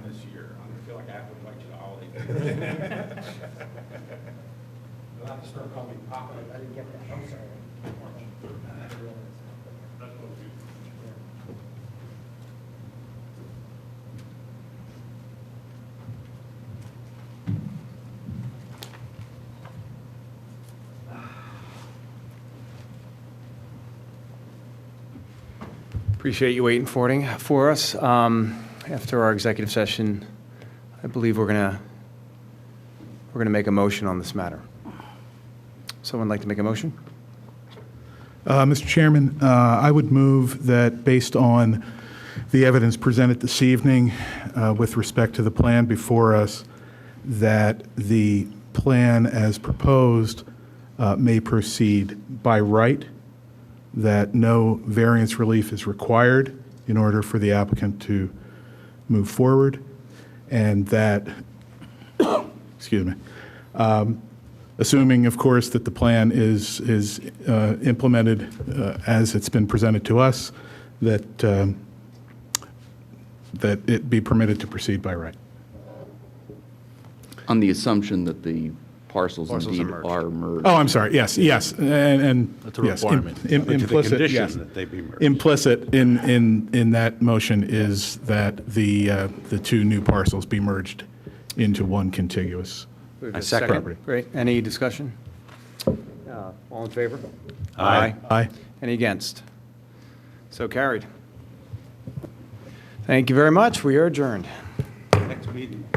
this year. I'm going to feel like I have to invite you to holiday. You'll have to start calling me Papa. I didn't get that. I'm sorry. Appreciate you waiting for us. After our executive session, I believe we're gonna make a motion on this matter. Someone like to make a motion? Mr. Chairman, I would move that based on the evidence presented this evening with respect to the plan before us, that the plan as proposed may proceed by right, that no variance relief is required in order for the applicant to move forward, and that, excuse me, assuming, of course, that the plan is implemented as it's been presented to us, that it be permitted to proceed by right. On the assumption that the parcels Parcels indeed are merged. are merged. Oh, I'm sorry, yes, and. That's a yes, requirement. But to the Implicit, condition yes. that they be merged. Implicit in that motion is that the two new parcels be merged into one contiguous. I second. property. Great. Any discussion? All in favor? Aye. Aye. Any against? So carried. Thank you very much. We are adjourned. Next meeting.